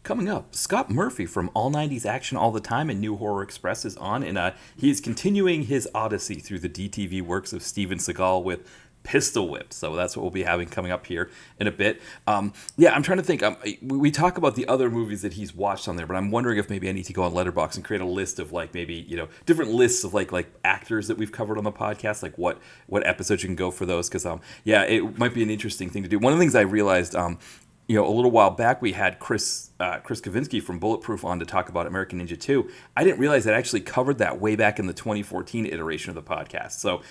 Coming up, Scott Murphy from All 90s Action All the Time and New Horror Express is on, and he is continuing his odyssey through the DTV works of Steven Seagal with Pistol Whip. So that's what we'll be having coming up here in a bit. Yeah, I'm trying to think. We talk about the other movies that he's watched on there, but I'm wondering if maybe I need to go on Letterboxd and create a list of like maybe different lists of like actors that we've covered on the podcast, like what episodes you can go for those. Because yeah, it might be an interesting thing to do. One of the things I realized. A little while back we had Chris Kavinsky from Bulletproof on to talk about American Ninja 2. I didn't realize I actually covered that way back in the 2014 iteration of the podcast. So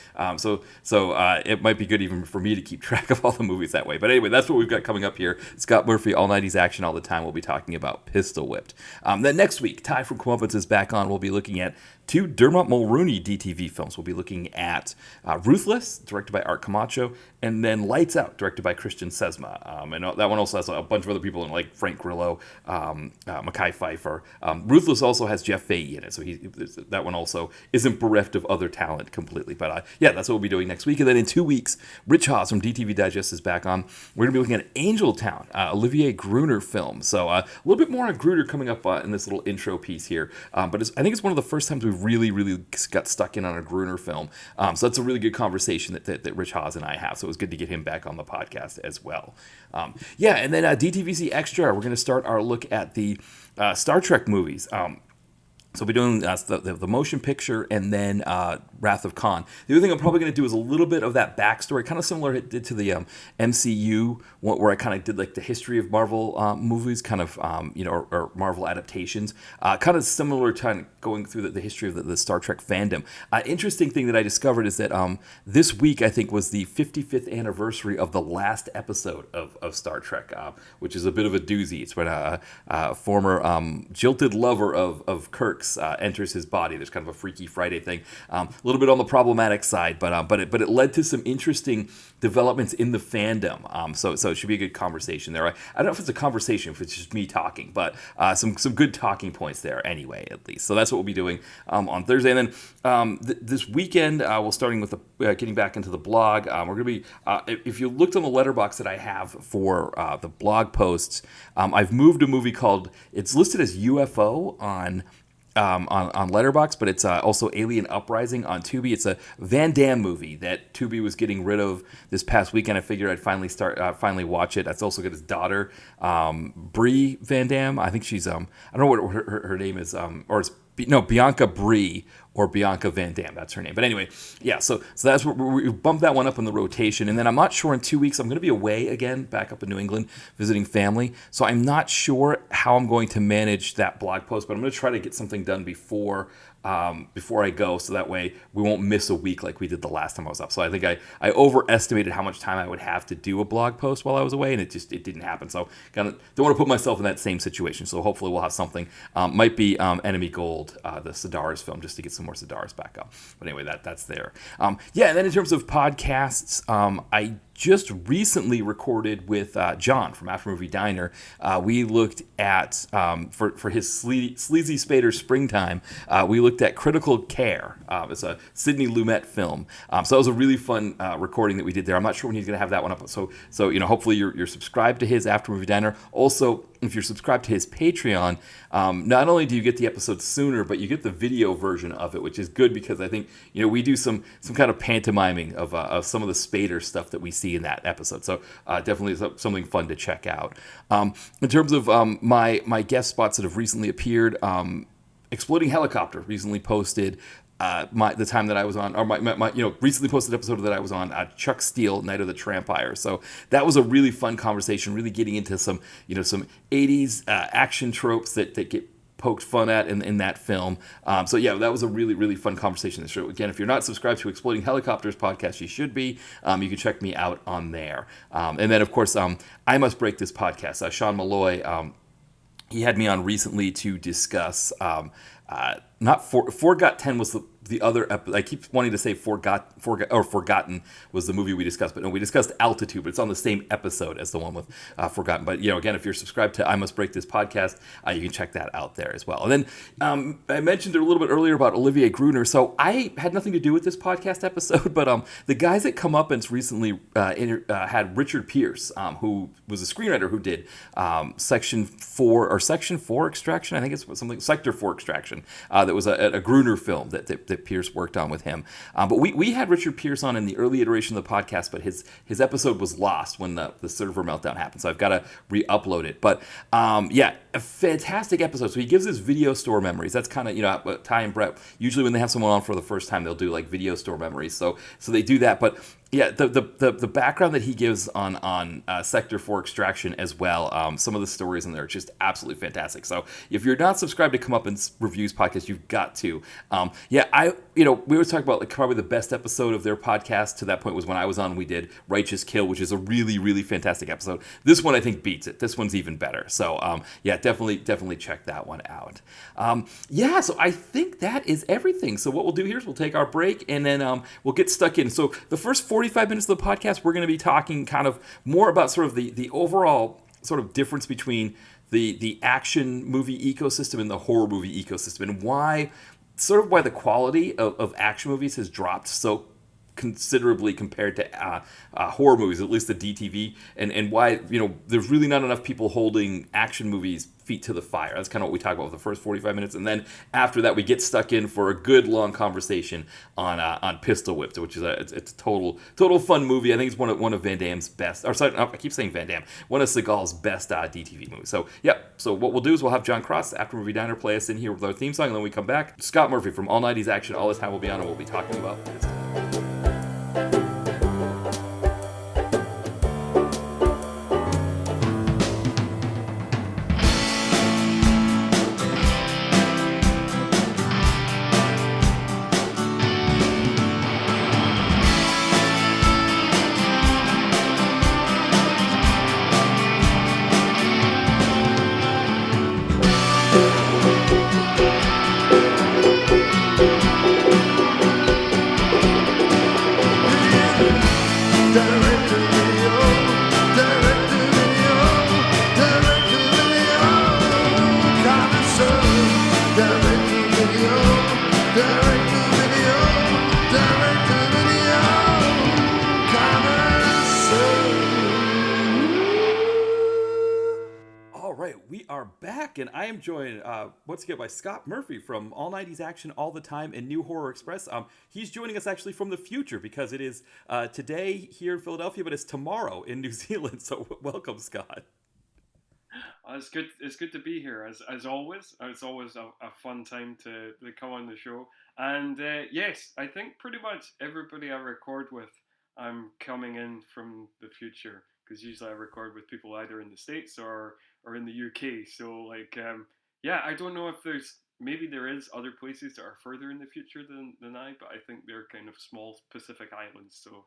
it might be good even for me to keep track of all the movies that way. But anyway, that's what we've got coming up here. Scott Murphy, All 90s Action All the Time. We'll be talking about Pistol Whipped. Then next week, Ty from Comeuppance is back on. We'll be looking at two Dermot Mulroney DTV films. We'll be looking at Ruthless, directed by Art Camacho, and then Lights Out, directed by Christian Sesma. And that one also has a bunch of other people in, like Frank Grillo, Mekhi Phifer. Ruthless also has Jeff Fahey in it, so that one also isn't bereft of other talent completely. But yeah, that's what we'll be doing next week. And then in 2 weeks, Rich Haas from DTV Digest is back on. We're going to be looking at Angel Town, Olivier Gruner film. So a little bit more on Gruner coming up in this little intro piece here. But I think it's one of the first times we've really got stuck in on a Gruner film. So that's a really good conversation that Rich Haas and I have. So it was good to get him back on the podcast as well. Yeah, and then DTVC Extra, we're going to start our look at the Star Trek movies. So we'll be doing the motion picture and then Wrath of Khan. The other thing I'm probably going to do is a little bit of that backstory, kind of similar it did to the MCU, where I kind of did like the history of Marvel movies, kind of, or Marvel adaptations. Kind of similar to going through the history of the Star Trek fandom. Interesting thing that I discovered is that this week, I think, was the 55th anniversary of the last episode of Star Trek, which is a bit of a doozy. It's when a former jilted lover of Kirk enters his body. There's kind of a Freaky Friday thing, a little bit on the problematic side, but it led to some interesting developments in the fandom. So it should be a good conversation there. I don't know if it's a conversation, if it's just me talking, but some good talking points there anyway, at least. So that's what we'll be doing on Thursday, and then this weekend we'll starting with getting back into the blog. We're going to be if you looked on the letterbox that I have for the blog posts, I've moved a movie called, it's listed as UFO on Letterboxd, but it's also Alien Uprising on Tubi. It's a Van Damme movie that Tubi was getting rid of this past weekend. I figured I'd finally watch it. That's also got his daughter, Brie Van Damme. I think she's I don't know what her name is, or it's Bianca Brie or Bianca Van Damme. That's her name. But anyway, yeah, so that's what we bumped that one up in the rotation. And then I'm not sure in 2 weeks, I'm going to be away again, back up in New England, visiting family. So I'm not sure how I'm going to manage that blog post, but I'm going to try to get something done before I go, so that way we won't miss a week like we did the last time I was up. So I think I overestimated how much time I would have to do a blog post while I was away, and it didn't happen. So kind of don't want to put myself in that same situation. So hopefully we'll have something. Might be Enemy Gold, the Sidaris film, just to get some more Sidaris back up. But anyway, that's there. Yeah, and then in terms of podcasts, I just recently recorded with John from After Movie Diner. We looked at, for his Sleazy Spader Springtime, we looked at Critical Care. It's a Sidney Lumet film. So that was a really fun recording that we did there. I'm not sure when he's going to have that one up. So hopefully you're subscribed to his After Movie Diner. Also, if you're subscribed to his Patreon, not only do you get the episode sooner, but you get the video version of it, which is good because I think we do some kind of pantomiming of some of the Spader stuff that we see in that episode. So definitely something fun to check out. In terms of my guest spots that have recently appeared, Exploding Helicopter recently posted the time that I was on, or my recently posted episode that I was on, Chuck Steele, Night of the Trampire. So that was a really fun conversation, really getting into some 80s action tropes that get poked fun at in that film. So yeah, that was a really, really fun conversation. So again, if you're not subscribed to Exploding Helicopters podcast, you should be. You can check me out on there. And then of course, I Must Break This podcast. Sean Malloy, he had me on recently to discuss, not Four Got 10 was the other I keep wanting to say Forgotten was the movie we discussed, but no, we discussed Altitude, but it's on the same episode as the one with Forgotten. But again, if you're subscribed to I Must Break This podcast, you can check that out there as well. And then I mentioned it a little bit earlier about Olivier Gruner. So I had nothing to do with this podcast episode, but the guys that come up and recently had Richard Pierce, who was a screenwriter who did Section 4 Extraction. I think it's something Sector 4 Extraction. That was a Gruner film that Pierce worked on with him. But we had Richard Pierce on in the early iteration of the podcast, but his episode was lost when the server meltdown happened. So I've got to re-upload it. But a fantastic episode. So he gives his video store memories. That's kind of, Ty and Brett, usually when they have someone on for the first time, they'll do like video store memories. So they do that. But yeah, the background that he gives on Sector 4 Extraction as well, some of the stories in there are just absolutely fantastic. So if you're not subscribed to Come Up and Reviews podcast, you've got to. We always talk about like probably the best episode of their podcast to that point was when I was on. We did Righteous Kill, which is a really, really fantastic episode. This one I think beats it. This one's even better. So definitely check that one out. So I think that is everything. So what we'll do here is we'll take our break and then we'll get stuck in. So the first 45 minutes of the podcast, we're going to be talking kind of more about sort of the overall sort of difference between the action movie ecosystem and the horror movie ecosystem, and why the quality of action movies has dropped so considerably compared to horror movies, at least the DTV, and why there's really not enough people holding action movies feet to the fire. That's kind of what we talk about with the first 45 minutes, and then after that we get stuck in for a good long conversation on Pistol Whipped, which is it's a total fun movie. I think it's one of Van Damme's best, or sorry, I keep saying Van Damme, one of Seagal's best DTV movies. So what we'll do is we'll have John Cross, After Movie Diner, play us in here with our theme song, and then we come back. Scott Murphy from All 90s Action, All This Time Will Be On, and we'll be talking about Pistol. And I am joined once again by Scott Murphy from All 90s Action, All the Time, and New Horror Express. He's joining us actually from the future because it is today here in Philadelphia, but it's tomorrow in New Zealand. So welcome, Scott. It's good. It's good to be here as always. It's always a fun time to come on the show. And yes, I think pretty much everybody I record with, I'm coming in from the future, because usually I record with people either in the States or in the UK. So I don't know if maybe there is other places that are further in the future than I, but I think they're kind of small Pacific islands. So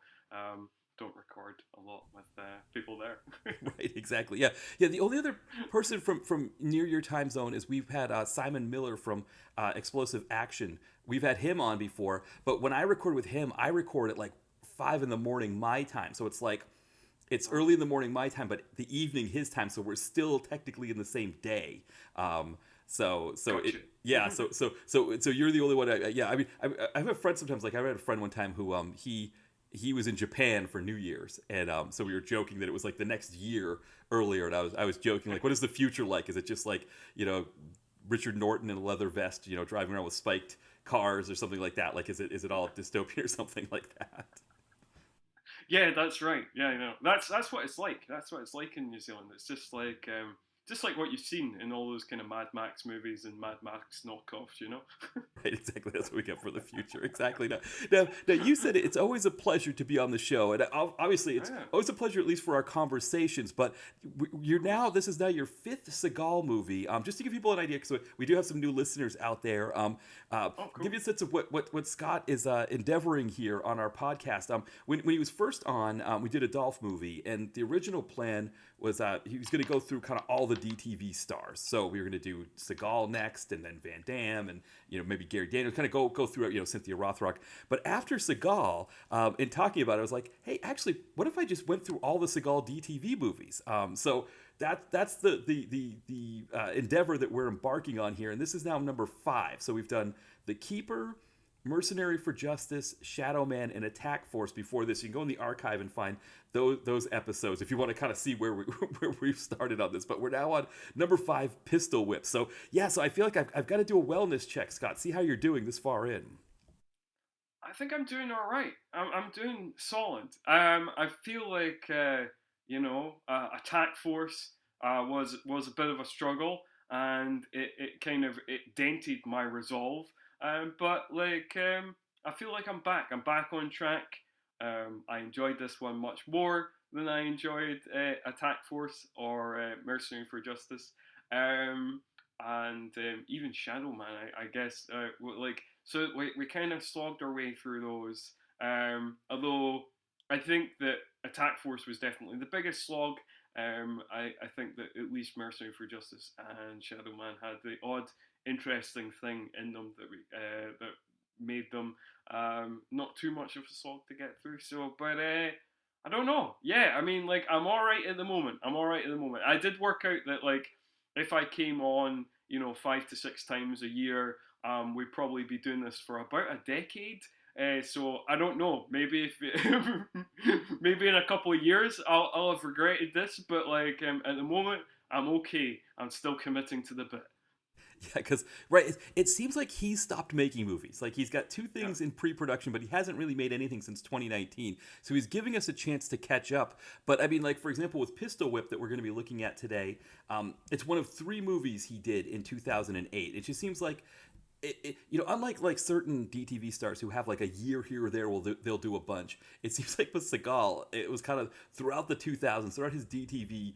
don't record a lot with people there. Right, exactly. Yeah. The only other person from near your time zone is we've had Simon Miller from Explosive Action. We've had him on before, but when I record with him, I record at like 5 a.m. my time. So it's like, it's early in the morning my time, but the evening his time. So we're still technically in the same day. So you're the only one. I have a friend sometimes. Like I had a friend one time who he was in Japan for New Year's, and so we were joking that it was like the next year earlier, and I was joking like, what is the future like? Is it just like Richard Norton in a leather vest, driving around with spiked cars or something like that? Like is it all dystopia or something like that? Yeah, that's right. Yeah, I know. That's what it's like. That's what it's like in New Zealand. It's just like what you've seen in all those kind of Mad Max movies and Mad Max knockoffs, Right, exactly. That's what we get for the future. Exactly. Now you said it's always a pleasure to be on the show, and obviously it's always a pleasure, at least for our conversations. But this is now your 5th Seagal movie. Just to give people an idea, because we do have some new listeners out there. Cool. Give you a sense of what Scott is endeavoring here on our podcast. When he was first on, we did a Dolph movie, and the original plan was he was going to go through kind of all the DTV stars. So we were going to do Seagal next, and then Van Damme, and maybe Gary Daniels. Kind of go through Cynthia Rothrock. But after Seagal, in talking about it, I was like, hey, actually, what if I just went through all the Seagal DTV movies? So that's the endeavor that we're embarking on here, and this is now number 5. So we've done The Keeper, Mercenary for Justice, Shadow Man, and Attack Force before this. You can go in the archive and find those episodes if you want to kind of see where we've started on this. But we're now on number 5, Pistol Whip. So yeah, so I feel like I've got to do a wellness check, Scott. See how you're doing this far in. I think I'm doing all right. I'm doing solid. I feel like Attack Force was a bit of a struggle, and it kind of it dented my resolve. But I feel like I'm back. I'm back on track. I enjoyed this one much more than I enjoyed Attack Force or Mercenary for Justice. And even Shadow Man, I guess. So we kind of slogged our way through those. Although I think that Attack Force was definitely the biggest slog. I think that at least Mercenary for Justice and Shadow Man had the odd interesting thing in them that made them not too much of a slog to get through. So, but I don't know. Yeah, I mean, like I'm all right at the moment. I did work out that like if I came on, 5 to 6 times a year, we'd probably be doing this for about a decade. So I don't know. Maybe if maybe in a couple of years I'll have regretted this, but like at the moment I'm okay. I'm still committing to the bit. Yeah, because it seems like he's stopped making movies. Like he's got 2 things in pre-production, but he hasn't really made anything since 2019. So he's giving us a chance to catch up. But I mean, like for example, with Pistol Whip that we're going to be looking at today, it's one of 3 movies he did in 2008. It just seems like unlike like certain DTV stars who have like a year here or there, they'll do a bunch. It seems like with Seagal, it was kind of throughout the 2000s, throughout his DTV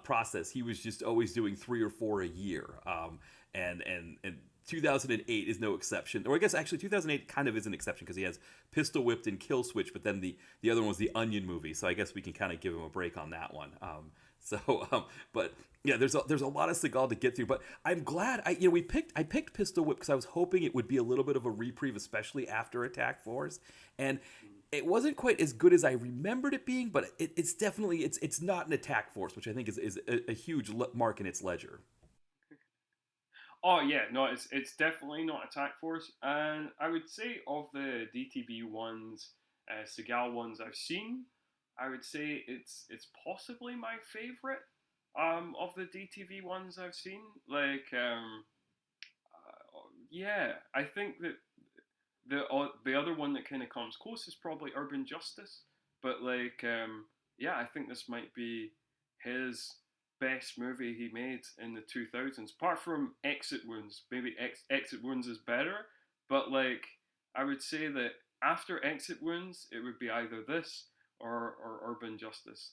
process, he was just always doing 3 or 4 a year. And 2008 is no exception. Or I guess actually 2008 kind of is an exception because he has Pistol Whipped and Kill Switch, but then the other one was the Onion movie. So I guess we can kind of give him a break on that one. But yeah, there's a lot of Seagal to get through. But I'm glad I picked Pistol Whip because I was hoping it would be a little bit of a reprieve, especially after Attack Force, and it wasn't quite as good as I remembered it being. But it's definitely it's not an Attack Force, which I think is a huge mark in its ledger. Oh yeah, no, it's definitely not Attack Force, and I would say of the DTV ones, Seagal ones I've seen, I would say it's possibly my favorite of the DTV ones I've seen. Yeah, I think that the other one that kind of comes close is probably Urban Justice, but yeah, I think this might be his best movie he made in the 2000s. Apart from Exit Wounds, maybe Exit Wounds is better, but I would say that after Exit Wounds, it would be either this or Urban Justice.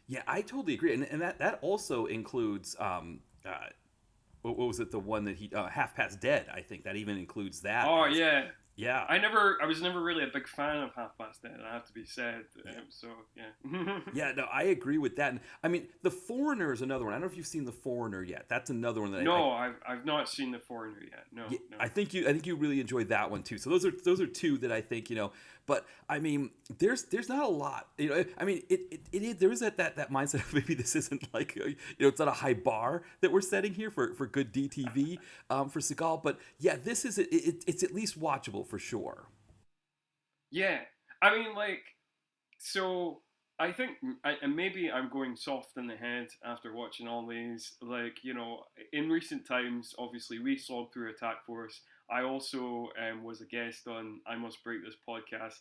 Yeah, I totally agree, and that also includes what was it? The one that he Half Past Dead. I think that even includes that. Oh yeah. Yeah. I was never really a big fan of Half Past Dead. I have to be said. So yeah. Yeah, no, I agree with that. And I mean, The Foreigner is another one. I don't know if you've seen The Foreigner yet. That's another one that no, I've not seen The Foreigner yet. No, yeah, no. I think you really enjoyed that one too. So those are 2 that I think But I mean, there's not a lot. I mean, there is that mindset of maybe this isn't like it's not a high bar that we're setting here for good DTV for Seagal. But yeah, this is it's at least watchable for sure. Yeah, I mean, so I think, and maybe I'm going soft in the head after watching all these. In recent times, obviously, we slogged through Attack Force. I also was a guest on I Must Break This podcast,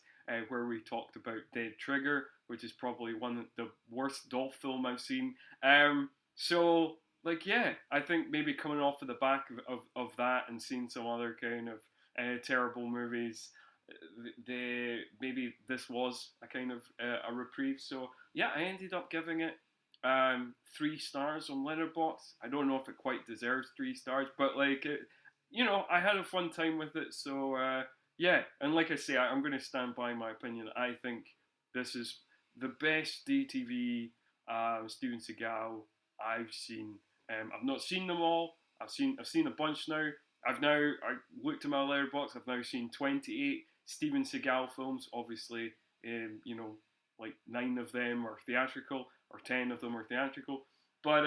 where we talked about Dead Trigger, which is probably one of the worst Dolph film I've seen. Yeah, I think maybe coming off of the back of that and seeing some other kind of terrible movies, maybe this was a kind of a reprieve. So yeah, I ended up giving it 3 stars on Letterboxd. I don't know if it quite deserves 3 stars, but I had a fun time with it. So yeah, and like I say, I'm going to stand by my opinion. I think this is the best DTV Steven Seagal. I've seen. I've not seen them all. I've seen a bunch now. I looked at my letterbox. I've now seen 28 Steven Seagal films. Obviously, like 9 of them are theatrical, or 10 of them are theatrical. But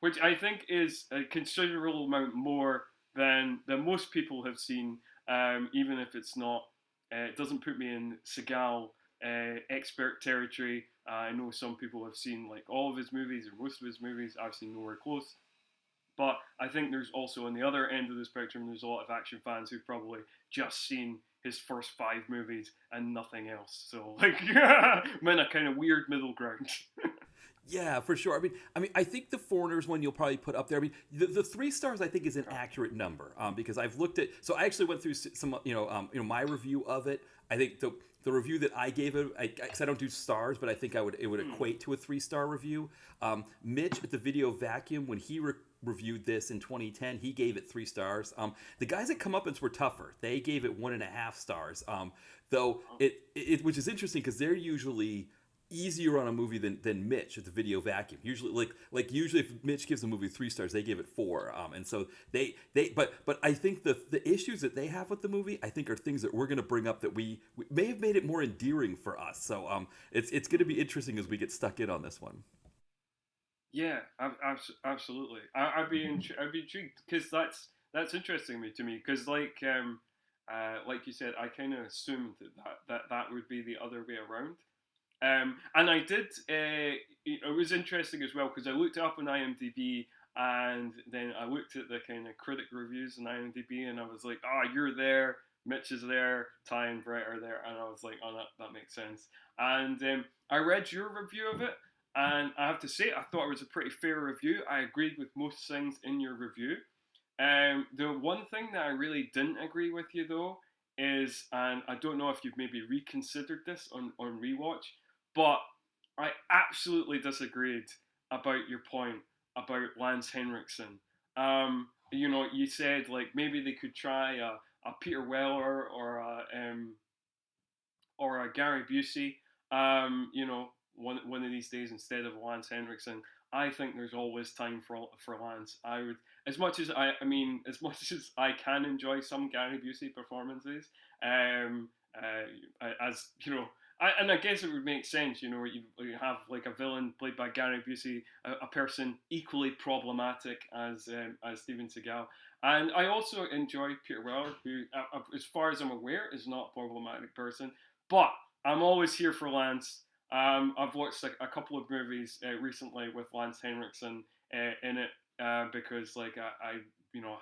which I think is a considerable amount more than most people have seen. Even if it's not, it doesn't put me in Seagal expert territory. I know some people have seen like all of his movies or most of his movies. I've seen nowhere close. But I think there's also on the other end of the spectrum, there's a lot of action fans who've probably just seen his first 5 movies and nothing else. So like, I'm in a kind of weird middle ground. Yeah, for sure. I think the Foreigners one you'll probably put up there. I mean, the 3 stars I think is an accurate number, because I've looked at. So I actually went through some, my review of it. I think the review that I gave it, because I don't do stars, but I think it would equate to a 3-star review. Mitch at the Video Vacuum, when he reviewed this in 2010, he gave it 3 stars. The guys at Comeuppance were tougher. They gave it 1.5 stars. Though which is interesting because they're usually easier on a movie than Mitch at the Video Vacuum. Usually, usually if Mitch gives a movie 3 stars, they give it 4. And so but I think the issues that they have with the movie, I think, are things that we're going to bring up that we may have made it more endearing for us. So it's going to be interesting as we get stuck in on this one. Yeah, absolutely. I'd be intrigued because that's interesting to me because like you said, I kind of assumed that would be the other way around. And I did. It was interesting as well because I looked it up on IMDb and then I looked at the kind of critic reviews on IMDb and I was like, "Oh, you're there. Mitch is there. Ty and Brett are there," and I was like, "Oh, that makes sense." And I read your review of it, and I have to say, I thought it was a pretty fair review. I agreed with most things in your review. The one thing that I really didn't agree with you though is, and I don't know if you've maybe reconsidered this on rewatch, but I absolutely disagreed about your point about Lance Henriksen. You said like maybe they could try a Peter Weller or a Gary Busey. One of these days instead of Lance Henriksen. I think there's always time for Lance. I would, as much as I can enjoy some Gary Busey performances, as you know, and I guess it would make sense, you have like a villain played by Gary Busey, a person equally problematic as Steven Seagal, and I also enjoy Peter Weller, who, as far as I'm aware, is not a problematic person, but I'm always here for Lance. I've watched a couple of movies recently with Lance Henriksen in it because I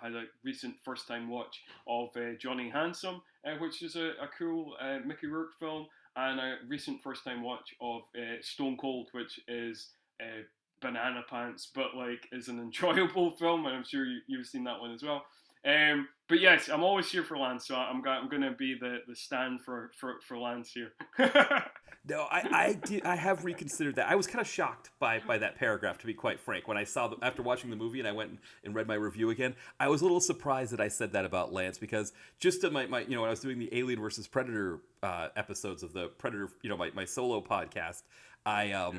had a recent first time watch of Johnny Handsome, which is a cool Mickey Rourke film, and a recent first time watch of Stone Cold, which is banana pants, but is an enjoyable film, and I'm sure you've seen that one as well. But yes, I'm always here for Lance, so I'm going to be the stand for Lance here. No, I have reconsidered that. I was kind of shocked by that paragraph, to be quite frank. When I saw after watching the movie and I went and read my review again, I was a little surprised that I said that about Lance, because just to my when I was doing the Alien versus Predator episodes of the Predator, my solo podcast, I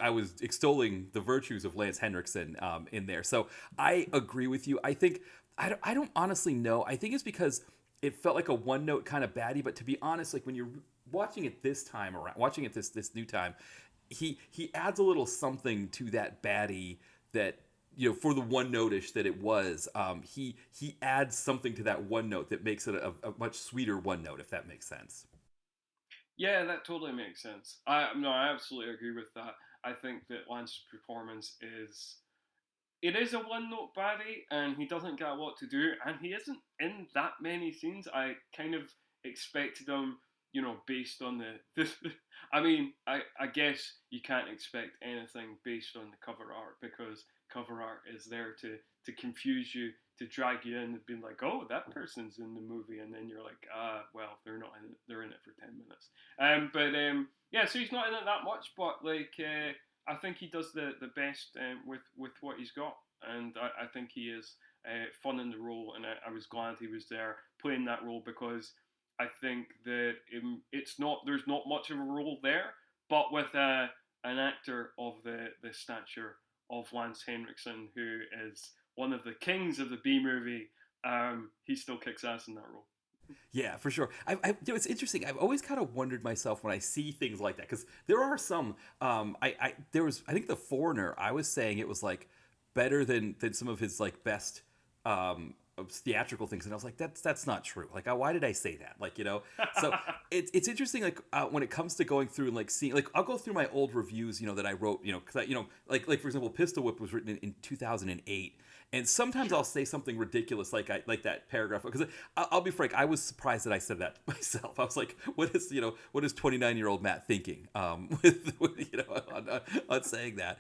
was extolling the virtues of Lance Henriksen in there. So I agree with you. I think I don't honestly know. I think it's because it felt like a one note kind of baddie. But to be honest, like when you're watching it this time around, watching it this new time, he adds a little something to that baddie that, for the one notish that it was. He adds something to that one note that makes it a much sweeter one note, if that makes sense. Yeah, that totally makes sense. I absolutely agree with that. I think that Lance's performance is a one note baddie, and he doesn't get a lot to do, and he isn't in that many scenes. I kind of expected him, based on I guess you can't expect anything based on the cover art, because cover art is there to confuse you, to drag you in, and being like, oh, that person's in the movie, and then you're like, well, they're not in it. They're in it for 10 minutes. Yeah, so he's not in it that much, but I think he does the best with what he's got, and I think he is fun in the role, and I was glad he was there playing that role, because I think that there's not much of a role there, but with an actor of the stature of Lance Henriksen, who is one of the kings of the B movie, he still kicks ass in that role. Yeah, for sure. It's interesting. I've always kind of wondered myself when I see things like that because there are some. There was, I think, The Foreigner. I was saying it was like better than some of his like best theatrical things, and I was like, that's not true. Like, why did I say that? Like, so it's interesting. Like when it comes to going through and like seeing, like I'll go through my old reviews, that I wrote, because like for example, Pistol Whip was written in 2008, and sometimes I'll Sure. say something ridiculous like that paragraph because I'll be frank, I was surprised that I said that myself. I was like, what is 29-year-old Matt thinking with on saying that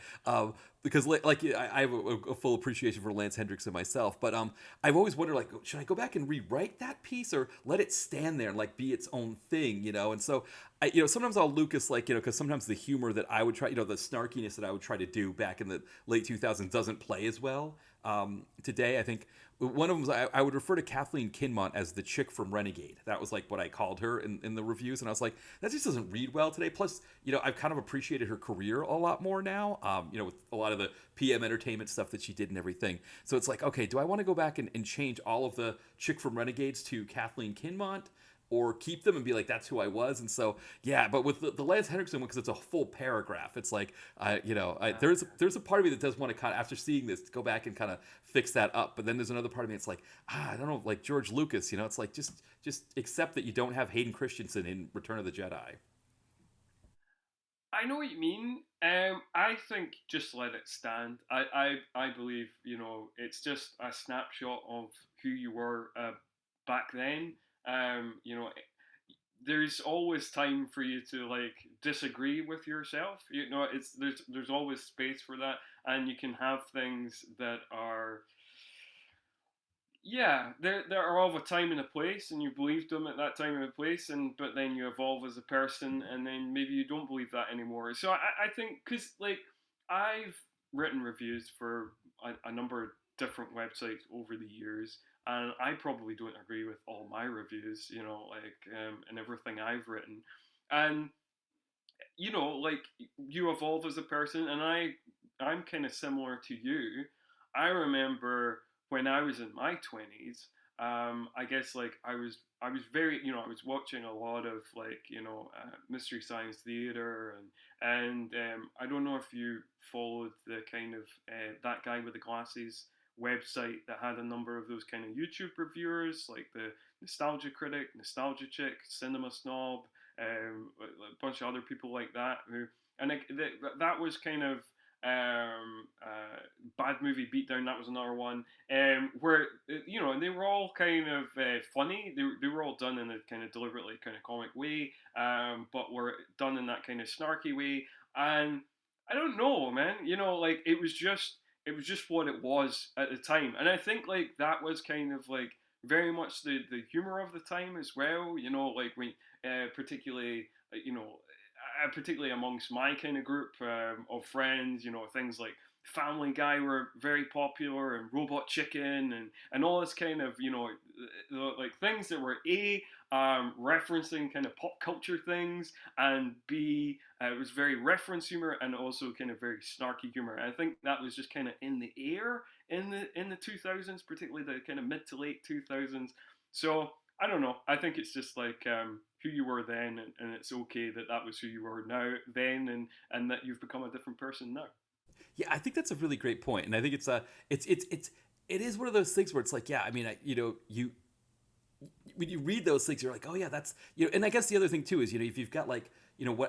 because like I have a full appreciation for Lance Hendrickson myself, but I've always wondered like, should I go back and rewrite that piece or let it stand there and like be its own thing, and so I sometimes I'll Lucas like because sometimes the humor that I would try, the snarkiness that I would try to do back in the late 2000s doesn't play as well today. I think one of them was I would refer to Kathleen Kinmont as the chick from Renegade. That was like what I called her in the reviews, and I was like, that just doesn't read well today. Plus, I've kind of appreciated her career a lot more now. With a lot of the PM Entertainment stuff that she did and everything. So it's like, okay, do I want to go back and change all of the chick from Renegades to Kathleen Kinmont? Or keep them and be like, that's who I was. And so, yeah, but with the Lance Henriksen one, because it's a full paragraph, it's like, there's a part of me that does want to kind of, after seeing this, go back and kind of fix that up. But then there's another part of me that's like, I don't know, like George Lucas, it's like, just accept that you don't have Hayden Christensen in Return of the Jedi. I know what you mean. I think just let it stand. I believe it's just a snapshot of who you were back then. There's always time for you to like disagree with yourself. It's there's always space for that, and you can have things that are yeah, there are of a time and a place, and you believed them at that time and a place, and but then you evolve as a person, and then maybe you don't believe that anymore. So I think because like I've written reviews for a number of different websites over the years, and I probably don't agree with all my reviews, and everything I've written, and like you evolve as a person, and I'm kind of similar to you. I remember when I was in my 20s. I guess like I was very I was watching a lot of like mystery science theater and I don't know if you followed the kind of that guy with the glasses website that had a number of those kind of YouTube reviewers like the Nostalgia Critic, Nostalgia Chick, Cinema Snob, a bunch of other people like that who, and that was kind of bad movie beatdown. That was another one where and they were all kind of funny. They were all done in a kind of deliberately kind of comic way, but were done in that kind of snarky way. And I don't know, man. Like it was just what it was at the time, and I think like that was kind of like very much the humor of the time as well. Like when particularly particularly amongst my kind of group of friends, things like Family Guy were very popular, and Robot Chicken, and all this kind of like things that were referencing kind of pop culture things, and B it was very reference humor and also kind of very snarky humor. And I think that was just kind of in the air in the 2000s, particularly the kind of mid to late 2000s. So I don't know. I think it's just like who you were then, and it's okay that that was who you were now then, and that you've become a different person now. Yeah, I think that's a really great point, and I think it is one of those things where it's like, yeah, I mean, you when you read those things, you're like, oh yeah, that's and I guess the other thing too is if you've got like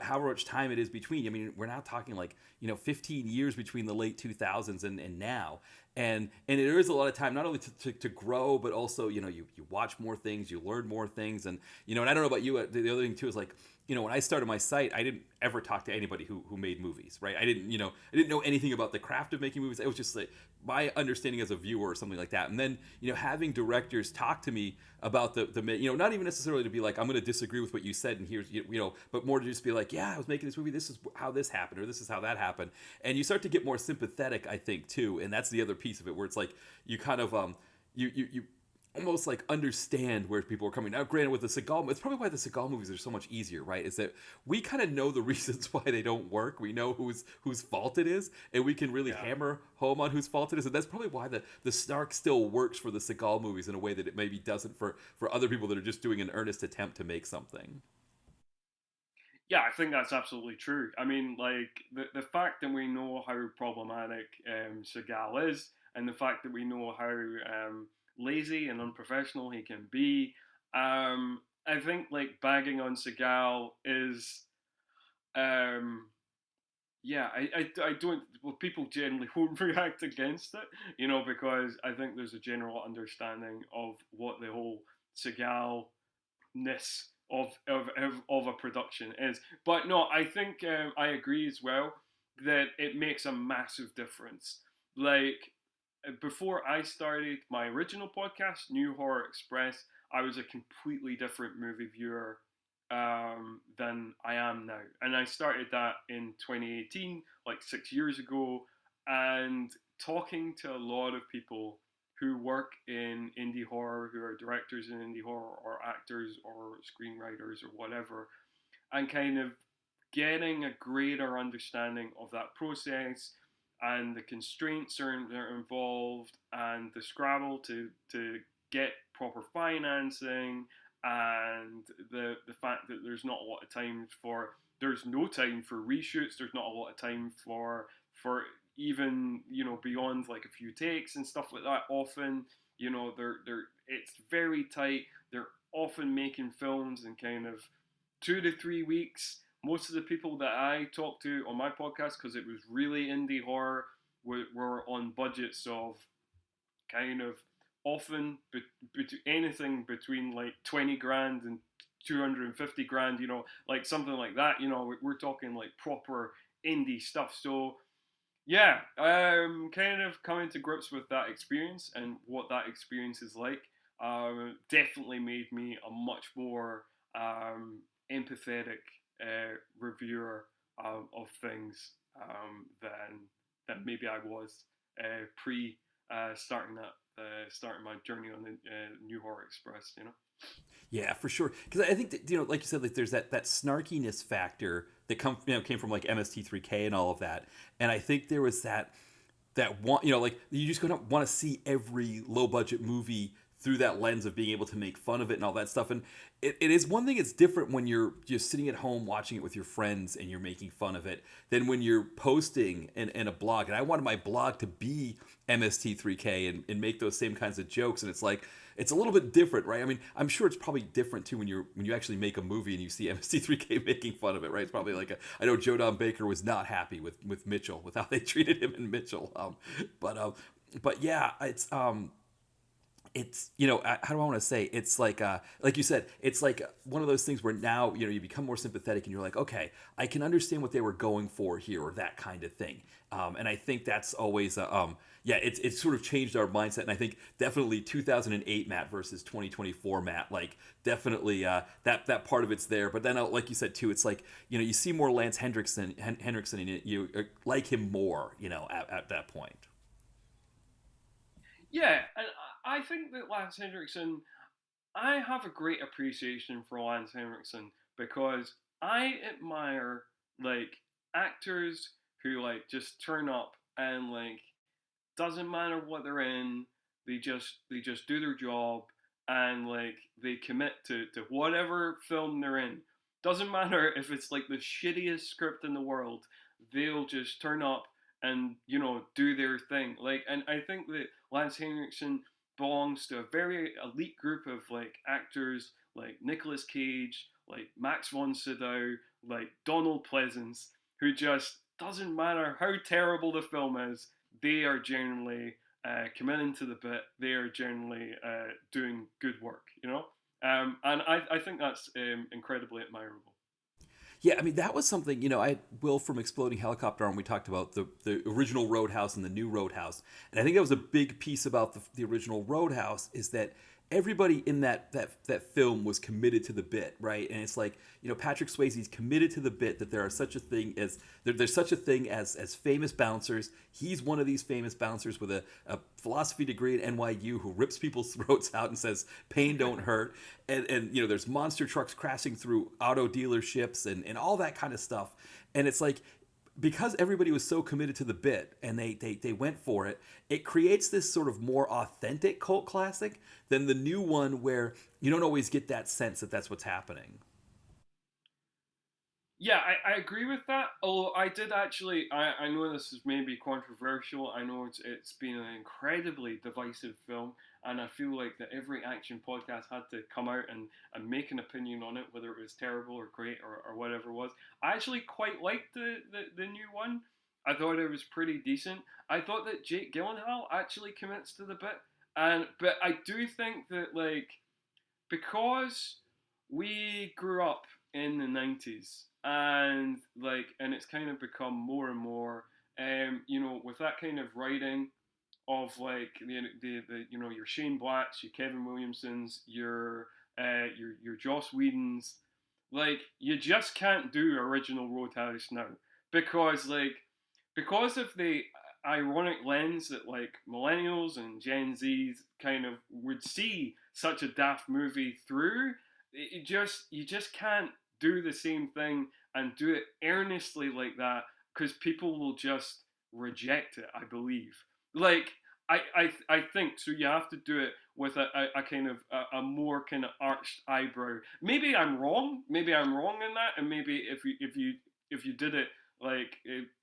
however much time it is between. I mean, we're now talking like 15 years between the late 2000s and now, and there is a lot of time not only to grow, but also you watch more things, you learn more things, and and I don't know about you. The other thing too is like when I started my site, I didn't ever talk to anybody who made movies, right? I didn't know anything about the craft of making movies. It was just like my understanding as a viewer or something like that. And then having directors talk to me about the not even necessarily to be like, I'm going to disagree with what you said and here's but more to just be like, yeah, I was making this movie, this is how this happened or this is how that happened, and you start to get more sympathetic, I think, too. And that's the other piece of it where it's like you kind of you almost like understand where people are coming. Now, granted, with the Seagal, it's probably why the Seagal movies are so much easier, right? Is that we kind of know the reasons why they don't work. We know whose fault it is, and we can really Yeah. hammer home on whose fault it is. And that's probably why the snark still works for the Seagal movies in a way that it maybe doesn't for other people that are just doing an earnest attempt to make something. Yeah, I think that's absolutely true. I mean, like the fact that we know how problematic Seagal is, and the fact that we know how lazy and unprofessional he can be, I think like bagging on Seagal is, um, yeah, I don't. Well, people generally won't react against it, because I think there's a general understanding of what the whole Seagal ness of a production is. But no, I think I agree as well that it makes a massive difference. Like before I started my original podcast, New Horror Express, I was a completely different movie viewer than I am now, and I started that in 2018, like 6 years ago, and talking to a lot of people who work in indie horror, who are directors in indie horror, or actors, or screenwriters, or whatever, and kind of getting a greater understanding of that process and the constraints that are involved and the scrabble to get proper financing and the fact that there's no time for reshoots, there's not a lot of time for even beyond like a few takes and stuff like that. Often they're it's very tight. They're often making films in kind of 2 to 3 weeks. Most of the people that I talked to on my podcast, because it was really indie horror, were on budgets of kind of often anything between like 20 grand and 250 grand, like something like that. We're talking like proper indie stuff. So yeah, kind of coming to grips with that experience and what that experience is like definitely made me a much more empathetic reviewer of things than maybe I was pre starting my journey on the New Horror Express. Yeah, for sure. Because I think that, like you said, like there's that snarkiness factor that came from like MST3K and all of that, and I think there was that one, like you just gonna want to see every low budget movie through that lens of being able to make fun of it and all that stuff. And it is one thing. It's different when you're just sitting at home watching it with your friends and you're making fun of it than when you're posting in a blog. And I wanted my blog to be MST3K and make those same kinds of jokes. And it's like it's a little bit different, right? I mean, I'm sure it's probably different too when you actually make a movie and you see MST3K making fun of it, right? It's probably like I know Joe Don Baker was not happy with Mitchell, with how they treated him in Mitchell. But yeah, it's how do I want to say, it's like you said, it's like one of those things where now you become more sympathetic and you're like, okay, I can understand what they were going for here, or that kind of thing. And I think that's always yeah, it's sort of changed our mindset. And I think definitely 2008 Matt versus 2024 Matt, like definitely that part of it's there. But then like you said too, it's like you see more Lance Hendrickson and you like him more at that point. Yeah, and I think that Lance Henriksen, I have a great appreciation for Lance Henriksen because I admire like actors who like just turn up and like doesn't matter what they're in, they just do their job and like they commit to whatever film they're in. Doesn't matter if it's like the shittiest script in the world, they'll just turn up and do their thing. Like, and I think that Lance Henriksen belongs to a very elite group of like actors like Nicolas Cage, like Max von Sydow, like Donald Pleasance, who just doesn't matter how terrible the film is, they are generally committing to the bit. They are generally doing good work, and I think that's incredibly admirable. Yeah, I mean that was something I had Will from Exploding Helicopter Arm. We talked about the original Roadhouse and the new Roadhouse, and I think that was a big piece about the original Roadhouse is that everybody in that film was committed to the bit, right? And it's like, Patrick Swayze's committed to the bit that there are such a thing as there's such a thing as famous bouncers. He's one of these famous bouncers with a philosophy degree at NYU who rips people's throats out and says pain don't hurt. And there's monster trucks crashing through auto dealerships and all that kind of stuff. And it's like, because everybody was so committed to the bit and they went for it, it creates this sort of more authentic cult classic than the new one where you don't always get that sense that that's what's happening. Yeah, I agree with that. Although I did actually, I know this is maybe controversial. I know it's been an incredibly divisive film, and I feel like that every action podcast had to come out and make an opinion on it, whether it was terrible or great or whatever it was. I actually quite liked the new one. I thought it was pretty decent. I thought that Jake Gyllenhaal actually commits to the bit, but I do think that like because we grew up in the 90s and it's kind of become more and more with that kind of writing of like the your Shane Blacks, your Kevin Williamsons, your Joss Whedons, like you just can't do original Roadhouse now because because of the ironic lens that like millennials and Gen Zs kind of would see such a daft movie through. You just can't do the same thing and do it earnestly like that because people will just reject it. I believe. Like I think so. You have to do it with a kind of a more kind of arched eyebrow. Maybe I'm wrong. Maybe I'm wrong in that. And maybe if you did it like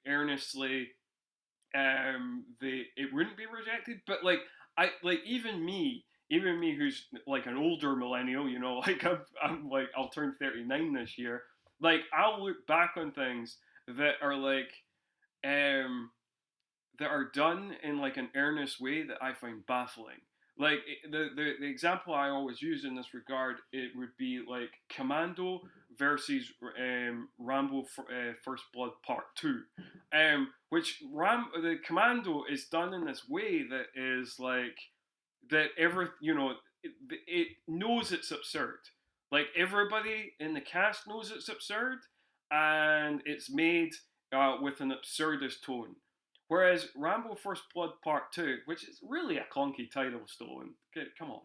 earnestly, it wouldn't be rejected. But like even me who's like an older millennial, like I'm like I'll turn 39 this year. Like I'll look back on things that are like that are done in like an earnest way that I find baffling. Like the example I always use in this regard, it would be like Commando versus Rambo First Blood Part Two, which the Commando is done in this way that is like that it knows it's absurd. Like everybody in the cast knows it's absurd, and it's made with an absurdist tone. Whereas Rambo First Blood Part Two, which is really a clunky title, Stolen. Come on,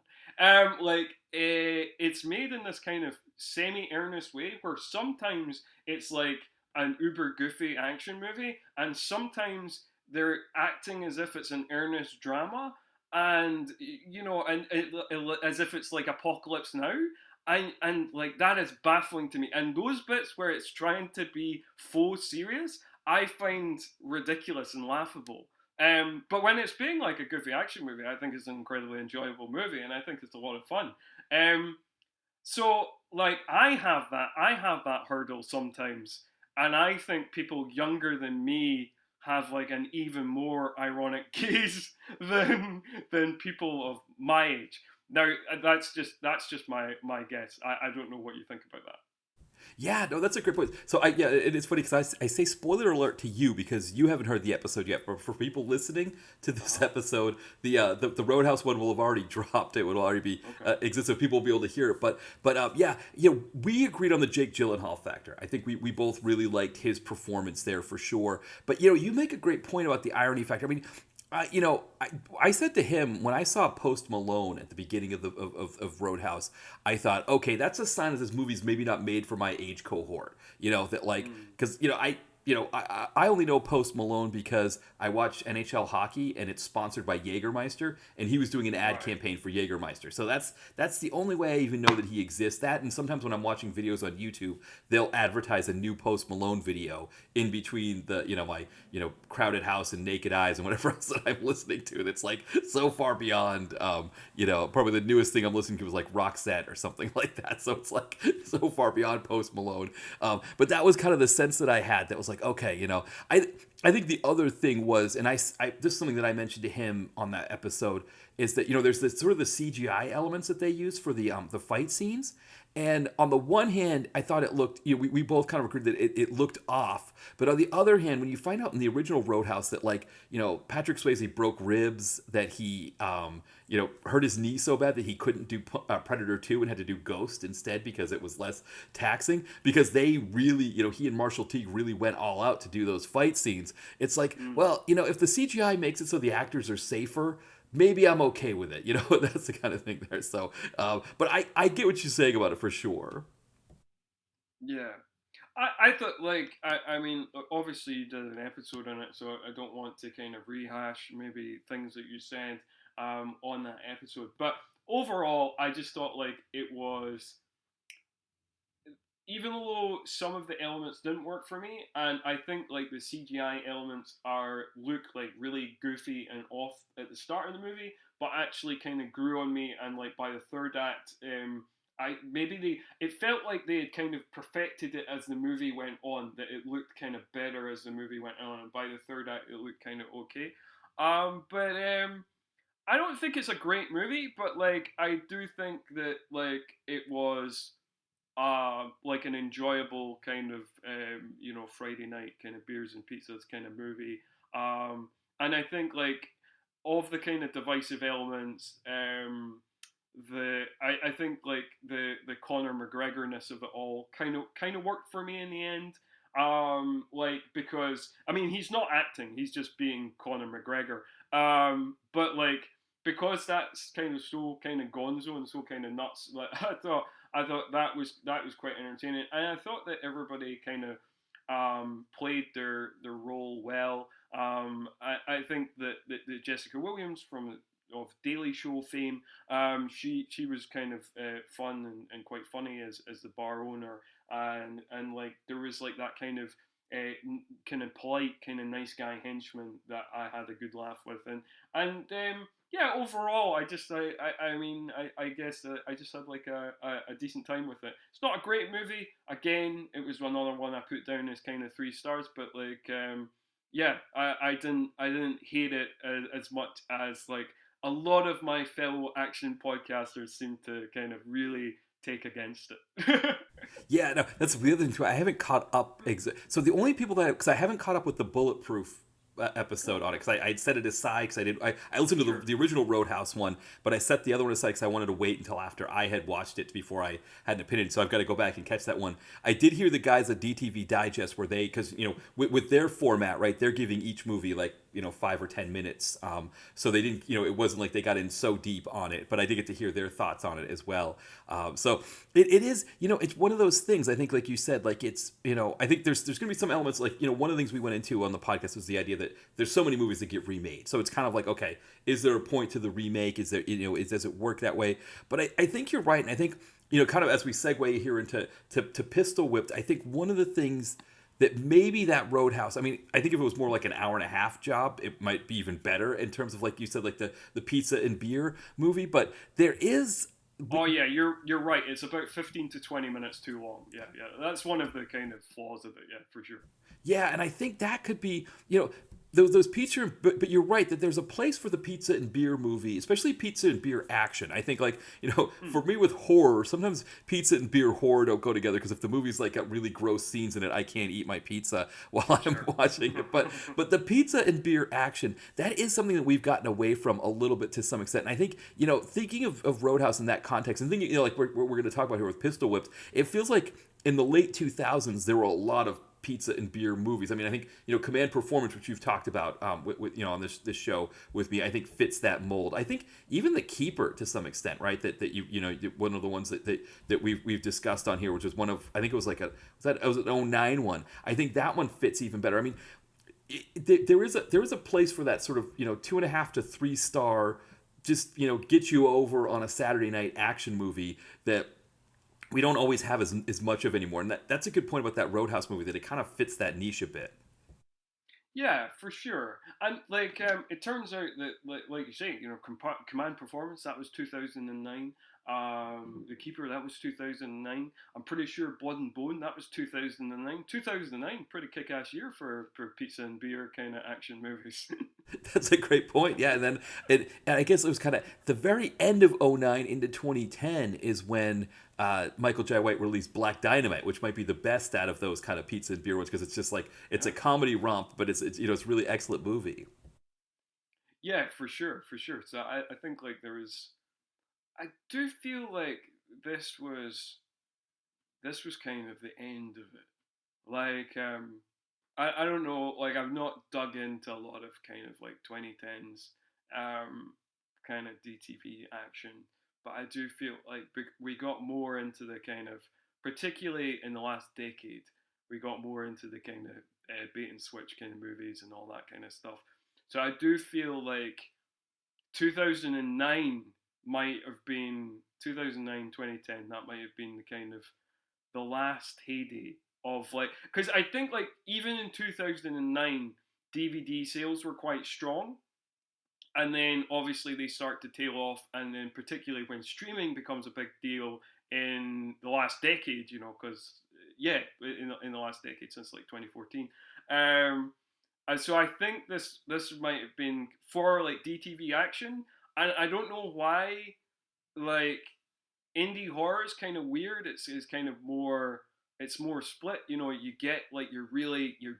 it's made in this kind of semi-earnest way, where sometimes it's like an uber goofy action movie, and sometimes they're acting as if it's an earnest drama, and as if it's like Apocalypse Now. And like that is baffling to me. And those bits where it's trying to be faux serious, I find ridiculous and laughable. But when it's being like a goofy action movie, I think it's an incredibly enjoyable movie, and I think it's a lot of fun. So like I have that hurdle sometimes, and I think people younger than me have like an even more ironic gaze than people of my age. Now that's just my guess. I don't know what you think about that. Yeah, no, that's a great point. So it is funny because I say spoiler alert to you because you haven't heard the episode yet. But for people listening to this episode, the Roadhouse one will have already dropped. It will already be exist, so people will be able to hear it. But we agreed on the Jake Gyllenhaal factor. I think we both really liked his performance there for sure. But you make a great point about the irony factor. I mean, I said to him when I saw Post Malone at the beginning of Roadhouse, I thought, okay, that's a sign that this movie's maybe not made for my age cohort. That like because I only know Post Malone because I watch NHL hockey and it's sponsored by Jägermeister, and he was doing an ad campaign for Jägermeister. So that's the only way I even know that he exists. That, and sometimes when I'm watching videos on YouTube, they'll advertise a new Post Malone video in between the my Crowded House and Naked Eyes and whatever else that I'm listening to. That's like so far beyond probably the newest thing I'm listening to is like Roxette or something like that. So it's like so far beyond Post Malone. But that was kind of the sense that I had. That was like, okay, I think the other thing was, and this is something that I mentioned to him on that episode, is that there's this sort of the CGI elements that they use for the fight scenes, and on the one hand, I thought it looked, we both kind of agreed that it looked off, but on the other hand, when you find out in the original Roadhouse that like Patrick Swayze broke ribs, that he hurt his knee so bad that he couldn't do Predator 2 and had to do Ghost instead because it was less taxing, because they really, he and Marshall Teague really went all out to do those fight scenes. It's like, well, if the CGI makes it so the actors are safer, maybe I'm okay with it. That's the kind of thing there. So, but I get what you're saying about it for sure. Yeah. I thought, like, I mean, obviously you did an episode on it, so I don't want to kind of rehash maybe things that you said on that episode. But overall, I just thought like it was, even though some of the elements didn't work for me, and I think like the CGI elements look like really goofy and off at the start of the movie, but actually kind of grew on me, and like by the third act, it felt like they had kind of perfected it as the movie went on, that it looked kind of better as the movie went on, and by the third act it looked kind of okay. But I don't think it's a great movie, but like I do think that like it was like an enjoyable kind of Friday night kind of beers and pizzas kind of movie. And I think like of the kind of divisive elements, I think like the Conor McGregorness of it all kind of worked for me in the end. Like, because I mean he's not acting, he's just being Conor McGregor. But like, because that's kind of so kind of gonzo and so kind of nuts, like I thought that was quite entertaining, and I thought that everybody kind of played their role well. I think that Jessica Williams from of Daily Show fame, she was kind of fun and quite funny as the bar owner, and like there was like that kind of kind of polite, kind of nice guy henchman that I had a good laugh with, and yeah, overall, I guess I just had like a decent time with it. It's not a great movie. Again, it was another one I put down as kind of 3 stars, but like, yeah, I didn't hate it as much as like a lot of my fellow action podcasters seem to kind of really take against it. Yeah, no, that's the other thing too. I haven't caught up. So the only people because I haven't caught up with the Bulletproof episode on it, because I set it aside because I listened to Sure. the original Roadhouse one, but I set the other one aside because I wanted to wait until after I had watched it before I had an opinion. So I've got to go back and catch that one. I did hear the guys at DTV Digest where they, because with their format, right, they're giving each movie like 5 or 10 minutes. So they didn't, it wasn't like they got in so deep on it, but I did get to hear their thoughts on it as well. So it is, it's one of those things. I think, like you said, like it's, I think there's going to be some elements like, one of the things we went into on the podcast was the idea that there's so many movies that get remade. So it's kind of like, okay, is there a point to the remake? Is there, does it work that way? But I think you're right. And I think, kind of as we segue here into to Pistol Whipped, I think one of the things that maybe that Roadhouse, I mean, I think if it was more like an hour and a half job, it might be even better in terms of, like you said, like the pizza and beer movie. But there is. Oh yeah, you're right. It's about 15 to 20 minutes too long. Yeah, yeah. That's one of the kind of flaws of it. Yeah, for sure. Yeah, and I think that could be, those pizza, but you're right that there's a place for the pizza and beer movie, especially pizza and beer action. I think, like, for me with horror, sometimes pizza and beer horror don't go together, because if the movie's like got really gross scenes in it, I can't eat my pizza while I'm watching it. But the pizza and beer action, that is something that we've gotten away from a little bit to some extent. And I think, thinking of Roadhouse in that context, and thinking, like we're going to talk about here with Pistol Whipped, it feels like in the late 2000s there were a lot of pizza and beer movies. I mean, I think Command Performance, which you've talked about with on this show with me, I think fits that mold. I think even The Keeper to some extent, right? That one of the ones that we've discussed on here, which was one of, I think it was like it was an '09 one. I think that one fits even better. I mean, there is a place for that sort of 2.5 to 3 star, just get you over on a Saturday night action movie that we don't always have as much of anymore. And that's a good point about that Roadhouse movie, that it kind of fits that niche a bit. Yeah, for sure. And like, it turns out that, like you say, Command Performance, that was 2009. The Keeper, that was 2009. I'm pretty sure Blood and Bone, that was 2009. 2009, pretty kick-ass year for pizza and beer kind of action movies. That's a great point. Yeah, and then and I guess it was kind of the very end of '09 into 2010 is when Michael Jai White released Black Dynamite, which might be the best out of those kind of pizza and beer ones because it's just like it's Yeah. a comedy romp, but it's it's a really excellent movie. Yeah, for sure, for sure. So I think like I do feel like this was this was kind of the end of it. Like, I don't know, like I've not dug into a lot of kind of like 2010s kind of DTV action, but I do feel like we got more into the kind of, particularly in the last decade, we got more into the kind of bait and switch kind of movies and all that kind of stuff. So I do feel like 2009 might have been 2009, 2010, that might have been the kind of the last heyday of like, because I think like even in 2009 DVD sales were quite strong, and then obviously they start to tail off, and then particularly when streaming becomes a big deal in the last decade, because yeah, in the last decade since like 2014. And so I think this might have been for like DTV action, and I don't know why, like, indie horror is kind of weird. It's kind of more, it's more split. You get like your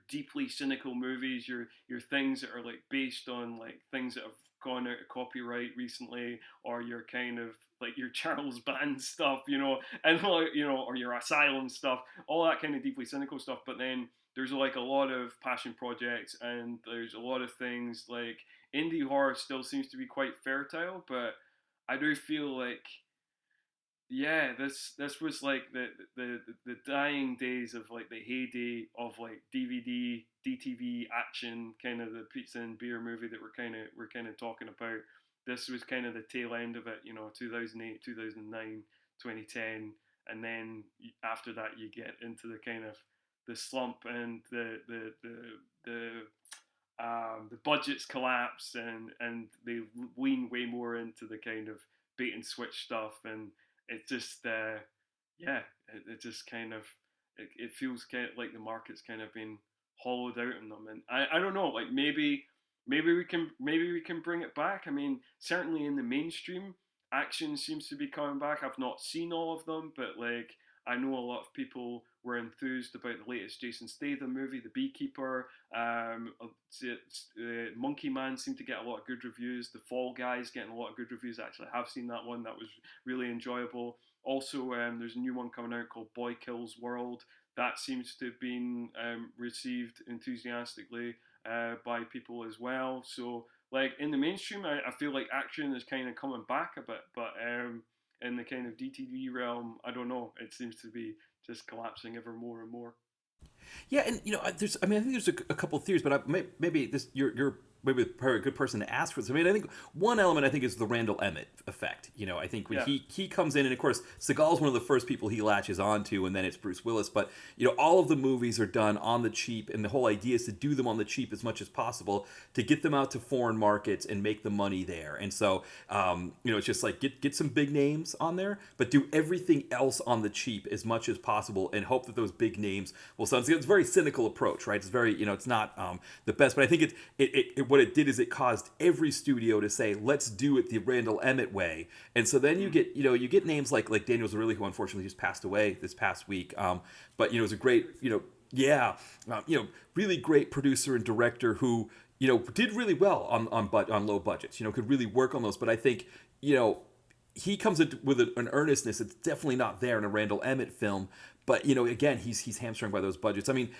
deeply cynical movies, your things that are like based on like things that have gone out of copyright recently, or your kind of like your Charles Band stuff, and like, or your Asylum stuff, all that kind of deeply cynical stuff. But then there's like a lot of passion projects, and there's a lot of things like indie horror still seems to be quite fertile, but I do feel like, yeah, this was like the dying days of like the heyday of like DVD, DTV action, kind of the pizza and beer movie that we're kind of talking about. This was kind of the tail end of it, 2008, 2009, 2010, and then after that you get into the kind of the slump, and the budgets collapse, and they lean way more into the kind of bait and switch stuff, and it just yeah, it just kind of, it feels kind of like the market's kind of been hollowed out on them, and I don't know, like maybe we can bring it back. I mean, certainly in the mainstream, action seems to be coming back. I've not seen all of them, but like I know a lot of people were enthused about the latest Jason Statham movie, The Beekeeper. Monkey Man seemed to get a lot of good reviews. The Fall Guys getting a lot of good reviews. Actually, I have seen that one. That was really enjoyable. Also, there's a new one coming out called Boy Kills World. That seems to have been received enthusiastically by people as well. So, like in the mainstream, I feel like action is kind of coming back a bit, but in the kind of DTV realm, I don't know. It seems to be just collapsing ever more and more. Yeah, and there's, I mean, I think there's a couple of theories, but maybe this you're maybe probably a good person to ask for this. I mean, I think one element I think is the Randall Emmett effect. I think when Yeah. he comes in, and of course Seagal's one of the first people he latches onto, and then it's Bruce Willis. But all of the movies are done on the cheap, and the whole idea is to do them on the cheap as much as possible to get them out to foreign markets and make the money there. And so it's just like get some big names on there, but do everything else on the cheap as much as possible, and hope that those big names will sell. It's a very cynical approach, right? It's very it's not the best, but I think it what it did is it caused every studio to say, let's do it the Randall Emmett way. And so then you get names like Daniel Zarrilli, who unfortunately just passed away this past week. But was a great yeah, really great producer and director who did really well on low budgets. Could really work on those. But I think he comes in with an earnestness that's definitely not there in a Randall Emmett film. But again, he's hamstrung by those budgets. I mean,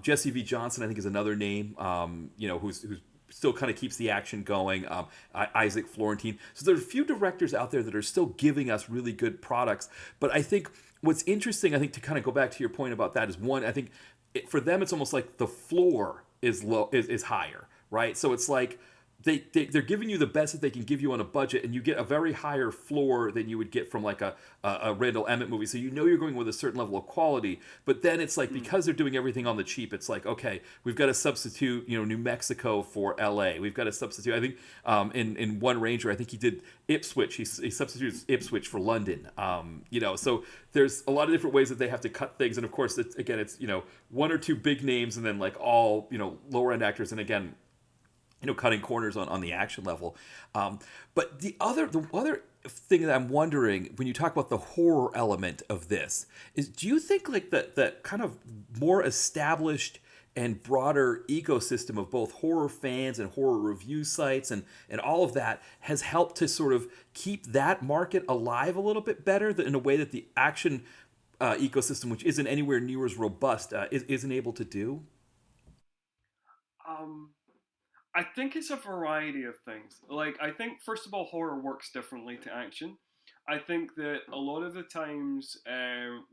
Jesse V. Johnson, I think, is another name. Who's still kind of keeps the action going. Isaac Florentine. So there are a few directors out there that are still giving us really good products. But I think what's interesting, I think, to kind of go back to your point about that is, one, I think for them it's almost like the floor is low, is higher, right? So it's like they're giving you the best that they can give you on a budget, and you get a very higher floor than you would get from like a Randall Emmett movie. So you know you're going with a certain level of quality. But then it's like, Mm. because they're doing everything on the cheap, it's like, okay, we've got to substitute, New Mexico for L.A. We've got to substitute. I think in One Ranger, I think he did Ipswich. He substitutes Ipswich for London. So there's a lot of different ways that they have to cut things, and of course, it's one or two big names, and then like all lower end actors, and again, cutting corners on the action level. But the other thing that I'm wondering when you talk about the horror element of this is, do you think like that kind of more established and broader ecosystem of both horror fans and horror review sites and all of that has helped to sort of keep that market alive a little bit better in a way that the action ecosystem, which isn't anywhere near as robust, isn't able to do? Um, I think it's a variety of things. Like, I think, first of all, horror works differently to action. I think that a lot of the times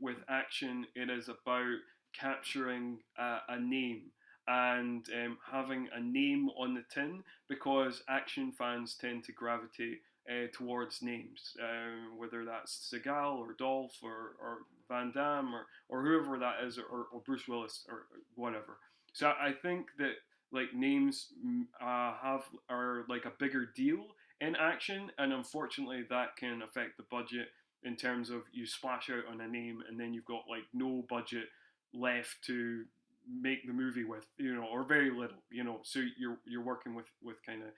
with action, it is about capturing a name and having a name on the tin, because action fans tend to gravitate towards names, whether that's Seagal or Dolph or Van Damme or whoever that is, or Bruce Willis or whatever. So I think that like names have are like a bigger deal in action, and unfortunately that can affect the budget in terms of you splash out on a name and then you've got like no budget left to make the movie with, or very little, so you're working with kind of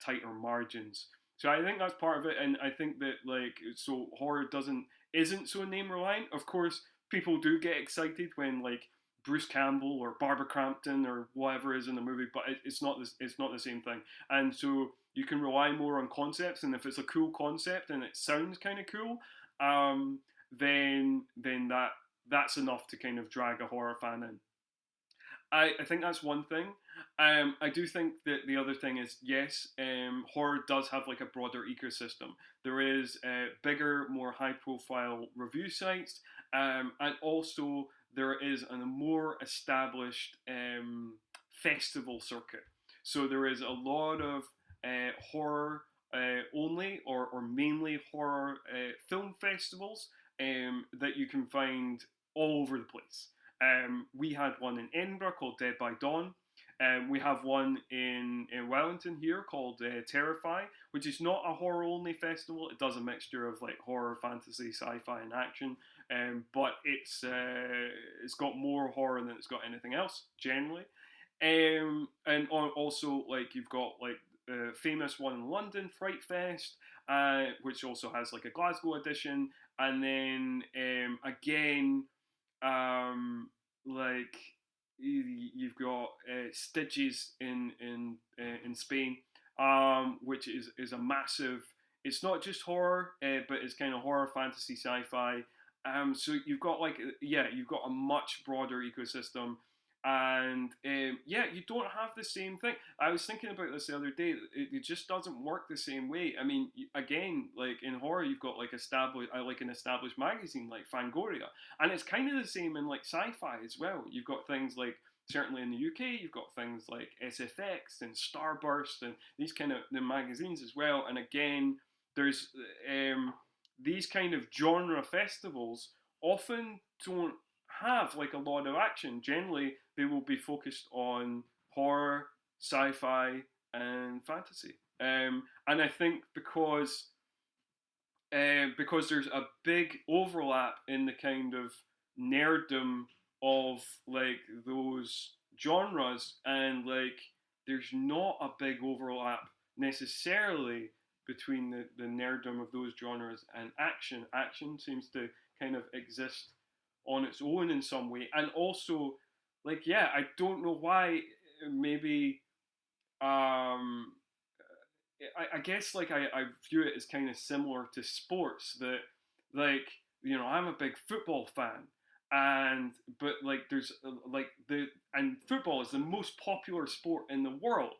tighter margins. So I think that's part of it, and I think that like so horror doesn't isn't so name reliant. Of course, people do get excited when like Bruce Campbell or Barbara Crampton or whatever is in the movie, but it's not the same thing. And so you can rely more on concepts, and if it's a cool concept and it sounds kind of cool, then that's enough to kind of drag a horror fan in. I think that's one thing. I do think that the other thing is, yes, horror does have like a broader ecosystem. There is bigger, more high-profile review sites, and also there is a more established festival circuit. So there is a lot of horror only or mainly horror film festivals that you can find all over the place. We had one in Edinburgh called Dead by Dawn. We have one in Wellington here called Terrify, which is not a horror only festival. It does a mixture of like horror, fantasy, sci-fi, and action, but it's got more horror than it's got anything else generally. And also like you've got like the famous one in London, Fright Fest, which also has like a Glasgow edition, and then again like you've got Stitches in Spain, which is a massive. It's not just horror, but it's kind of horror, fantasy, sci-fi. So you've got like you've got a much broader ecosystem, and yeah, you don't have the same thing. I was thinking about this the other day. It just doesn't work the same way. I mean, again, like in horror, you've got like like an established magazine like Fangoria, and it's kind of the same in like sci-fi as well. You've got things like certainly in the UK, you've got things like SFX and Starburst and these kind of the magazines as well. And again, there's these kind of genre festivals often don't have like a lot of action. Generally, they will be focused on horror, sci-fi, and fantasy. And I think because there's a big overlap in the kind of nerddom of like those genres, and like there's not a big overlap necessarily between the nerddom of those genres and action. Action seems to kind of exist on its own in some way, and also like yeah, I don't know why. Maybe I guess like I view it as kind of similar to sports, that like I'm a big football fan, and but like there's like the and football is the most popular sport in the world,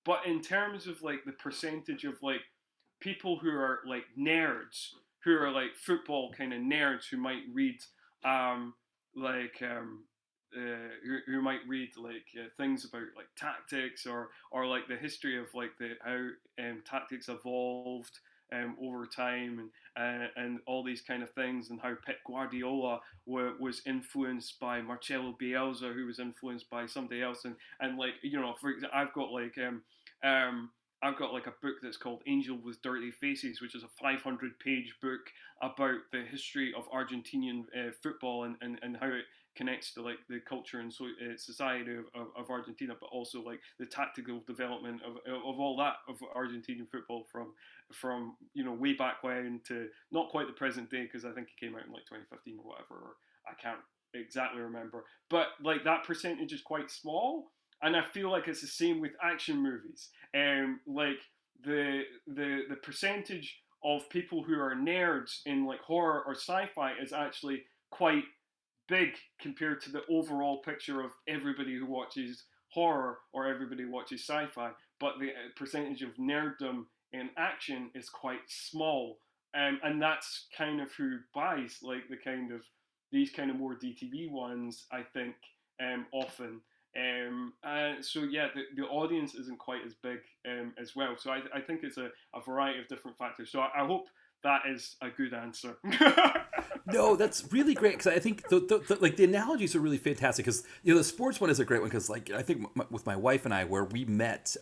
but in terms of like the percentage of like people who are like nerds, who are like football kind of nerds, who might read um like who might read like things about like tactics or like the history of like the how tactics evolved over time and all these kind of things and how Pep Guardiola was influenced by Marcelo Bielsa who was influenced by somebody else and like you know for example um I've got like a book that's called Angel with Dirty Faces, which is a 500-page book about the history of Argentinian football and how it connects to like the culture and society of Argentina, but also like the tactical development of all that of Argentinian football from you know way back when to not quite the present day because I think it came out in like 2015 or whatever. Or I can't exactly remember, but like that percentage is quite small, and I feel like it's the same with action movies. Like the percentage of people who are nerds in like horror or sci-fi is actually quite big compared to the overall picture of everybody who watches horror or everybody who watches sci-fi. But the percentage of nerddom in action is quite small, and that's kind of who buys like the kind of these kind of more DTV ones. I think often. So yeah, the audience isn't quite as big as well. So I think it's a variety of different factors. So I hope that is a good answer. No, that's really great because I think like the analogies are really fantastic because you know the sports one is a great one because like I think with my wife and I where we met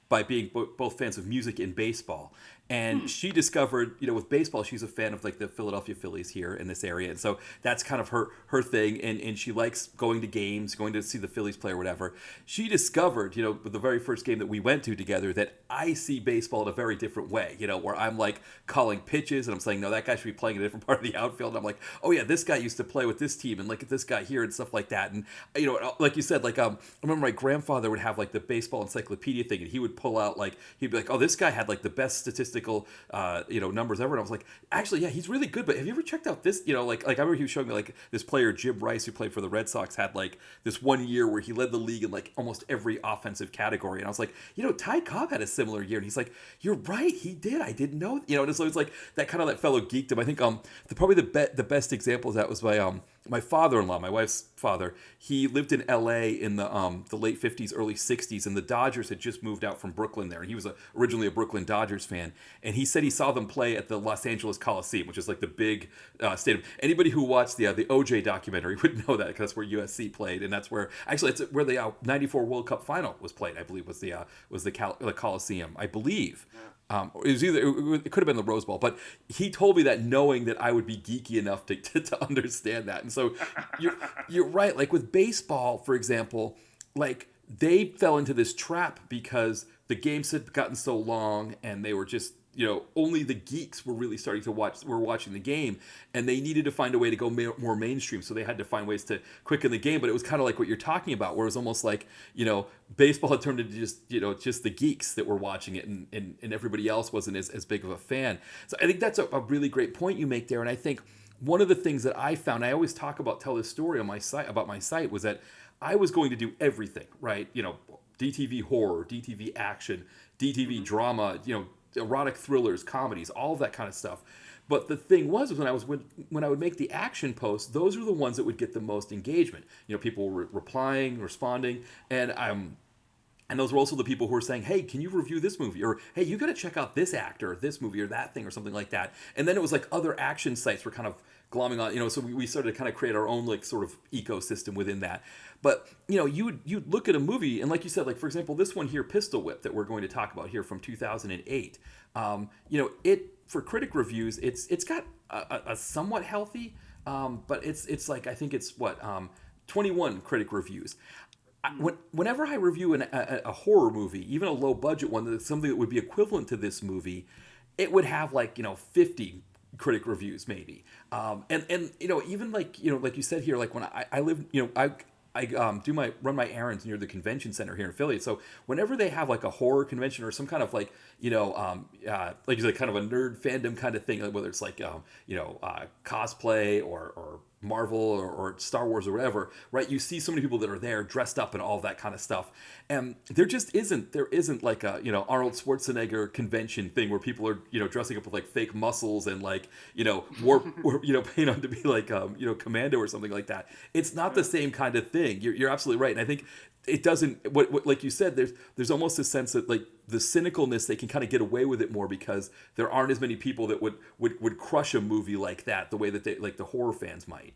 by being both fans of music and baseball. And she discovered, you know, with baseball, she's a fan of like the Philadelphia Phillies here in this area, and so that's kind of her thing. And she likes going to games, going to see the Phillies play or whatever. She discovered, you know, with the very first game that we went to together, that I see baseball in a very different way. You know, where I'm like calling pitches and I'm saying, no, that guy should be playing in a different part of the outfield. And I'm like, oh yeah, this guy used to play with this team, and look at this guy here and stuff like that. And you know, like you said, like I remember my grandfather would have like the baseball encyclopedia thing, and he would pull out like he'd be like, oh, this guy had like the best statistical you know numbers ever. And I was like, actually, yeah, he's really good. But have you ever checked out this? You know, like I remember he was showing me like this player Jim Rice who played for the Red Sox had like this one year where he led the league in like almost every offensive category. And I was like, you know, Ty Cobb had a similar year. And he's like, you're right, he did. I didn't know. You know, and so it's like that kind of that fellow geekdom. I think probably the best example of that was my father-in-law, my wife's father. He lived in L.A. in the late 50s, early 60s, and the Dodgers had just moved out from Brooklyn there. And he was originally a Brooklyn Dodgers fan. And he said he saw them play at the Los Angeles Coliseum, which is like the big stadium. Anybody who watched the O.J. documentary would know that because that's where USC played, and that's where actually it's where the '94 World Cup final was played. I believe was the Coliseum. I believe. It was either it could have been the Rose Bowl, but he told me that knowing that I would be geeky enough to understand that. And so you're right. Like with baseball, for example, like they fell into this trap because the games had gotten so long and they were just only the geeks were really starting to watching the game, and they needed to find a way to go more mainstream. So they had to find ways to quicken the game. But it was kind of like what you're talking about, where it was almost like baseball had turned into just the geeks that were watching it, and everybody else wasn't as big of a fan. So I think that's a really great point you make there. And I think one of the things that I found, I always tell this story on my site about my site, was that I was going to do everything, right? DTV horror, DTV action, DTV drama, erotic thrillers, comedies, all of that kind of stuff. But the thing was when I would make the action posts, those were the ones that would get the most engagement. People were replying, responding, and those were also the people who were saying, hey, can you review this movie? Or, hey, you got to check out this actor, or this movie, or that thing, or something like that. And then it was like other action sites were kind of glomming on, so we started to kind of create our own like sort of ecosystem within that. But, you'd look at a movie, and like you said, like, for example, this one here, Pistol Whip, that we're going to talk about here from 2008, for critic reviews, it's got a somewhat healthy, but it's like, I think it's 21 critic reviews. Whenever I review a horror movie, even a low budget one, that's something that would be equivalent to this movie, it would have 50 critic reviews maybe. And even like you said here, like when I live, I run my errands near the convention center here in Philly. So whenever they have like a horror convention or some kind of like like you said, kind of a nerd fandom kind of thing, whether it's like cosplay or Marvel or Star Wars or whatever, right? You see so many people that are there dressed up and all that kind of stuff, and there isn't like a Arnold Schwarzenegger convention thing where people are dressing up with like fake muscles and like warp or paint on to be like commando or something like that. It's not the same kind of thing. You're absolutely right, and I think it doesn't what like you said, there's almost a sense that like the cynicalness, they can kind of get away with it more because there aren't as many people that would crush a movie like that the way that they like the horror fans might.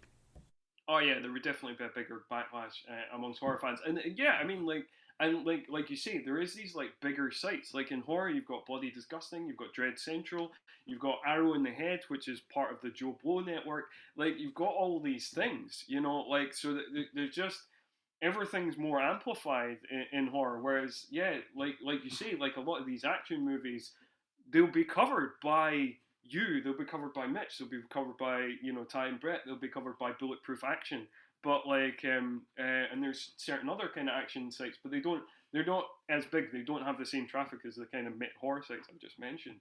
Oh yeah, there would definitely be a bigger backlash amongst horror fans, and yeah, I mean like you say, there is these like bigger sites. Like in horror, you've got Bloody Disgusting, you've got Dread Central, you've got Arrow in the Head, which is part of the Joe Blow network. Like you've got all these things, like so that there's just everything's more amplified in horror. Whereas yeah, like you say, like a lot of these action movies, they'll be covered by you, they'll be covered by Mitch, they'll be covered by Ty and Brett, they'll be covered by Bulletproof Action. But and there's certain other kind of action sites, but they're not as big. They don't have the same traffic as the kind of horror sites I've just mentioned.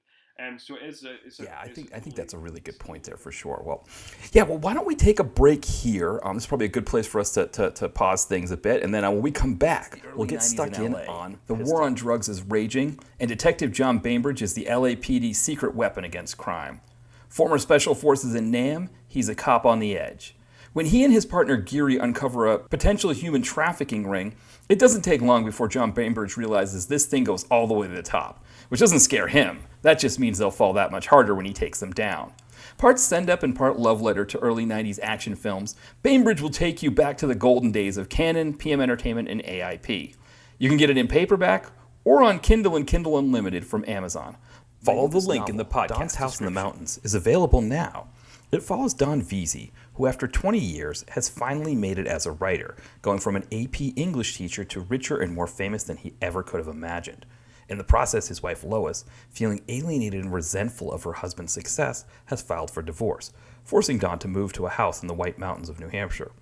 So it is Yeah, I it's a think totally that's a really good point there distinct. for sure. Well, yeah. Well, why don't we take a break here? This is probably a good place for us to pause things a bit, and then when we come back, we'll get 90s stuck in in LA. on the war on drugs is raging, and Detective John Bainbridge is the LAPD's secret weapon against crime. Former Special Forces in Nam, he's a cop on the edge. When he and his partner Geary uncover a potential human trafficking ring, it doesn't take long before John Bainbridge realizes this thing goes all the way to the top, which doesn't scare him. That just means they'll fall that much harder when he takes them down. Part send-up and part love letter to early 90s action films, Bainbridge will take you back to the golden days of Canon, PM Entertainment, and AIP. You can get it in paperback or on Kindle and Kindle Unlimited from Amazon. Follow the link in the podcast. Don's House in the Mountains is available now. It follows Don Veazey, who after 20 years has finally made it as a writer, going from an AP English teacher to richer and more famous than he ever could have imagined. In the process, his wife Lois, feeling alienated and resentful of her husband's success, has filed for divorce, forcing Don to move to a house in the White Mountains of New Hampshire.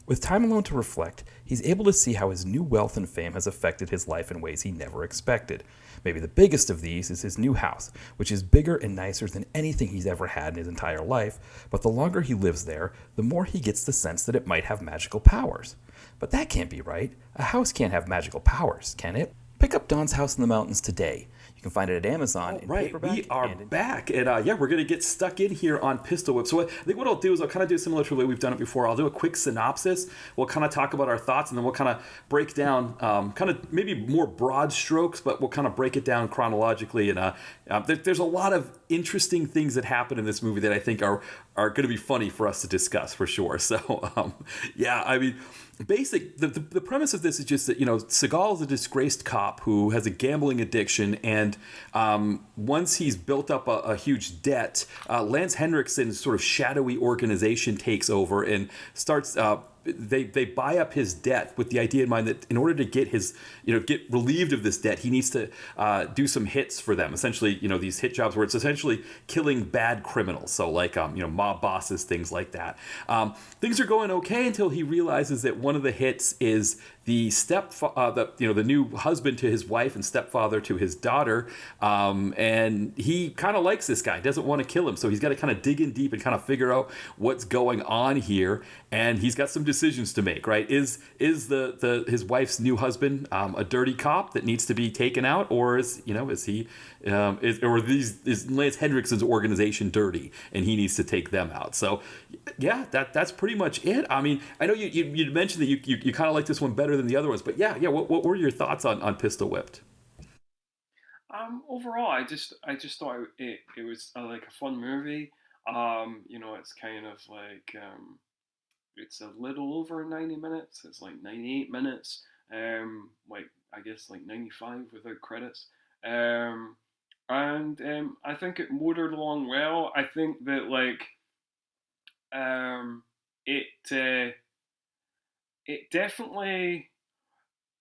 With time alone to reflect, he's able to see how his new wealth and fame has affected his life in ways he never expected. Maybe the biggest of these is his new house, which is bigger and nicer than anything he's ever had in his entire life, but the longer he lives there, the more he gets the sense that it might have magical powers. But that can't be right. A house can't have magical powers, can it? Pick up Don's House in the Mountains today. You can find it at Amazon in Right, paperback we are and in back, and yeah, we're gonna get stuck in here on Pistol Whip. So I think what I'll do is I'll kind of do similar to the way we've done it before. I'll do a quick synopsis. We'll kind of talk about our thoughts, and then we'll kind of break down, kind of maybe more broad strokes, but we'll kind of break it down chronologically. And there's a lot of interesting things that happen in this movie that I think are going to be funny for us to discuss for sure. So yeah, I mean. The premise of this is just that Seagal is a disgraced cop who has a gambling addiction, and once he's built up a huge debt, Lance Henriksen's sort of shadowy organization takes over and starts. They buy up his debt with the idea in mind that in order to get his get relieved of this debt, he needs to do some hits for them. Essentially, these hit jobs where it's essentially killing bad criminals. So like mob bosses, things like that. Things are going okay until he realizes that one of the hits is the the new husband to his wife and stepfather to his daughter, and he kind of likes this guy, doesn't want to kill him, so he's got to kind of dig in deep and kind of figure out what's going on here, and he's got some decisions to make. Right? Is his wife's new husband a dirty cop that needs to be taken out, or is he is Lance Hendrickson's organization dirty and he needs to take them out? So yeah, that's pretty much it. I mean, I know you mentioned that you kind of like this one better than the other ones, but yeah. What were your thoughts on Pistol Whipped? Overall, I just thought it was like a fun movie. It's kind of like it's a little over 90 minutes. It's like 98 minutes. Like I guess like 95 without credits. And I think it motored along well. I think that like it it definitely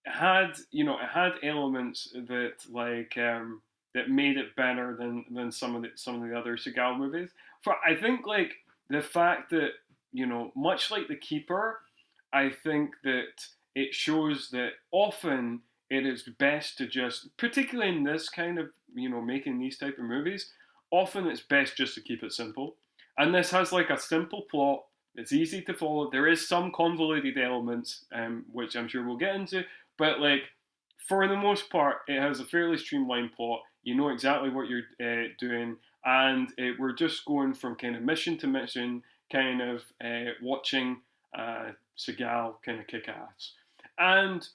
had it had elements that that made it better than some of the other Seagal movies. For I think like the fact that much like The Keeper, I think that it shows that often it is best to just, particularly in this kind of making these type of movies, often it's best just to keep it simple. And this has like a simple plot, It's easy to follow. There is some convoluted elements, which I'm sure we'll get into, but like for the most part, it has a fairly streamlined plot. You know exactly what you're doing, and we're just going from kind of mission to mission, kind of watching Seagal kind of kick ass. And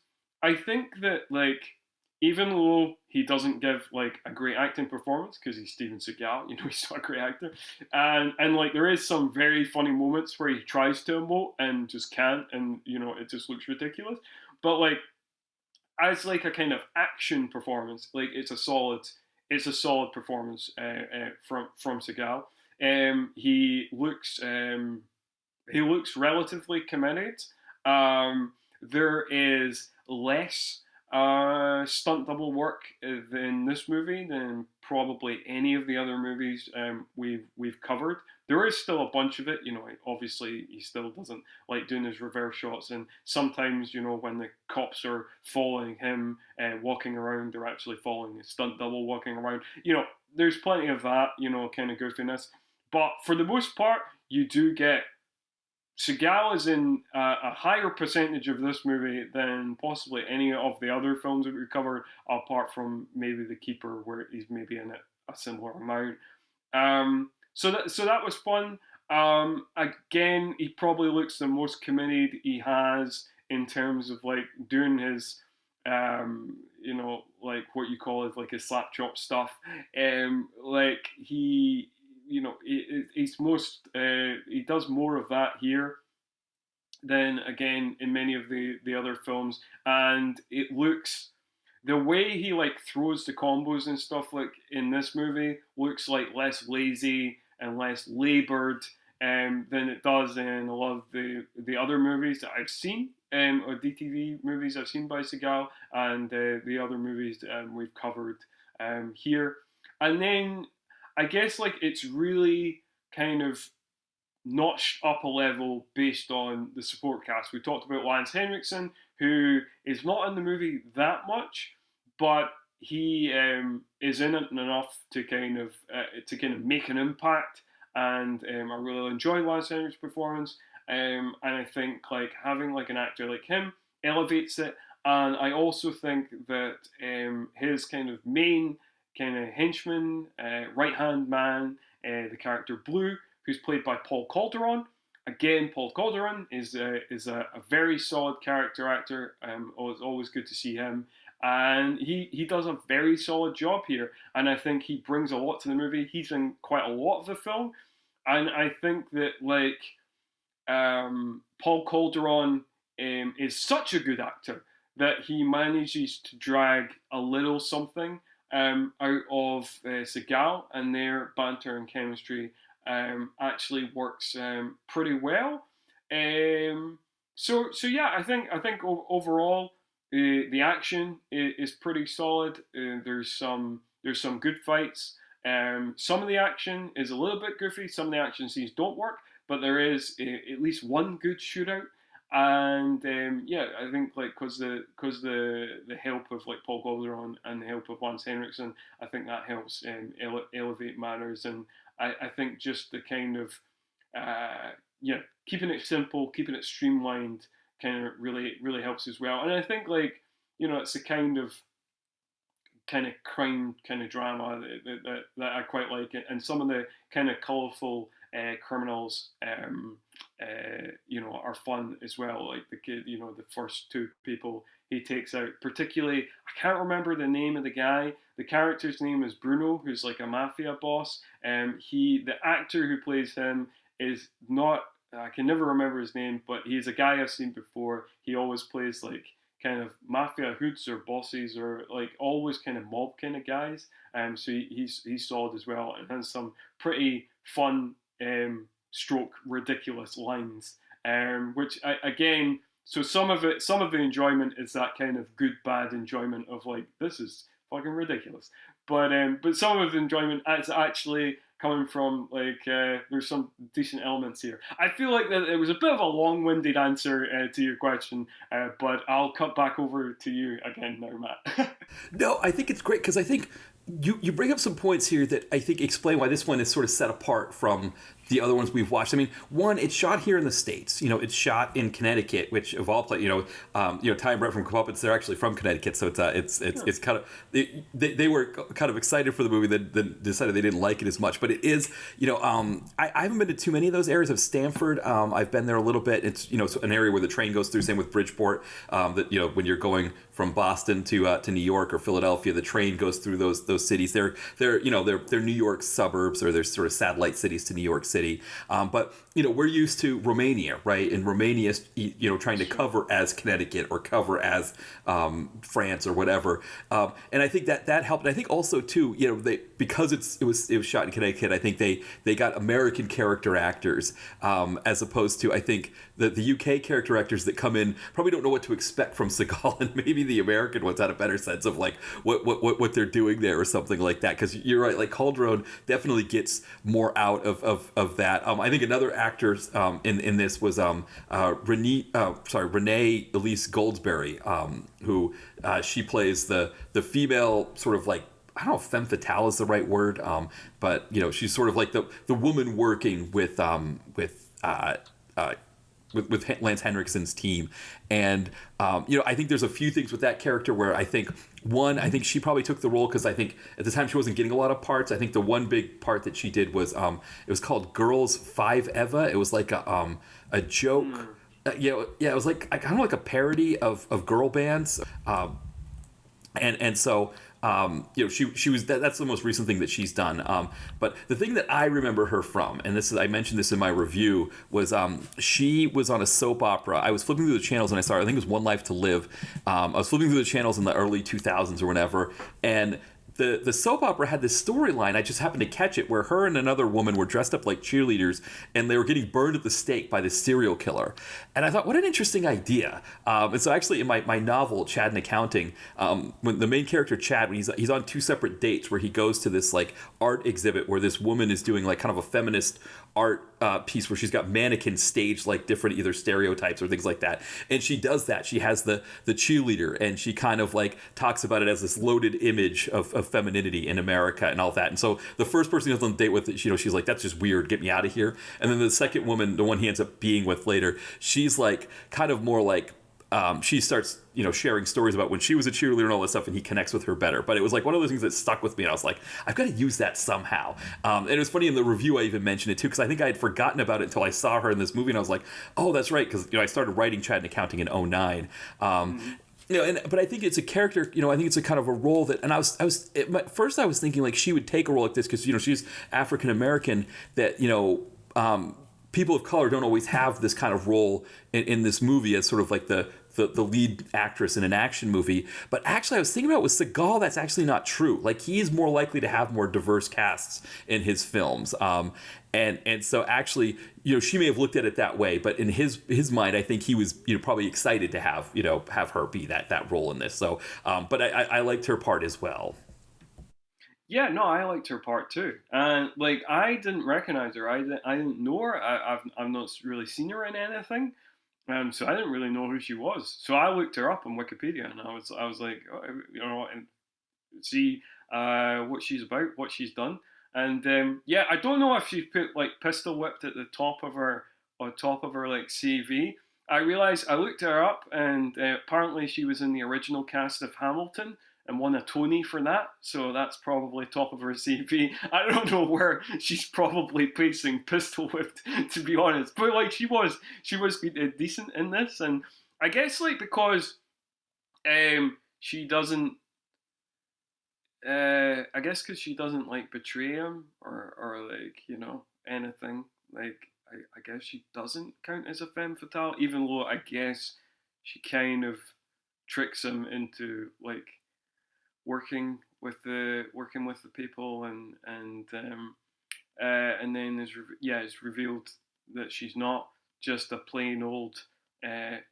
I think that like even though he doesn't give like a great acting performance because he's Steven Seagal, you know he's not a great actor, and like there is some very funny moments where he tries to emote and just can't, and you know it just looks ridiculous. But like as like a kind of action performance, like it's a solid performance from Seagal. He looks relatively committed. There is less stunt double work in this movie than probably any of the other movies we've covered. There is still a bunch of it, you know. Obviously, he still doesn't like doing his reverse shots, and sometimes, you know, when the cops are following him walking around, they're actually following a stunt double walking around. You know, there's plenty of that, you know, kind of goofiness. But for the most part, you do get Seagal is in a higher percentage of this movie than possibly any of the other films that we covered, apart from maybe The Keeper, where he's maybe in it a similar amount. So that was fun. Again, he probably looks the most committed he has in terms of like doing his, you know, like what you call it, like his slap chop stuff. Like he, you know, he does more of that here than again in many of the other films, and it looks the way he like throws the combos and stuff like in this movie looks like less lazy and less labored than it does in a lot of the other movies that I've seen, or DTV movies I've seen by Seagal, and the other movies that we've covered here. And then I guess like it's really kind of notched up a level based on the support cast. We talked about Lance Henriksen, who is not in the movie that much, but he is in it enough to kind of make an impact. And I really enjoy Lance Henriksen's performance. And I think like having like an actor like him elevates it. And I also think that his kind of main kind of henchman, right hand man, the character Blue, who's played by Paul Calderon. Again, Paul Calderon is a very solid character actor. It's always good to see him, and he does a very solid job here. And I think he brings a lot to the movie. He's in quite a lot of the film, and I think that like Paul Calderon is such a good actor that he manages to drag a little something out of Seagal, and their banter and chemistry actually works pretty well. So yeah, I think overall the action is pretty solid. There's some good fights. Some of the action is a little bit goofy. Some of the action scenes don't work, but there is at least one good shootout. And yeah, I think like because the help of like Paul Calderon and the help of Lance Henriksen, I think that helps elevate matters. And I think just the kind of yeah, keeping it simple, keeping it streamlined, kind of really helps as well. And I think like, you know, it's a kind of crime kind of drama that I quite like, and some of the kind of colourful criminals you know, are fun as well. Like the kid, you know, the first two people he takes out, particularly, I can't remember the name of the guy. The character's name is Bruno, who's like a mafia boss. The actor who plays him is not, I can never remember his name, but he's a guy I've seen before. He always plays like kind of mafia hoods or bosses, or like always kind of mob kind of guys. So he's solid as well, and has some pretty fun stroke ridiculous lines, which again, so some of the enjoyment is that kind of good bad enjoyment of like, this is fucking ridiculous, but some of the enjoyment is actually coming from like there's some decent elements here. I feel like that it was a bit of a long-winded answer to your question, but I'll cut back over to you again now, Matt. No, I think it's great because I think you bring up some points here that I think explain why this one is sort of set apart from the other ones we've watched. I mean, one, it's shot here in the States. It's shot in Connecticut, which of all places, Ty and Brett from Comeuppance, they're actually from Connecticut, so it's kind of they were kind of excited for the movie, then decided they didn't like it as much. But it is, I haven't been to too many of those areas of Stamford. I've been there a little bit. It's it's an area where the train goes through. Same with Bridgeport. That when you're going from Boston to New York or Philadelphia, the train goes through those cities. They're New York suburbs, or they're sort of satellite cities to New York City. But we're used to Romania, right? And Romania, trying to cover as Connecticut or cover as France or whatever. And I think that helped. And I think also too, because it was shot in Connecticut, I think they got American character actors, as opposed to, I think, the UK character actors that come in probably don't know what to expect from Seagal, and maybe the American ones had a better sense of like what they're doing there or something like that. Because you're right, like Calderon definitely gets more out of that. I think another actor in this was Renee Elise Goldsberry, who she plays the female sort of like, I don't know if femme fatale is the right word, but she's sort of like the woman working with Lance Henriksen's team. And I think there's a few things with that character where I think she probably took the role because I think at the time she wasn't getting a lot of parts. I think the one big part that she did was it was called Girls 5 Eva. It was like a joke. It was like kind of like a parody of girl bands. And so she was that's the most recent thing that she's done. But the thing that I remember her from, and I mentioned this in my review, was she was on a soap opera. I was flipping through the channels and I saw her. I think it was One Life to Live. I was flipping through the channels in the early 2000s or whenever, and the soap opera had this storyline. I just happened to catch it, where her and another woman were dressed up like cheerleaders, and they were getting burned at the stake by this serial killer. And I thought, what an interesting idea. And so actually in my novel, Chad in Accounting, when the main character Chad, when he's on two separate dates where he goes to this like art exhibit where this woman is doing like kind of a feminist art piece where she's got mannequins staged like different either stereotypes or things like that. And she does that. She has the cheerleader, and she kind of like talks about it as this loaded image of femininity in America and all that. And so the first person he goes on a date with, she's like, that's just weird, get me out of here. And then the second woman, the one he ends up being with later, she's like kind of more like, she starts, sharing stories about when she was a cheerleader and all this stuff, and he connects with her better. But it was like one of those things that stuck with me, and I was like, I've got to use that somehow. And it was funny in the review, I even mentioned it too, because I think I had forgotten about it until I saw her in this movie, and I was like, oh, that's right, because I started writing Chad in Accounting in 2009. But I think it's a character, I think it's a kind of a role that, and at first I was thinking like she would take a role like this because, she's African American, that, people of color don't always have this kind of role in this movie as sort of like the lead actress in an action movie. But actually I was thinking about with Seagal, that's actually not true. Like he's more likely to have more diverse casts in his films. And so actually, she may have looked at it that way, but in his mind, I think he was, probably excited to have her be that role in this. So, but I liked her part as well. Yeah, no, I liked her part too, and like I didn't recognize her. I didn't know her. I've not really seen her in anything, so I didn't really know who she was. So I looked her up on Wikipedia, and I was like, and see what she's about, what she's done, and I don't know if she put like pistol whipped at the top of her like CV. I realized I looked her up, and apparently she was in the original cast of Hamilton and won a Tony for that, so that's probably top of her CV. I don't know where she's probably placing pistol whipped, to be honest, but like she was decent in this, and I guess like because she doesn't. I guess because she doesn't like betray him or like anything. Like I guess she doesn't count as a femme fatale, even though I guess she kind of tricks him into like working with the people, and then it's revealed that she's not just a plain old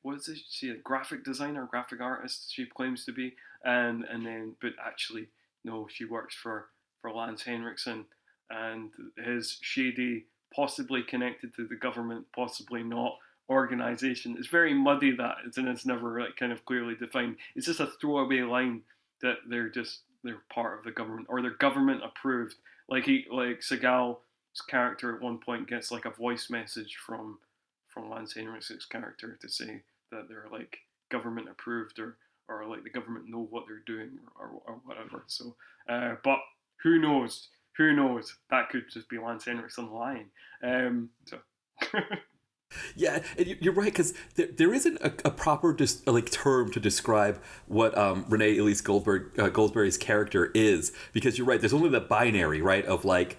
what is it? She a graphic designer, graphic artist she claims to be, and then but actually no, she works for Lance Henriksen and his shady, possibly connected to the government, possibly not, organization. It's very muddy, that, and it's never like kind of clearly defined. It's just a throwaway line that they're part of the government, or they're government approved. Like Seagal character at one point gets like a voice message from Lance Henriksen's character to say that they're like government approved, or like the government know what they're doing, or whatever. So, but who knows? Who knows? That could just be Lance Henriksen lying. So. Yeah, and you're right, because there isn't a proper term to describe what Renee Elise Goldsberry's character is, because you're right. There's only the binary, right, of like,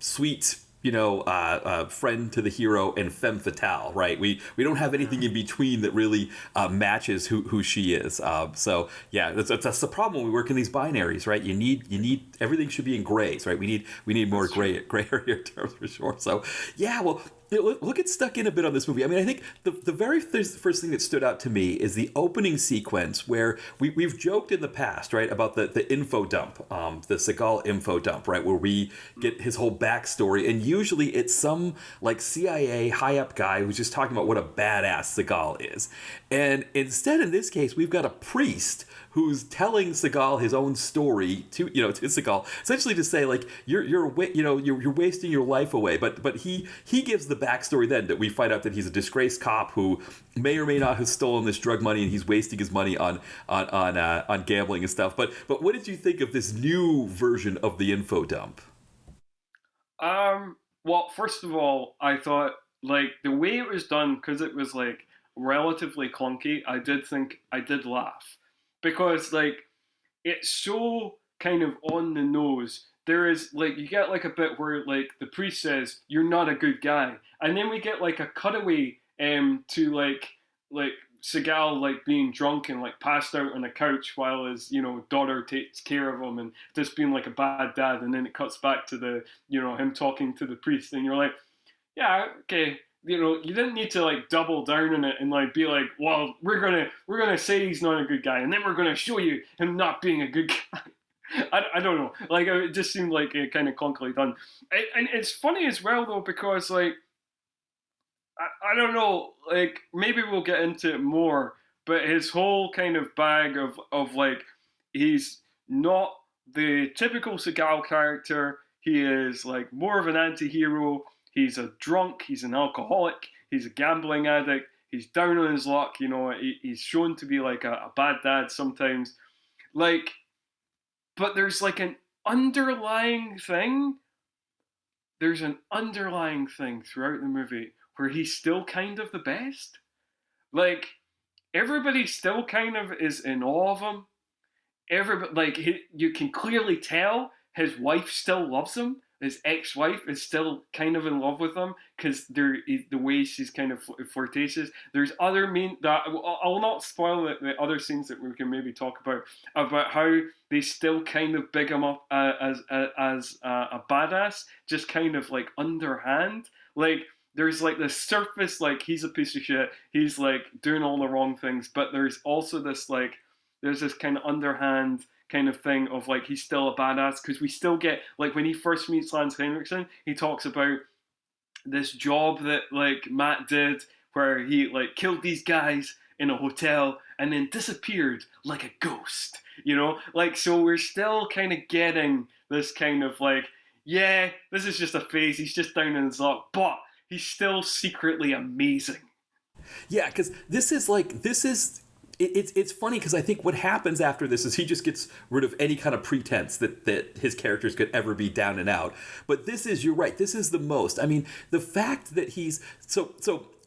sweet, friend to the hero and femme fatale, right? We don't have anything in between that really matches who she is. So yeah, that's the problem when we work in these binaries, right? You need everything should be in grays, right? We need more gray area terms for sure. So yeah, well. We'll get stuck in a bit on this movie. I mean, I think the very first thing that stood out to me is the opening sequence where we've joked in the past, right, about the info dump, the Seagal info dump, right, where we get his whole backstory. And usually it's some like CIA high up guy who's just talking about what a badass Seagal is. And instead, in this case, we've got a priest who's telling Seagal his own story to Seagal, essentially to say like you're wasting your life away. But he gives the backstory then that we find out that he's a disgraced cop who may or may not have stolen this drug money, and he's wasting his money on gambling and stuff. But what did you think of this new version of the info dump? Well, first of all, I thought like the way it was done, because it was like relatively clunky, I did laugh. Because like it's so kind of on the nose. There is like you get like a bit where like the priest says you're not a good guy, and then we get like a cutaway to like Seagal like being drunk and like passed out on a couch while his daughter takes care of him and just being like a bad dad, and then it cuts back to the him talking to the priest, and you're like, yeah, okay. You didn't need to like double down on it and like be like, well, we're gonna say he's not a good guy, and then we're gonna show you him not being a good guy. I don't know. Like it just seemed like it kind of clunkily done, and it's funny as well though, because like I don't know, like maybe we'll get into it more, but his whole kind of bag of like he's not the typical Seagal character. He is like more of an anti-hero. He's a drunk, he's an alcoholic, he's a gambling addict, he's down on his luck, he's shown to be like a bad dad sometimes. Like, but there's like an underlying thing. There's an underlying thing throughout the movie where he's still kind of the best. Like, everybody still kind of is in awe of him. Everybody, like, you can clearly tell his wife still loves him. His ex-wife is still kind of in love with him because the way she's kind of flirtatious. There's other that I'll not spoil the other scenes that we can maybe talk about how they still kind of big him up as a badass, just kind of like underhand. Like there's like the surface, like he's a piece of shit, he's like doing all the wrong things, but there's also this like there's this kind of underhand kind of thing of like he's still a badass, because we still get like when he first meets Lance Henriksen, he talks about this job that like Matt did where he like killed these guys in a hotel and then disappeared like a ghost, like so we're still kind of getting this kind of like, yeah, this is just a phase, he's just down in his luck, but he's still secretly amazing. Yeah, because it's funny because I think what happens after this is he just gets rid of any kind of pretense that his characters could ever be down and out. But you're right, this is the most. I mean, the fact that he's so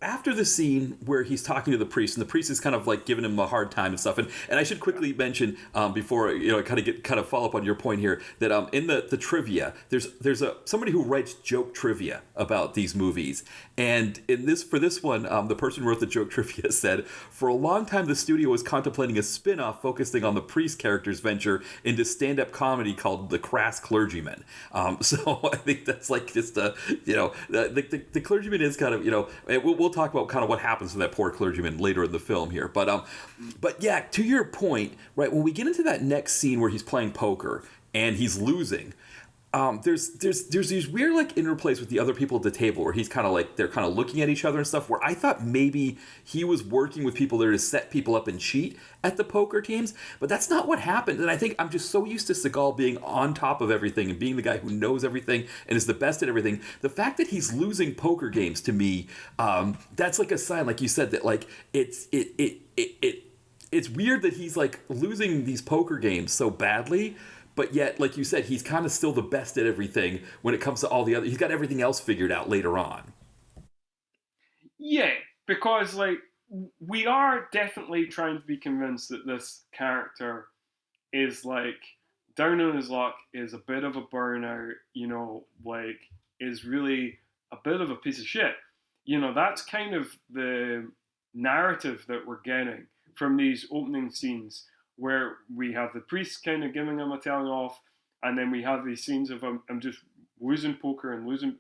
after the scene where he's talking to the priest, and the priest is kind of like giving him a hard time and stuff, and I should quickly mention before kind of follow up on your point here that in the trivia there's somebody who writes joke trivia about these movies, and for this one the person who wrote the joke trivia said, for a long time the studio was contemplating a spin-off focusing on the priest character's venture into stand-up comedy called The Crass Clergyman. So I think that's like just the clergyman is kind of we'll talk about kind of what happens to that poor clergyman later in the film here, but yeah, to your point, right, when we get into that next scene where he's playing poker and he's losing, there's these weird like interplays with the other people at the table where he's kind of like they're kind of looking at each other and stuff. Where I thought maybe he was working with people there to set people up and cheat at the poker teams, but that's not what happened. And I think I'm just so used to Seagal being on top of everything and being the guy who knows everything and is the best at everything. The fact that he's losing poker games to me, that's like a sign, like you said, that like it's weird that he's like losing these poker games so badly. But yet, like you said, he's kind of still the best at everything when it comes to all the other. He's got everything else figured out later on. Yeah, because like we are definitely trying to be convinced that this character is like down on his luck, is a bit of a burnout, like is really a bit of a piece of shit. That's kind of the narrative that we're getting from these opening scenes where we have the priest kind of giving him a telling off, and then we have these scenes of him just losing poker and losing,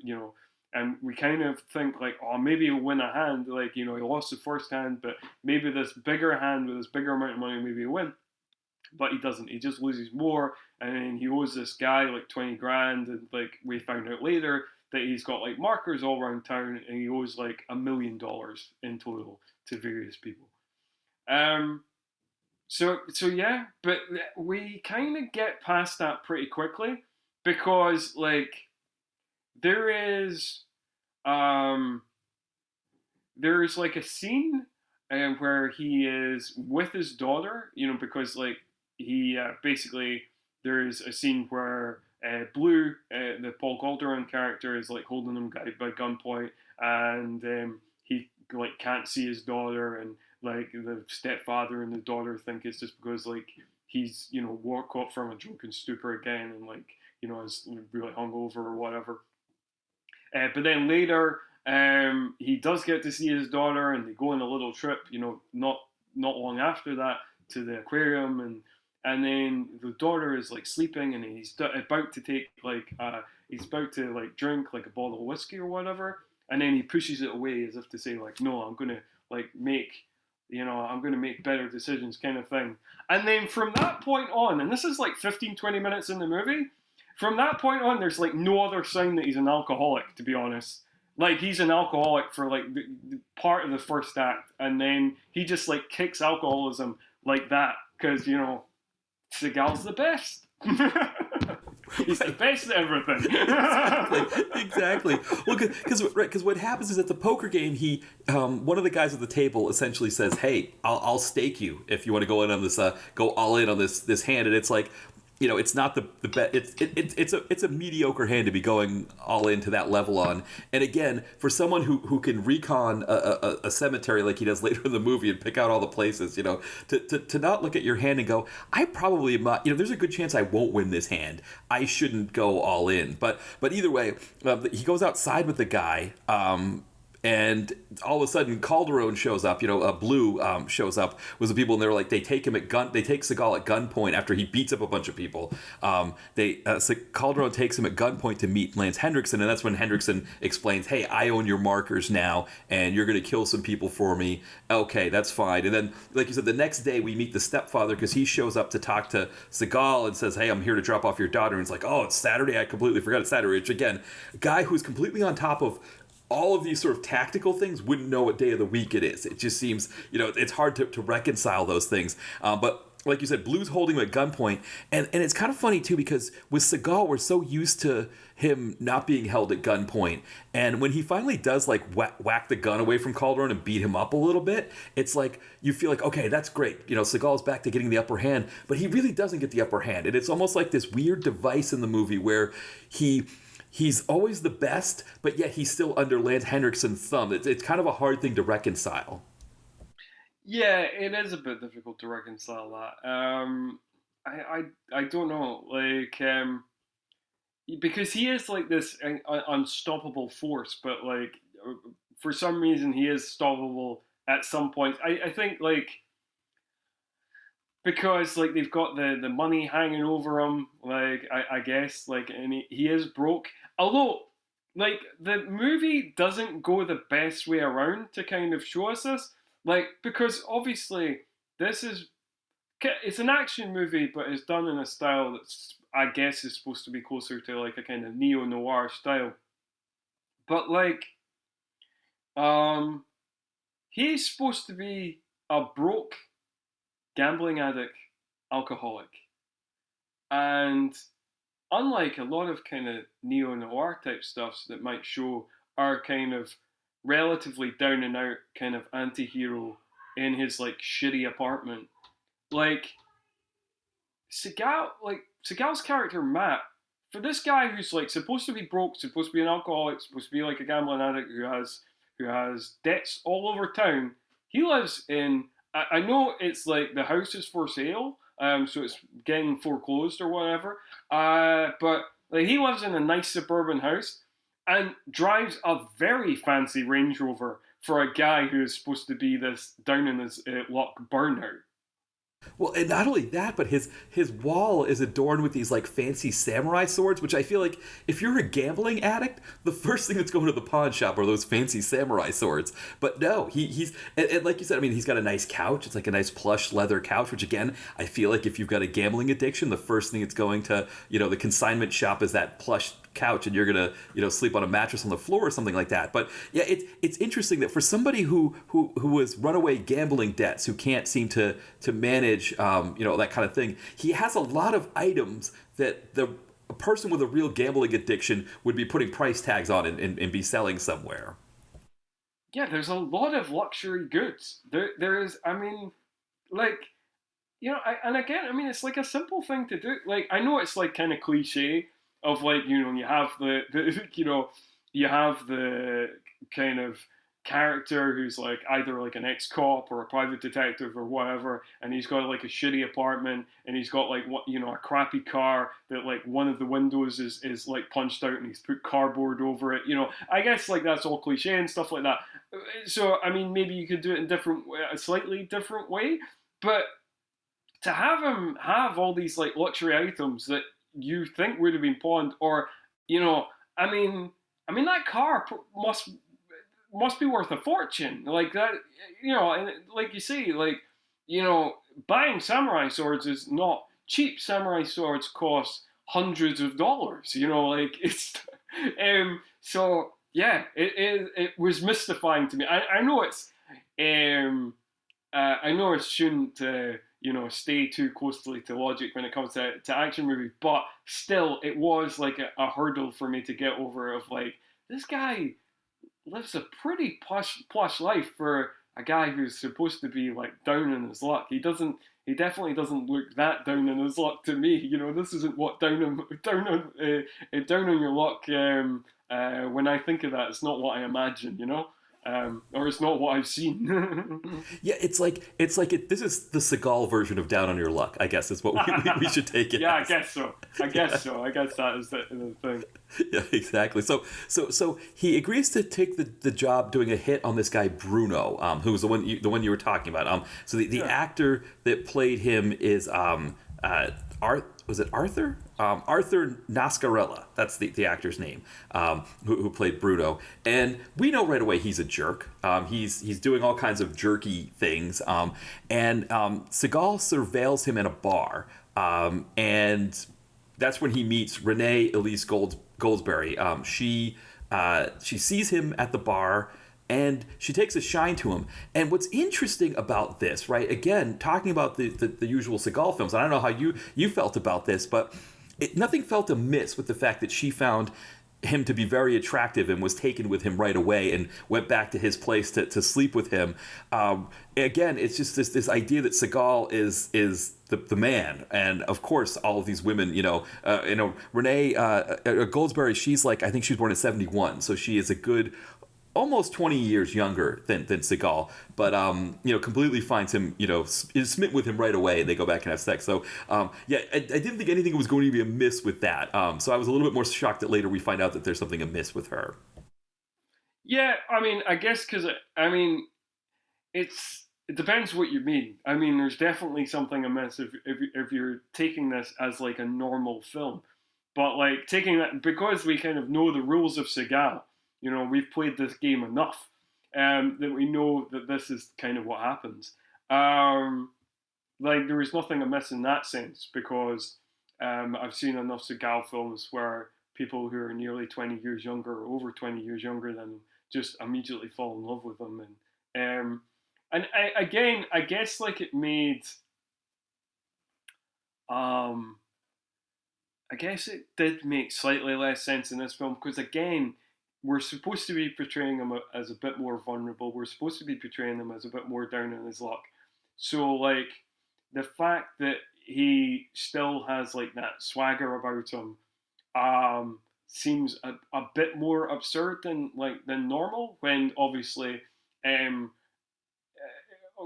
and we kind of think like, oh, maybe he'll win a hand, like, he lost the first hand, but maybe this bigger hand with this bigger amount of money, maybe he'll win. But he doesn't. He just loses more, and then he owes this guy like 20 grand, and like we found out later that he's got like markers all around town, and he owes like $1 million in total to various people. So yeah, but we kind of get past that pretty quickly because like there's like a scene where he is with his daughter, because like he basically there's a scene where Blue, the Paul Calderon character, is like holding him by gunpoint, and he like can't see his daughter, and like the stepfather and the daughter think it's just because like he's woke up from a drunken stupor again and like is really hungover or whatever. But then later he does get to see his daughter, and they go on a little trip. Not long after that to the aquarium, and then the daughter is like sleeping, and he's about to take like he's about to like drink like a bottle of whiskey or whatever, and then he pushes it away as if to say like, no, I'm gonna like I'm going to make better decisions kind of thing. And then from that point on, and this is like 15-20 minutes in the movie, from that point on, there's like no other sign that he's an alcoholic, to be honest. Like he's an alcoholic for like the part of the first act, and then he just like kicks alcoholism like that because, Seagal's the best. He's the best at everything. Exactly. Well, because what happens is at the poker game, he one of the guys at the table essentially says, "Hey, I'll stake you if you want to go in on this, go all in on this hand." And it's like, it's not the bet. It's a mediocre hand to be going all into that level on. And again, for someone who can recon a cemetery like he does later in the movie and pick out all the places, to not look at your hand and go, I probably am not, there's a good chance I won't win this hand. I shouldn't go all in. But either way, he goes outside with the guy. And all of a sudden, Calderon shows up. Blue shows up with the people, and they're like, they take Seagal at gunpoint after he beats up a bunch of people. Calderon takes him at gunpoint to meet Lance Henriksen, and that's when Henriksen explains, "Hey, I own your markers now, and you're going to kill some people for me." Okay, that's fine. And then, like you said, the next day we meet the stepfather because he shows up to talk to Seagal and says, "Hey, I'm here to drop off your daughter." And it's like, "Oh, it's Saturday. I completely forgot it's Saturday." Which again, a guy who's completely on top of all of these sort of tactical things wouldn't know what day of the week it is. It just seems, it's hard to reconcile those things. But like you said, Blue's holding him at gunpoint. And it's kind of funny, too, because with Seagal, we're so used to him not being held at gunpoint. And when he finally does, like, whack the gun away from Calderon and beat him up a little bit, it's like, you feel like, okay, that's great. Seagal's back to getting the upper hand. But he really doesn't get the upper hand. And it's almost like this weird device in the movie where he's always the best, but yet he's still under Lance Henriksen's thumb. It's kind of a hard thing to reconcile. Yeah, it is a bit difficult to reconcile that. I don't know, like, because he is like this unstoppable force, but like for some reason he is stoppable at some point. I think like because like they've got the money hanging over him, like I guess, like, and he is broke. Although, like, the movie doesn't go the best way around to kind of show us this, like, because obviously this is it's an action movie, but it's done in a style that's, I guess, is supposed to be closer to like a kind of neo noir style. But like, um, he's supposed to be a broke gambling addict, alcoholic, and unlike a lot of kind of neo noir type stuffs that might show our kind of relatively down and out kind of anti-hero in his like shitty apartment, like Seagal's character Matt, for this guy who's like supposed to be broke, supposed to be an alcoholic, supposed to be like a gambling addict who has debts all over town, he lives in. I know it's like the house is for sale, so it's getting foreclosed or whatever. But like he lives in a nice suburban house and drives a very fancy Range Rover for a guy who is supposed to be this down in his luck burnout. Well, and not only that, but his wall is adorned with these like fancy samurai swords, which I feel like if you're a gambling addict, the first thing that's going to the pawn shop are those fancy samurai swords. But no, he's and like you said, I mean, he's got a nice couch. It's like a nice plush leather couch, which again, I feel like if you've got a gambling addiction, the first thing it's going to, the consignment shop is that plush couch, and you're gonna sleep on a mattress on the floor or something like that. But yeah, it's interesting that for somebody who was runaway gambling debts, who can't seem to manage that kind of thing, he has a lot of items that a person with a real gambling addiction would be putting price tags on and be selling somewhere. Yeah, there's a lot of luxury goods. There is, I mean, like, and again, I mean, it's like a simple thing to do. Like, I know it's like kind of cliche of like, you have the you have the kind of character who's like either like an ex-cop or a private detective or whatever, and he's got like a shitty apartment, and he's got like a crappy car that like one of the windows is like punched out and he's put cardboard over it. I guess like that's all cliche and stuff like that. So I mean, maybe you could do it in a slightly different way, but to have him have all these like luxury items that you think would have been pawned, or I mean that car must be worth a fortune, like that, and like you say, like buying samurai swords is not cheap. Samurai swords cost hundreds of dollars, like it's so yeah, it was mystifying to me. I know it's I know it shouldn't stay too closely to logic when it comes to action movies, but still, it was like a hurdle for me to get over. Of like, this guy lives a pretty plush life for a guy who's supposed to be like down in his luck. He definitely doesn't look that down in his luck to me. This isn't what down on your luck. When I think of that, it's not what I imagine. Or it's not what I've seen. Yeah, it's like this is the Seagal version of Down on Your Luck, I guess is what we should take it. Yeah, as. I guess so. I guess that is the thing. Yeah, exactly. So he agrees to take the job doing a hit on this guy Bruno, who was the one you were talking about. So the actor that played him is was it Arthur? Arthur Nascarella. That's the actor's name, who played Bruno. And we know right away he's a jerk. He's doing all kinds of jerky things. And Seagal surveils him in a bar. And that's when he meets Renee Elise Goldsberry. She sees him at the bar, and she takes a shine to him. And what's interesting about this, right? Again, talking about the usual Seagal films, and I don't know how you felt about this, but nothing felt amiss with the fact that she found him to be very attractive and was taken with him right away and went back to his place to sleep with him. Again, it's just this idea that Seagal is the man, and of course all of these women, Renee Goldsberry, she's like, I think she was born in 1971, so she is a good almost 20 years younger than Seagal, but completely finds him, is smitten with him right away, and they go back and have sex. So I didn't think anything was going to be amiss with that. So I was a little bit more shocked that later we find out that there's something amiss with her. Yeah, I mean, I guess because it depends what you mean. I mean, there's definitely something amiss if you're taking this as like a normal film, but like taking that because we kind of know the rules of Seagal. We've played this game enough that we know that this is kind of what happens. like there was nothing amiss in that sense because I've seen enough Seagal films where people who are nearly 20 years younger or over 20 years younger than him just immediately fall in love with him. And again, I guess like it made, I guess it did make slightly less sense in this film because again, we're supposed to be portraying him as a bit more vulnerable. We're supposed to be portraying him as a bit more down on his luck. So like the fact that he still has like that swagger about him seems a bit more absurd than normal when obviously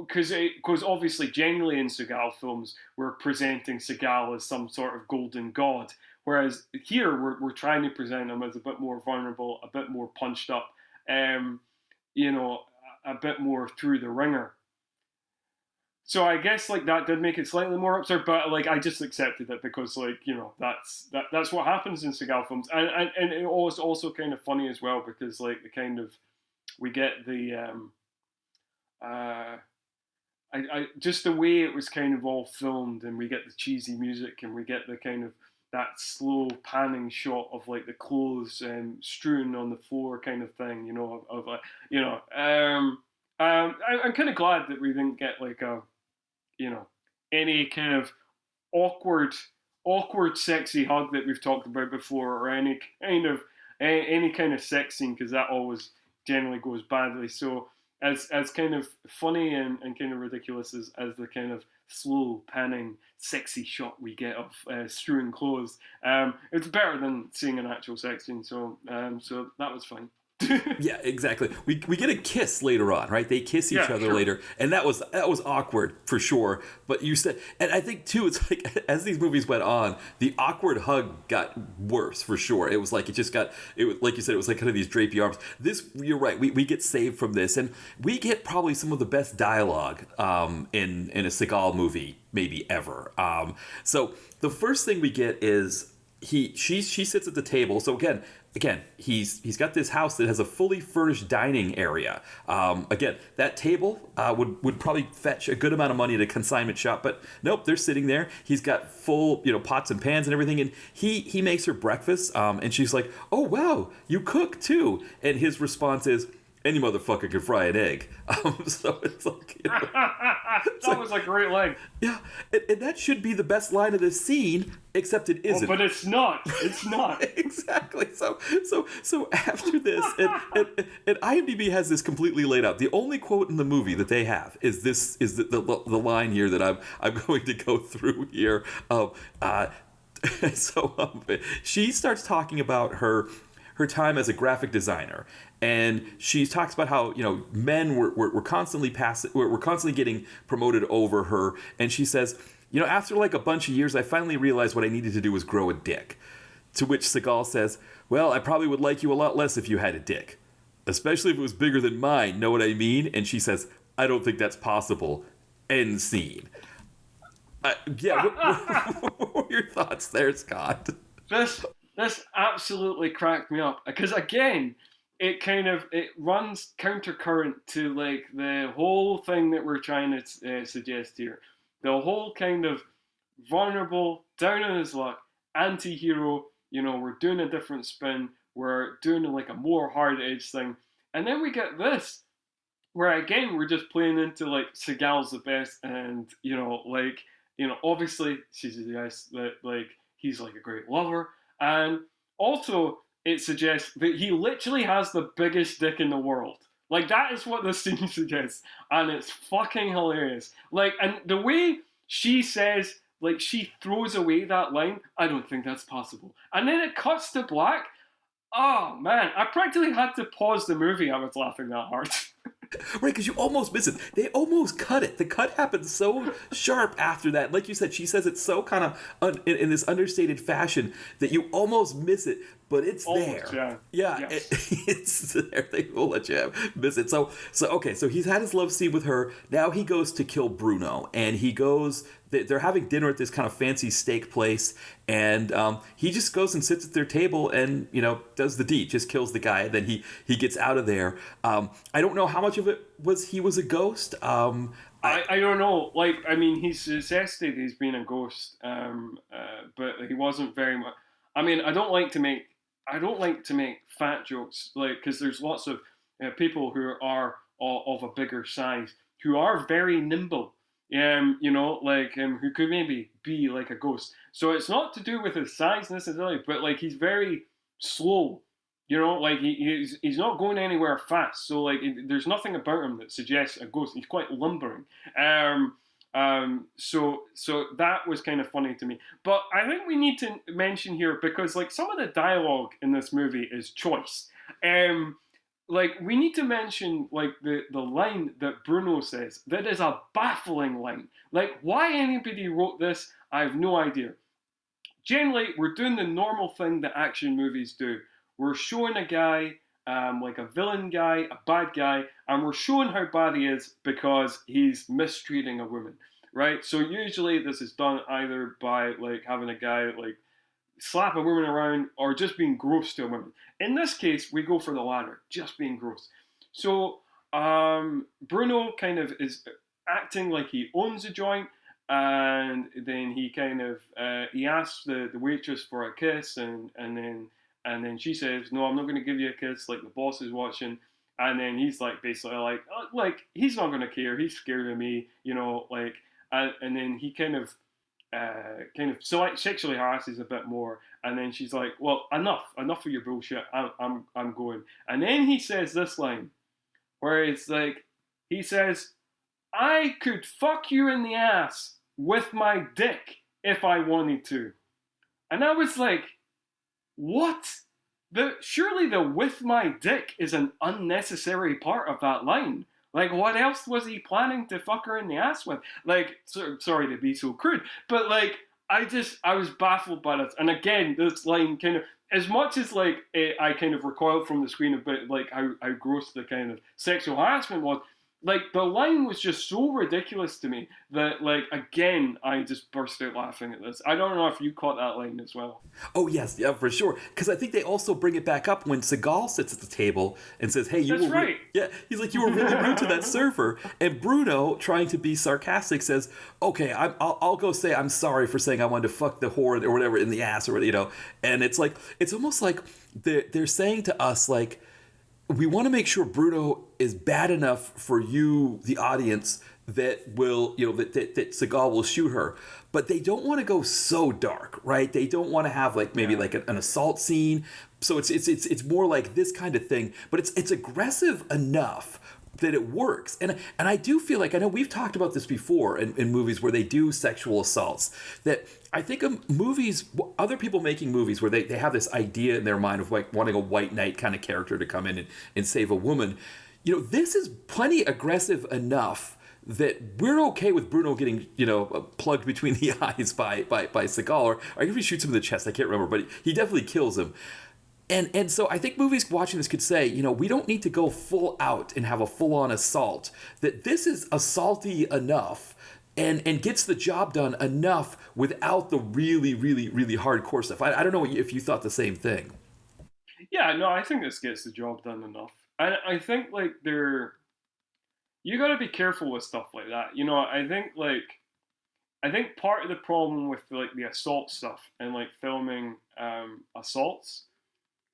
because obviously generally in Seagal films we're presenting Seagal as some sort of golden god, whereas here we're trying to present him as a bit more vulnerable, a bit more punched up, you know, a bit more through the ringer. So I guess like that did make it slightly more absurd, but like I just accepted it because like you know that's what happens in Seagal films, and it was also kind of funny as well because like the kind of we get the I just the way it was kind of all filmed, and we get the cheesy music, and we get the kind of that slow panning shot of like the clothes strewn on the floor kind of thing, you know, of you know, I'm kind of glad that we didn't get like a, you know, any kind of awkward sexy hug that we've talked about before, or any kind of sex scene, because that always generally goes badly. So as kind of funny and kind of ridiculous as the kind of slow panning sexy shot we get of strewing clothes, it's better than seeing an actual sex scene. So so that was fine. Yeah, exactly. We get a kiss later on, right? They kiss each other sure. later, and that was awkward for sure. But you said, and I think too, it's like as these movies went on, the awkward hug got worse for sure. It was like it was like you said, it was like kind of these drapey arms. This, you're right. We get saved from this, and we get probably some of the best dialogue in a Seagal movie maybe ever. So the first thing we get is she sits at the table. So again, he's got this house that has a fully furnished dining area. Again, that table would probably fetch a good amount of money at a consignment shop, but nope, they're sitting there. He's got full, you know, pots and pans and everything, and he makes her breakfast, and she's like, "Oh wow, you cook too?" And his response is, "Any motherfucker can fry an egg." So it's like, you know, that was a great line. Yeah, and that should be the best line of this scene, except it isn't. Oh, but it's not. It's not. Exactly. So after this, and IMDb has this completely laid out. The only quote in the movie that they have is the line here that I'm going to go through here. She starts talking about her time as a graphic designer, and she talks about how, you know, men were constantly getting promoted over her, and she says, you know, after like a bunch of years, I finally realized what I needed to do was grow a dick. To which Seagal says, "Well, I probably would like you a lot less if you had a dick, especially if it was bigger than mine, know what I mean?" And she says, "I don't think that's possible." End scene. What were your thoughts there, Scott? This absolutely cracked me up because again, it runs countercurrent to like the whole thing that we're trying to suggest here. The whole kind of vulnerable, down on his luck, anti-hero. You know, we're doing a different spin. We're doing like a more hard-edged thing, and then we get this, where again we're just playing into like Seagal's the best, and you know, like, you know, obviously she suggests that like he's like a great lover. And also, it suggests that he literally has the biggest dick in the world. Like, that is what this scene suggests. And it's fucking hilarious. Like, and the way she says, like, she throws away that line, "I don't think that's possible." And then it cuts to black. Oh, man. I practically had to pause the movie. I was laughing that hard. Right, because you almost miss it. They almost cut it. The cut happens so sharp after that. Like you said, she says it so kind of in this understated fashion that you almost miss it, but it's almost there. Yeah, yes. It's there. They will let you miss it. So okay, so he's had his love scene with her. Now he goes to kill Bruno, and he goes. They're having dinner at this kind of fancy steak place, and he just goes and sits at their table and, you know, does the deed, just kills the guy, and then he gets out of there. I don't know how much of it was he was a ghost. I don't know. Like, I mean, he's suggested he's been a ghost, but he wasn't very much. I mean, I don't like to make fat jokes, like, because there's lots of people who are of a bigger size who are very nimble. Who could maybe be like a ghost. So it's not to do with his size necessarily, but like he's very slow. Like he's not going anywhere fast. So like there's nothing about him that suggests a ghost. He's quite lumbering. So that was kind of funny to me. But I think we need to mention here, because like some of the dialogue in this movie is choice. Like we need to mention like the line that Bruno says that is a baffling line. Like why anybody wrote this, I have no idea. Generally, we're doing the normal thing that action movies do. We're showing a guy, like a villain guy, a bad guy, and we're showing how bad he is because he's mistreating a woman, right? So usually this is done either by like having a guy like slap a woman around or just being gross to a woman. In this case, we go for the latter, just being gross. So Bruno kind of is acting like he owns a joint, and then he kind of he asks the waitress for a kiss, and then she says, "No, I'm not going to give you a kiss." Like the boss is watching, and then he's like basically like he's not going to care. He's scared of me, like, and then he kind of sexually harasses a bit more, and then she's like, "Well, enough of your bullshit. I'm going." And then he says this line, where it's like he says, "I could fuck you in the ass with my dick if I wanted to," and I was like, what? Surely the "with my dick" is an unnecessary part of that line. Like, what else was he planning to fuck her in the ass with? Like, sorry to be so crude, but like, I was baffled by this. And again, this line kind of, as much as like I kind of recoiled from the screen a bit, like how gross the kind of sexual harassment was. Like, the line was just so ridiculous to me that, like, again, I just burst out laughing at this. I don't know if you caught that line as well. Oh, yes, yeah, for sure. Because I think they also bring it back up when Seagal sits at the table and says, "Hey, you That's were right." yeah." He's like, "You were really rude to that server." And Bruno, trying to be sarcastic, says, "Okay, I'll go say I'm sorry for saying I wanted to fuck the whore or whatever in the ass or whatever, And it's like, it's almost like they're saying to us, like, we want to make sure Bruno is bad enough for you, the audience, that will, that Seagal will shoot her. But they don't want to go so dark, right? They don't want to have like maybe like an assault scene. So it's more like this kind of thing. But it's aggressive enough that it works. And I do feel like, I know we've talked about this before in movies where they do sexual assaults, that I think of movies, other people making movies where they have this idea in their mind of like wanting a white knight kind of character to come in and save a woman. This is plenty aggressive enough that we're okay with Bruno getting, plugged between the eyes by Seagal, or if he shoots him in the chest, I can't remember, but he definitely kills him. And so I think movies watching this could say, we don't need to go full out and have a full-on assault, that this is assaulty enough and gets the job done enough without the really, really, really hardcore stuff. I don't know if you thought the same thing. Yeah, no, I think this gets the job done enough. I think like you got to be careful with stuff like that. I think part of the problem with like the assault stuff and like filming assaults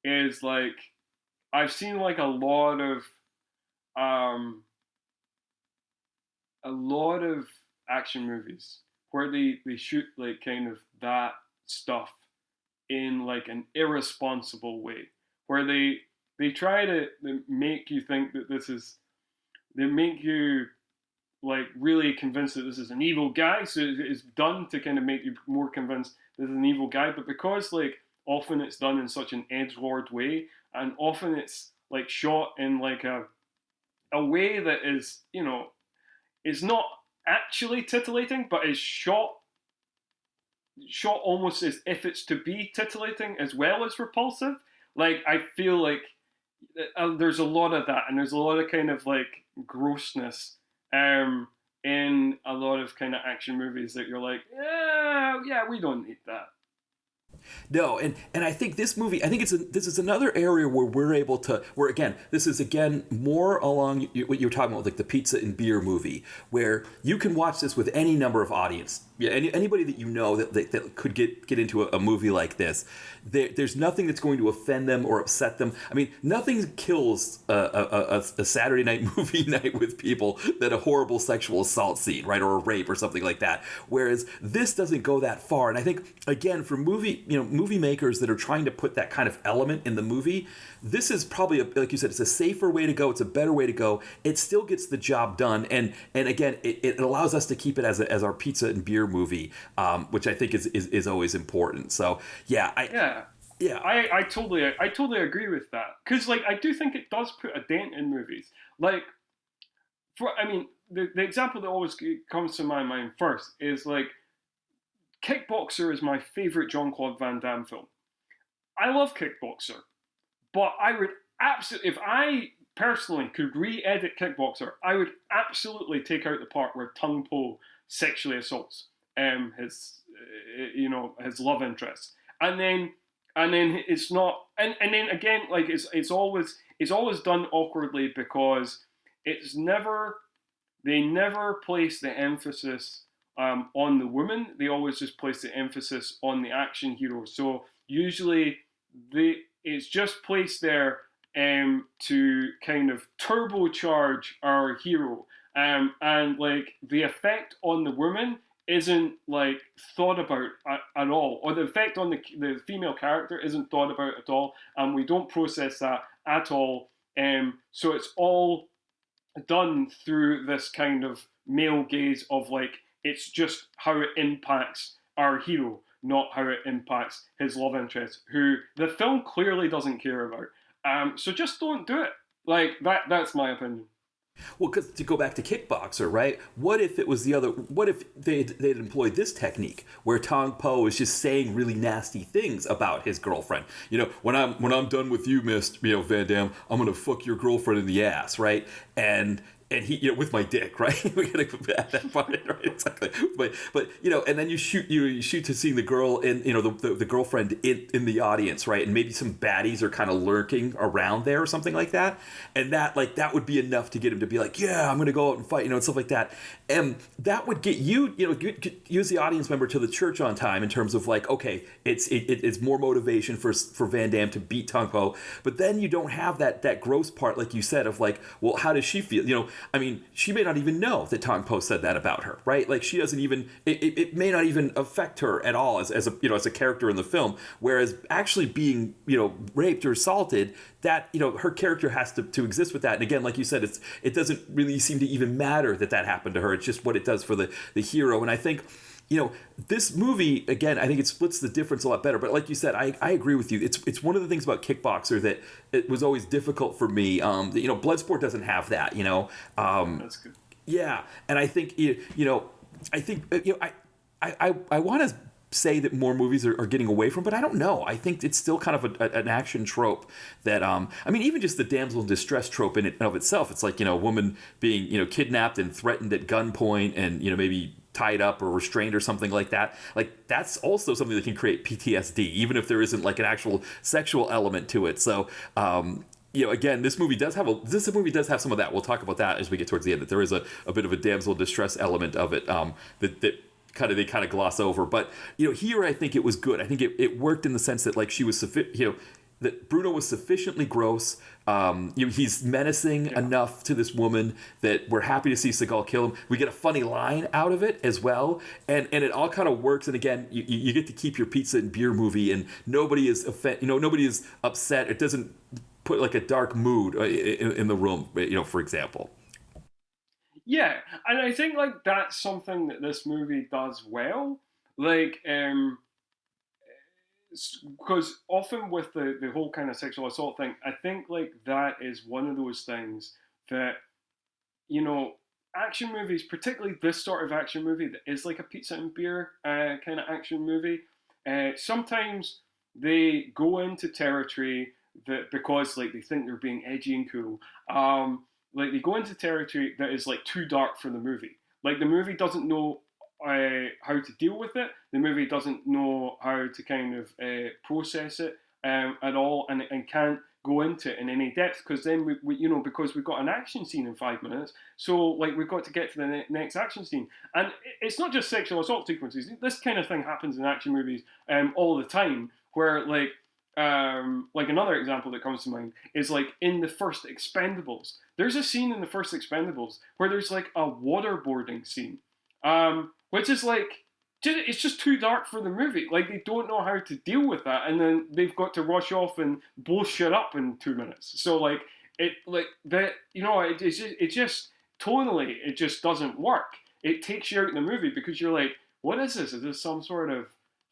is like I've seen like a lot of action movies where they shoot like kind of that stuff in like an irresponsible way, where they try to make you think that they make you like really convinced that this is an evil guy, so it's done to kind of make you more convinced this is an evil guy. But because like often it's done in such an edgelord way, and often it's like shot in like a way that is is not actually titillating, but is shot almost as if it's to be titillating as well as repulsive. Like I feel like there's a lot of that, and there's a lot of kind of like grossness in a lot of kind of action movies that you're like, yeah, we don't need that. No, and I think this movie, I think this is another area where we're able to, where again, this is again more along what you're talking about, like the pizza and beer movie, where you can watch this with any number of audience. Yeah, anybody that you know that could get into a movie like this, there's nothing that's going to offend them or upset them. I mean, nothing kills a Saturday night movie night with people than a horrible sexual assault scene, right, or a rape or something like that. Whereas this doesn't go that far, and I think again for movie makers that are trying to put that kind of element in the movie, this is probably like you said, it's a safer way to go. It's a better way to go. It still gets the job done, and again, it allows us to keep it as our pizza and beer movie, which I think is always important. So yeah, I totally agree with that, because like I do think it does put a dent in movies. Like, the example that always comes to my mind first is like Kickboxer is my favorite Jean-Claude Van Damme film. I love Kickboxer, but I would absolutely, if I personally could re-edit Kickboxer, I would absolutely take out the part where Tung Po sexually assaults his love interest, and then it's not, and then again, like it's always done awkwardly, because they never place the emphasis on the woman. They always just place the emphasis on the action hero. So usually it's just placed there to kind of turbocharge our hero, and like the effect on the woman isn't like thought about at all, or the effect on the female character isn't thought about at all, and we don't process that at all. So it's all done through this kind of male gaze of like, it's just how it impacts our hero, not how it impacts his love interest, who the film clearly doesn't care about. So just don't do it. Like that's my opinion. Well, because to go back to Kickboxer, right? What if it was the other? What if they'd employed this technique where Tong Po is just saying really nasty things about his girlfriend? You know, when I'm done with you, Miss Van Damme, I'm gonna fuck your girlfriend in the ass, right? And he, with my dick, right? We gotta add that part in, right? Exactly. But and then you shoot to see the girl in, the girlfriend in the audience, right? And maybe some baddies are kind of lurking around there or something like that. And that would be enough to get him to be like, yeah, I'm gonna go out and fight, and stuff like that. And that would get you, you as the audience member to the church on time in terms of like, okay, it's more motivation for Van Damme to beat Tong Po. But then you don't have that gross part, like you said, of like, well, how does she feel? I mean, she may not even know that Tong Po said that about her, right? Like, she doesn't even, it may not even affect her at all as a character in the film. Whereas actually being, raped or assaulted, that, her character has to exist with that. And again, like you said, it doesn't really seem to even matter that happened to her. It's just what it does for the hero. And I think, this movie, again, I think it splits the difference a lot better. But like you said, I agree with you. It's one of the things about Kickboxer that it was always difficult for me. Bloodsport doesn't have that. That's good. Yeah, and I think I want to say that more movies are getting away from, but I don't know. I think it's still kind of an action trope that even just the damsel in distress trope in and of itself. It's like, a woman being kidnapped and threatened at gunpoint and maybe tied up or restrained or something like that. Like, that's also something that can create PTSD, even if there isn't like an actual sexual element to it. So again, this movie does have some of that. We'll talk about that as we get towards the end, that there is a bit of a damsel in distress element of it that they kind of gloss over. But here I think it was good. I think it worked in the sense that like she was that Bruno was sufficiently gross. He's menacing enough to this woman that we're happy to see Seagal kill him. We get a funny line out of it as well, and it all kind of works. And again, you get to keep your pizza and beer movie, and nobody is nobody is upset. It doesn't put like a dark mood in the room, for example. Yeah, and I think like that's something that this movie does well. Like, because often with the whole kind of sexual assault thing, I think like that is one of those things that, action movies, particularly this sort of action movie that is like a pizza and beer kind of action movie, sometimes they go into territory that, because like they think they're being edgy and cool, like they go into territory that is like too dark for the movie. Like the movie doesn't know how to deal with it. The movie doesn't know how to kind of process it at all, and can't go into it in any depth, because then because we've got an action scene in 5 minutes, so like we've got to get to the next action scene. And it's not just sexual assault sequences. This kind of thing happens in action movies all the time, where like another example that comes to mind is like in the first Expendables. There's a scene in the first Expendables where there's like a waterboarding scene, which is like, it's just too dark for the movie. Like, they don't know how to deal with that, and then they've got to rush off and blow shit up in 2 minutes. So like it just tonally, it just doesn't work. It takes you out in the movie because you're like, what is this? Is this some sort of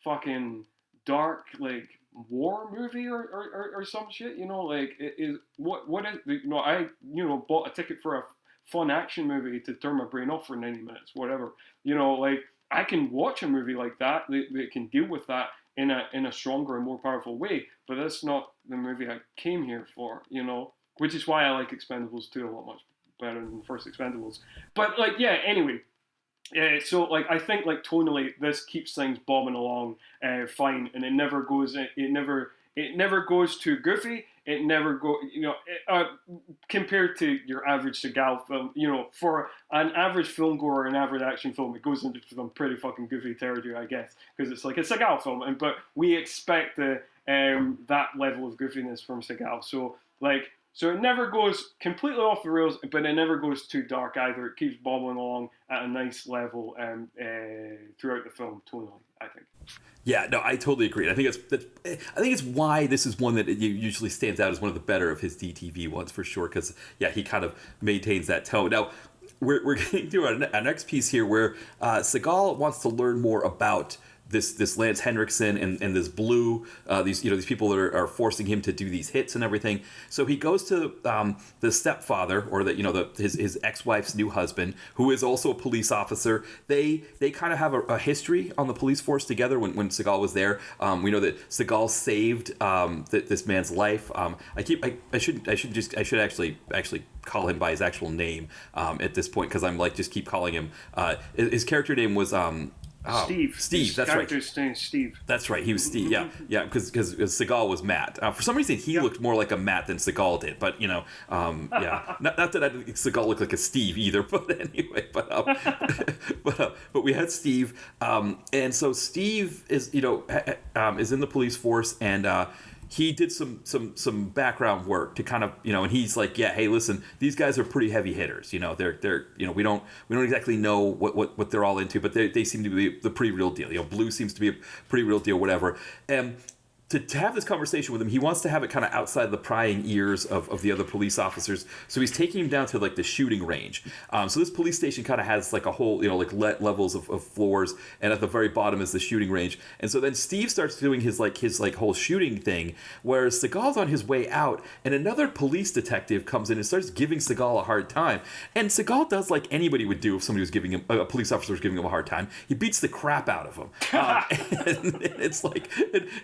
fucking dark like war movie or some shit? Like, it is what is I bought a ticket for a fun action movie to turn my brain off for 90 minutes, whatever. Like, I can watch a movie like that can deal with that in a stronger and more powerful way, but that's not the movie I came here for, which is why I like Expendables 2 a lot much better than the first Expendables. But like, yeah, anyway. So like, I think like tonally this keeps things bobbing along fine, and it never goes too goofy. It never compared to your average Seagal film, for an average film goer or an average action film, it goes into some pretty fucking goofy territory, I guess, because it's like a Seagal film, but we expect that level of goofiness from Seagal. So it never goes completely off the rails, but it never goes too dark either. It keeps bobbing along at a nice level throughout the film, tonally, I think. Yeah, no, I totally agree. I think it's why this is one that usually stands out as one of the better of his DTV ones, for sure, because, yeah, he kind of maintains that tone. Now, we're getting to our next piece here where Seagal wants to learn more about this Lance Henriksen and this Blue, these people that are forcing him to do these hits and everything. So he goes to the stepfather, or his ex-wife's new husband, who is also a police officer. They kind of have a history on the police force together. When Seagal was there, we know that Seagal saved this man's life. I should actually call him by his actual name at this point, because I'm like just keep calling him. His character name was. Steve. Steve, that's right. Character's name, Steve. That's right. He was Steve. Yeah, because Seagal was Matt. For some reason, he looked more like a Matt than Seagal did. But yeah, not that I think Seagal looked like a Steve either. But anyway, but we had Steve, and so Steve is is in the police force, and he did some background work to kind of, and he's like, yeah, hey, listen, these guys are pretty heavy hitters. They're we don't exactly know what they're all into, but they seem to be the pretty real deal. Blue seems to be a pretty real deal, whatever. And to have this conversation with him, he wants to have it kind of outside the prying ears of the other police officers. So he's taking him down to like the shooting range. So this police station kind of has like a whole, levels of floors, and at the very bottom is the shooting range. And so then Steve starts doing his whole shooting thing, whereas Seagal's on his way out, and another police detective comes in and starts giving Seagal a hard time. And Seagal does like anybody would do if somebody was giving him, a police officer was giving him a hard time. He beats the crap out of him. And it's like,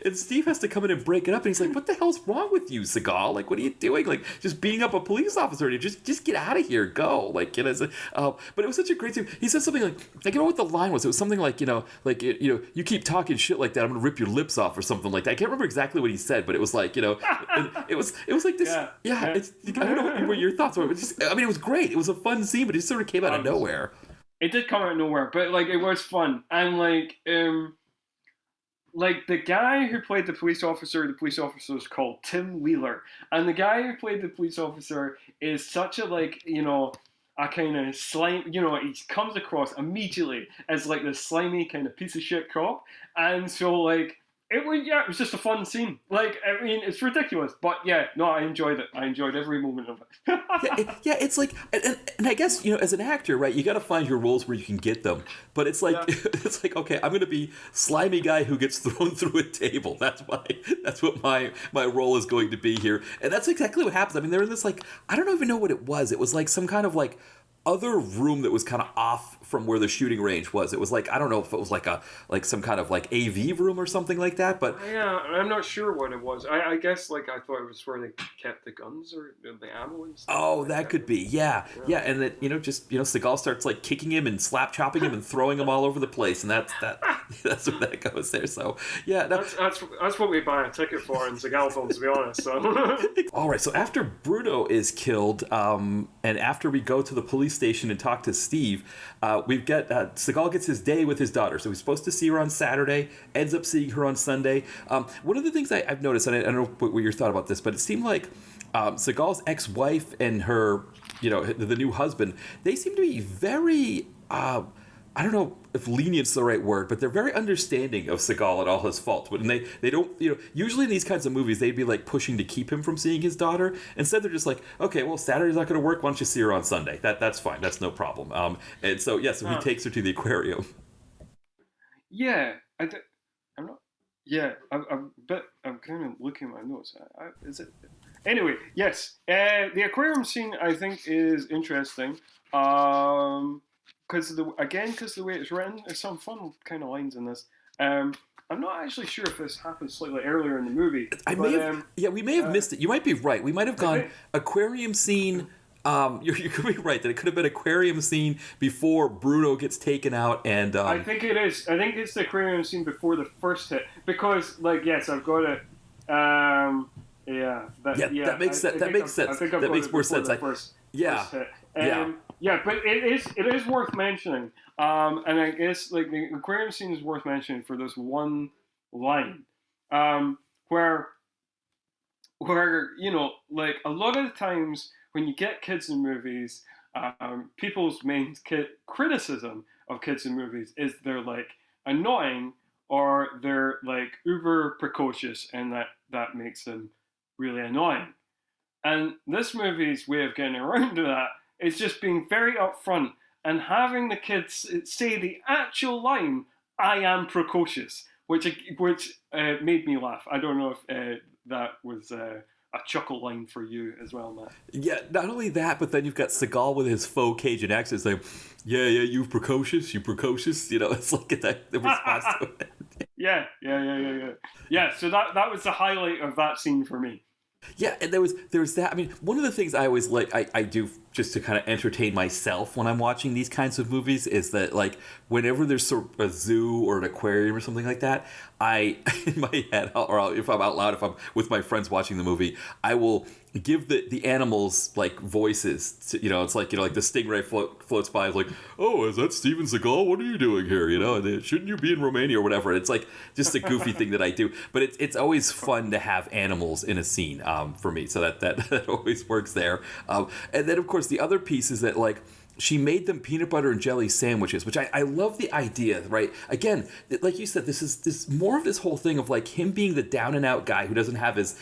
and Steve has to come in and break it up, and he's like, what the hell's wrong with you, Seagal? Like, what are you doing? Like, just beating up a police officer, and just get out of here, go. Like, but it was such a great scene. He said something like what the line was. It was something like, you keep talking shit like that, I'm gonna rip your lips off, or something like that. I can't remember exactly what he said, but it was like, it was like this. Yeah. It's, I don't know what your thoughts were, but it was great. It was a fun scene, but it sort of came out of nowhere. It did come out of nowhere, but like, it was fun. And like the guy who played the police officer is called Tim Wheeler, and the guy who played the police officer is such a a kind of slime, he comes across immediately as like this slimy kind of piece of shit cop, and so like it was just a fun scene. Like, I mean, it's ridiculous, but yeah, no, I enjoyed it. I enjoyed every moment of it. It's like, and I guess, as an actor, right, you got to find your roles where you can get them. But it's like, it's like, okay, I'm going to be slimy guy who gets thrown through a table. That's what my role is going to be here. And that's exactly what happens. I mean, they're in this, like, I don't even know what it was. It was like some kind of like other room that was kind of off from where the shooting range was. It was like, I don't know if it was like some kind of like AV room or something like that, but Yeah, I'm not sure what it was. I guess like I thought it was where they kept the guns or the ammo and stuff. oh, that could be. Yeah. And then, Seagal starts like kicking him and slap chopping him and throwing him all over the place. And that's where that goes there. So, yeah. That's what we buy a ticket for in Seagal films, to be honest. So. All right. So after Bruno is killed, and after we go to the police station and talk to Steve, we've got Seagal gets his day with his daughter. So he's supposed to see her on Saturday, ends up seeing her on Sunday. One of the things I've noticed, and I don't know what your thought about this, but it seemed like Seagal's ex-wife and her, the new husband, they seem to be very, I don't know if lenient's the right word, but they're very understanding of Seagal and all his faults. And they don't, usually in these kinds of movies, they'd be like pushing to keep him from seeing his daughter. Instead, they're just like, okay, well, Saturday's not going to work. Why don't you see her on Sunday? That's fine. That's no problem. And so, so he takes her to the aquarium. Yeah, I'm not. Yeah, I'm kind of looking at my notes. Is it? Anyway, yes. The aquarium scene I think is interesting. Because the way it's written, there's some fun kind of lines in this. I'm not actually sure if this happened slightly earlier in the movie. We may have missed it. You might be right. We might have gone aquarium scene. You could be right that it could have been aquarium scene before Bruno gets taken out, and I think it is. I think it's the aquarium scene before the first hit because, yes, I've got it. That makes sense. That makes sense. That makes more sense. First hit. But it is worth mentioning. And I guess like the aquarium scene is worth mentioning for this one line, where like a lot of the times when you get kids in movies, people's main criticism of kids in movies is they're like annoying or they're like uber precocious, and that makes them really annoying. And this movie's way of getting around to that is just being very upfront and having the kids say the actual line, "I am precocious," which made me laugh. I don't know if that was a chuckle line for you as well, Matt. Yeah, not only that, but then you've got Seagal with his faux Cajun accent saying, yeah, you precocious. It's like the response to it. Yeah. Yeah, so that was the highlight of that scene for me. Yeah, and there was that. I mean, one of the things I always like, I do just to kind of entertain myself when I'm watching these kinds of movies is that, like, whenever there's sort of a zoo or an aquarium or something like that, I, in my head, or if I'm out loud, if I'm with my friends watching the movie, I will give the animals like voices. To, it's like like the stingray floats by, it's like, oh, is that Steven Seagal? What are you doing here? Shouldn't you be in Romania or whatever? It's like just a goofy thing that I do, but it's always fun to have animals in a scene for me. So that always works there. And then of course the other piece is that like she made them peanut butter and jelly sandwiches, which I love the idea, right? Again, like you said, this is more of this whole thing of like him being the down and out guy who doesn't have his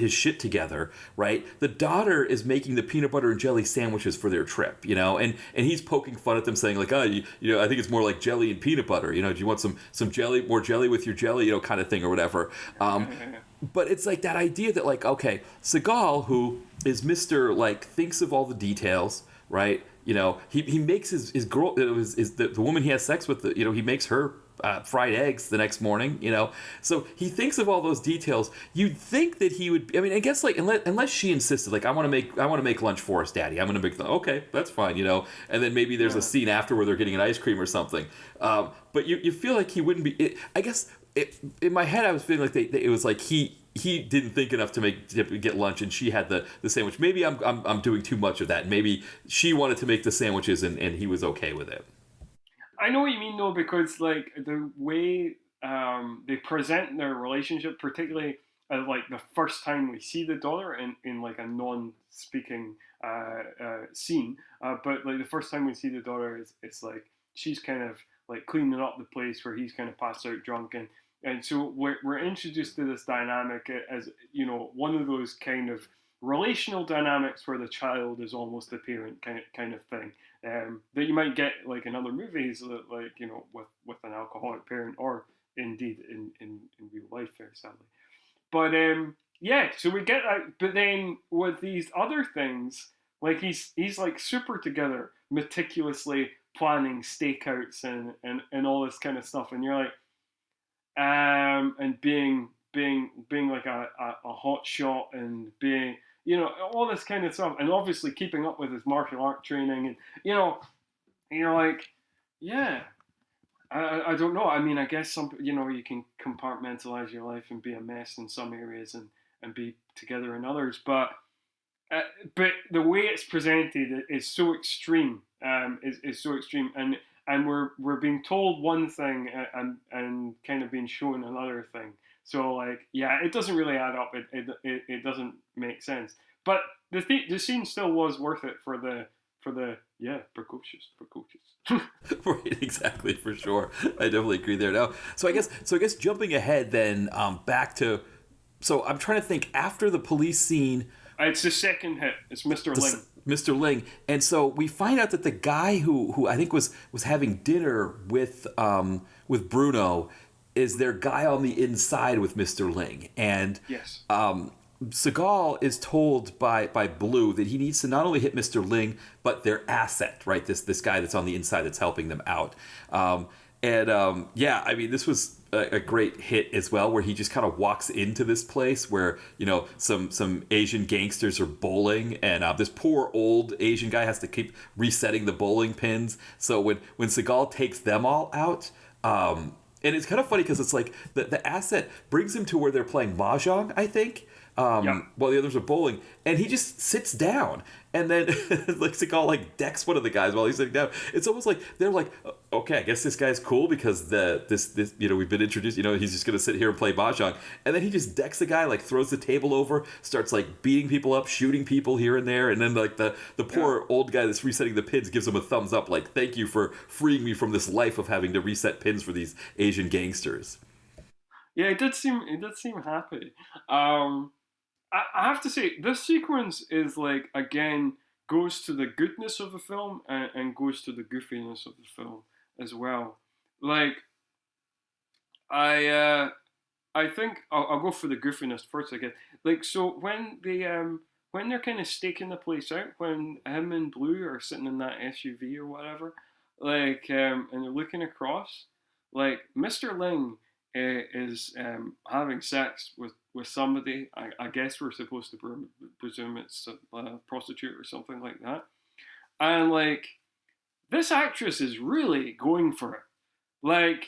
shit together, right? The daughter is making the peanut butter and jelly sandwiches for their trip, and he's poking fun at them saying like, oh, I think it's more like jelly and peanut butter, do you want some jelly, more jelly with your jelly, kind of thing or whatever. But it's like that idea that like, okay, Seagal, who is Mr. like thinks of all the details, right? He makes his girl, the woman he has sex with, he makes her fried eggs the next morning, So he thinks of all those details. You'd think that he would, I mean, I guess like, unless she insisted, like, I want to make lunch for us, Daddy. I'm going to make okay, that's fine, And then maybe there's a scene after where they're getting an ice cream or something. But you feel like he wouldn't be, I guess in my head I was feeling like it was like he didn't think enough to get lunch, and she had the sandwich. Maybe I'm doing too much of that. Maybe she wanted to make the sandwiches, and he was okay with it. I know what you mean, though, because like the way they present their relationship, particularly like the first time we see the daughter in like a non-speaking scene, but like the first time we see the daughter, it's like she's kind of like cleaning up the place where he's kind of passed out drunk, and so we're introduced to this dynamic as, one of those kind of relational dynamics where the child is almost the parent kind of thing that you might get like in other movies, like, with an alcoholic parent, or indeed in real life, very sadly. But so we get that. But then with these other things, like he's like super together, meticulously planning stakeouts and all this kind of stuff, and you're like, and being like a hot shot, and being, all this kind of stuff, and obviously keeping up with his martial art training, and and you're like, yeah, I don't know. I mean, I guess you can compartmentalize your life and be a mess in some areas and be together in others, but the way it's presented is so extreme, is so extreme, and we're being told one thing and kind of being shown another thing. So like, yeah, it doesn't really add up. It doesn't make sense. But the scene still was worth it for the precocious. Right, exactly, for sure. I definitely agree there. Now, so I guess jumping ahead then, back to, so I'm trying to think, after the police scene. It's the second hit. It's Mr. Ling. Mr. Ling. And so we find out that the guy who I think was having dinner with Bruno is their guy on the inside with Mr. Ling. And yes. Seagal is told by Blue that he needs to not only hit Mr. Ling, but their asset, right? This guy that's on the inside that's helping them out. Yeah, I mean, this was a great hit as well, where he just kind of walks into this place where, some Asian gangsters are bowling, and this poor old Asian guy has to keep resetting the bowling pins. So when Seagal takes them all out, and it's kind of funny because it's like the asset brings him to where they're playing mahjong, I think, while the others are bowling, and he just sits down, and then like Seagal decks one of the guys while he's sitting down. It's almost like they're like, okay, I guess this guy's cool because this we've been introduced, he's just gonna sit here and play mahjong, and then he just decks the guy, throws the table over, starts beating people up, shooting people here and there, and then the poor old guy that's resetting the pins gives him a thumbs up, thank you for freeing me from this life of having to reset pins for these Asian gangsters. Yeah, it did seem happy. I have to say, this sequence is again, goes to the goodness of the film and goes to the goofiness of the film as well. I think I'll go for the goofiness first, I guess. So when they're kind of staking the place out, when him and Blue are sitting in that SUV or whatever, and they're looking across, Mr. Ling is having sex with somebody. I guess we're supposed to presume it's a prostitute or something like that. And this actress is really going for it. I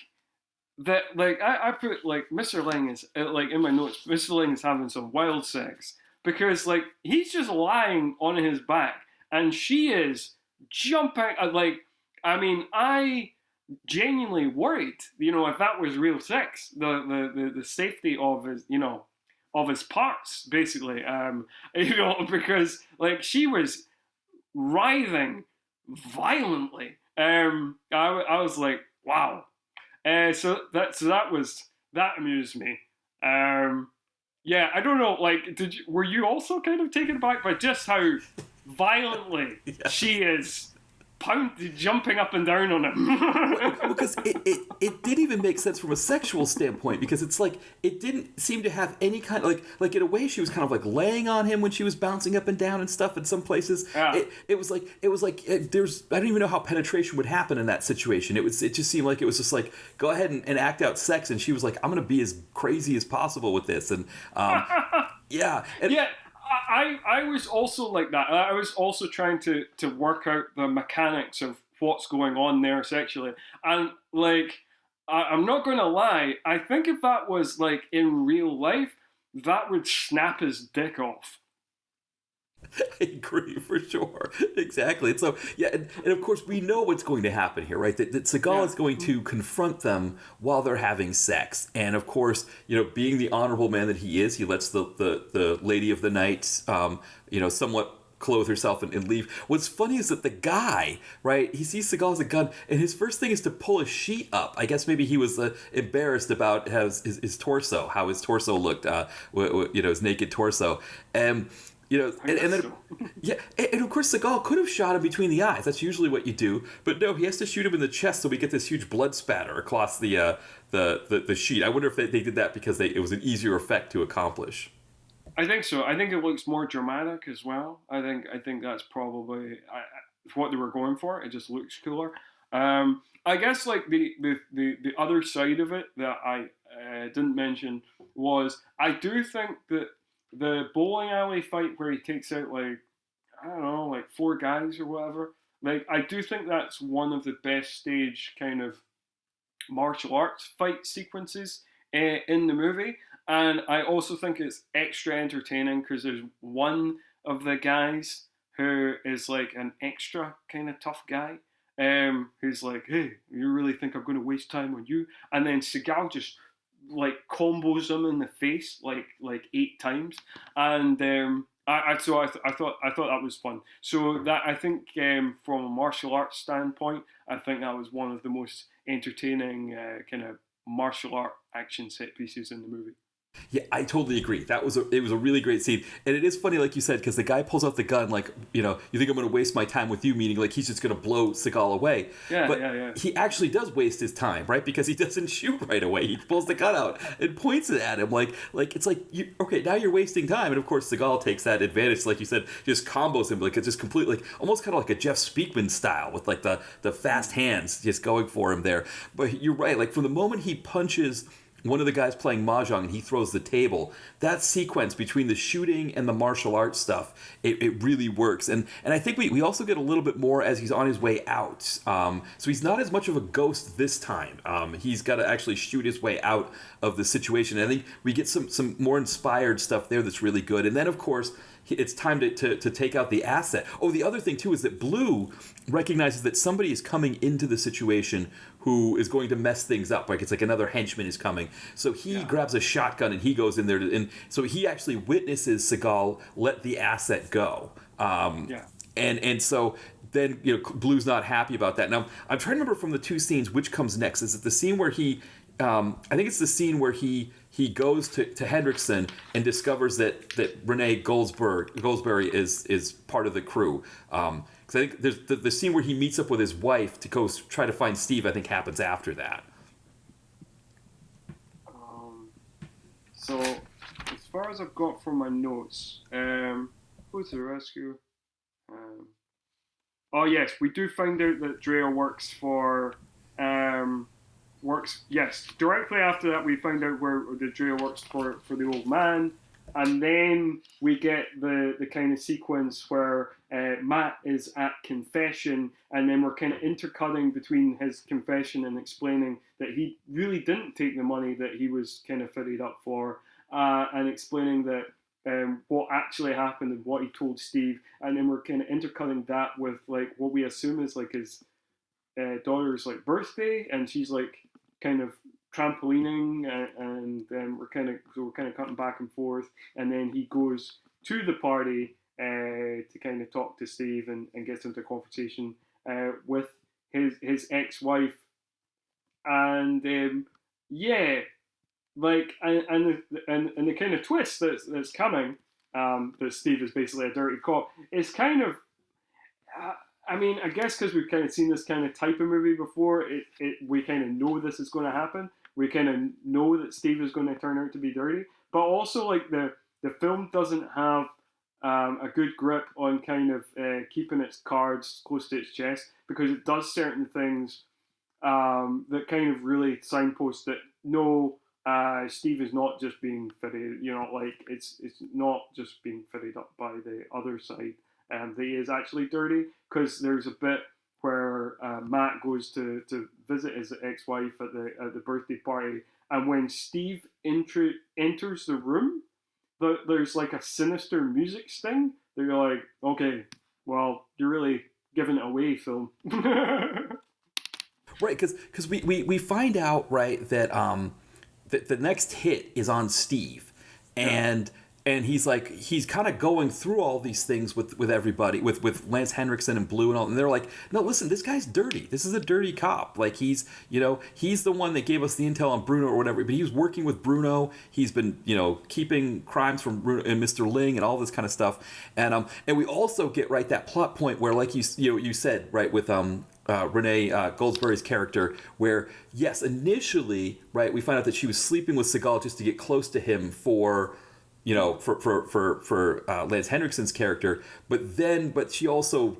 put Mr. Ling is in my notes. Mr. Ling is having some wild sex because he's just lying on his back and she is jumping. I genuinely worried, if that was real sex, the safety of his, of his parts, basically, because she was writhing violently. I was like, wow. So that amused me. Yeah, I don't know. Were you also kind of taken aback by just how violently she is jumping up and down on him? Because it didn't even make sense from a sexual standpoint, because it's it didn't seem to have any kind of in a way she was kind of laying on him when she was bouncing up and down and stuff in some places. Yeah. It was there's, I don't even know how penetration would happen in that situation. It just seemed like it was just go ahead and act out sex, and she was I'm gonna be as crazy as possible with this, and yeah. And, yeah. I was also like that. I was also trying to work out the mechanics of what's going on there sexually. And I'm not going to lie, I think if that was in real life, that would snap his dick off. I agree, for sure. Exactly. And so, yeah, and of course we know what's going to happen here, right? That Seagal is going to confront them while they're having sex. And of course, being the honorable man that he is, he lets the lady of the night, somewhat clothe herself and leave. What's funny is that the guy, right, he sees Seagal as a gun, and his first thing is to pull a sheet up. I guess maybe he was embarrassed about his torso, how his torso looked, his naked torso. And and then, and of course Seagal could have shot him between the eyes. That's usually what you do, but no, he has to shoot him in the chest, so we get this huge blood spatter across the sheet. I wonder if they did that because it was an easier effect to accomplish. I think so. I think it looks more dramatic as well. I think that's probably what they were going for. It just looks cooler. I guess like the other side of it that I didn't mention was I do think that the bowling alley fight where he takes out like I don't know like four guys or whatever. Like I do think that's one of the best stage kind of martial arts fight sequences in the movie, and I also think it's extra entertaining because there's one of the guys who is like an extra kind of tough guy, who's like, "Hey, you really think I'm going to waste time on you?" And then Seagal just like combos him in the face like 8 times, and I thought that was fun. So that I think from a martial arts standpoint, I think that was one of the most entertaining kind of martial art action set pieces in the movie. Yeah, I totally agree. It was a really great scene, and it is funny, like you said, because the guy pulls out the gun, like you think I'm going to waste my time with you, meaning like he's just going to blow Seagal away. Yeah, but yeah. he actually does waste his time, right? Because he doesn't shoot right away. He pulls the gun out and points it at him, like it's like okay, now you're wasting time, and of course Seagal takes that advantage, like you said, just combos him, like it's just completely, like almost kind of like a Jeff Speakman style with like the fast hands just going for him there. But you're right, like from the moment he punches one of the guys playing mahjong and he throws the table, that sequence between the shooting and the martial arts stuff, it really works. And I think we also get a little bit more as he's on his way out. So he's not as much of a ghost this time. He's got to actually shoot his way out of the situation. And I think we get some more inspired stuff there that's really good. And then, of course, it's time to take out the asset. Oh, the other thing, too, is that Blue recognizes that somebody is coming into the situation who is going to mess things up. Like it's like another henchman is coming. So he grabs a shotgun and he goes in there. And so he actually witnesses Seagal let the asset go. And so then, Blue's not happy about that. Now, I'm trying to remember from the two scenes which comes next. Is it the scene where he... I think it's the scene where he goes to Hendrickson and discovers that Renee Goldsberry is part of the crew. Because I think there's the scene where he meets up with his wife to go try to find Steve, I think happens after that. So, as far as I've got from my notes, who's the rescue? Oh yes, we do find out that Drea works for... yes, directly after that we find out where the Drea works for the old man, and then we get the kind of sequence where Matt is at confession, and then we're kind of intercutting between his confession and explaining that he really didn't take the money that he was kind of fitted up for, and explaining that what actually happened and what he told Steve, and then we're kind of intercutting that with like what we assume is like his daughter's like birthday, and she's like kind of trampolining, and then we're kind of cutting back and forth, and then he goes to the party to kind of talk to Steve and gets into a conversation with his ex-wife, and like and the kind of twist that's coming, that Steve is basically a dirty cop, is kind of I mean, I guess because we've kind of seen this kind of type of movie before, we kind of know this is going to happen. We kind of know that Steve is going to turn out to be dirty. But also, like, the film doesn't have a good grip on kind of keeping its cards close to its chest, because it does certain things that kind of really signpost that, no, Steve is not just being fitted, like, it's not just being fitted up by the other side. That he is actually dirty, because there's a bit where Matt goes to visit his ex-wife at the birthday party, and when Steve enters the room, there's like a sinister music sting. They're like, okay, well, you're really giving it away, film. Right, because we find out, right, that that the next hit is on Steve, and he's like, he's kind of going through all these things with everybody, with Lance Henriksen and Blue and all, and they're like, no, listen, this guy's dirty. This is a dirty cop. Like, he's the one that gave us the intel on Bruno or whatever, but he was working with Bruno. He's been, keeping crimes from Bruno and Mr. Ling and all this kind of stuff. And we also get, right, that plot point where, like you said, right, with Renee Goldsberry's character, where, yes, initially, right, we find out that she was sleeping with Seagal just to get close to him for Lance Henriksen's character, but she also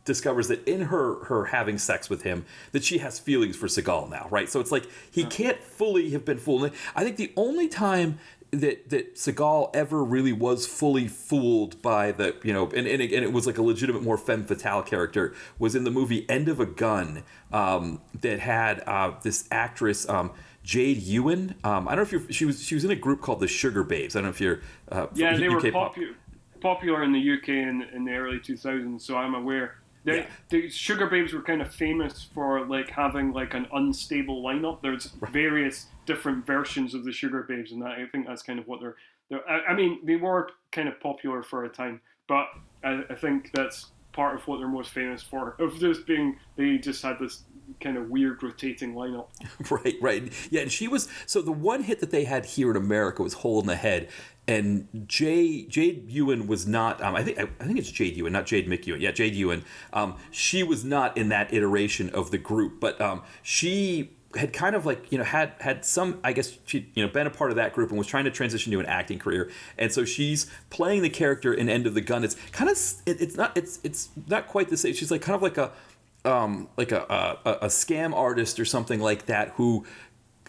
discovers that in her having sex with him, that she has feelings for Seagal now, right? So it's like he can't fully have been fooled. I think the only time that Seagal ever really was fully fooled by the, and it was like a legitimate, more femme fatale character, was in the movie End of a Gun, that had this actress, Jade Ewan. I don't know if she was in a group called the Sugar Babes. I don't know if you're they UK were popular in the UK in the early 2000s, so I'm aware. The Sugar Babes were kind of famous for like having like an unstable lineup. There's various different versions of the Sugar Babes, and I think that's kind of what they're. I mean, they were kind of popular for a time, but I think that's part of what they're most famous for. Of just being, they just had this kind of weird rotating lineup. Right. Yeah, and she was, so the one hit that they had here in America was Hole in the Head, and Jade Ewan was not. I think it's Jade Ewan, not Jade McEwen. Yeah, Jade Ewan. She was not in that iteration of the group, but she had kind of like had some, I guess she been a part of that group and was trying to transition to an acting career, and so she's playing the character in End of the Gun. It's kind of it's not quite the same. She's like kind of like a scam artist or something like that who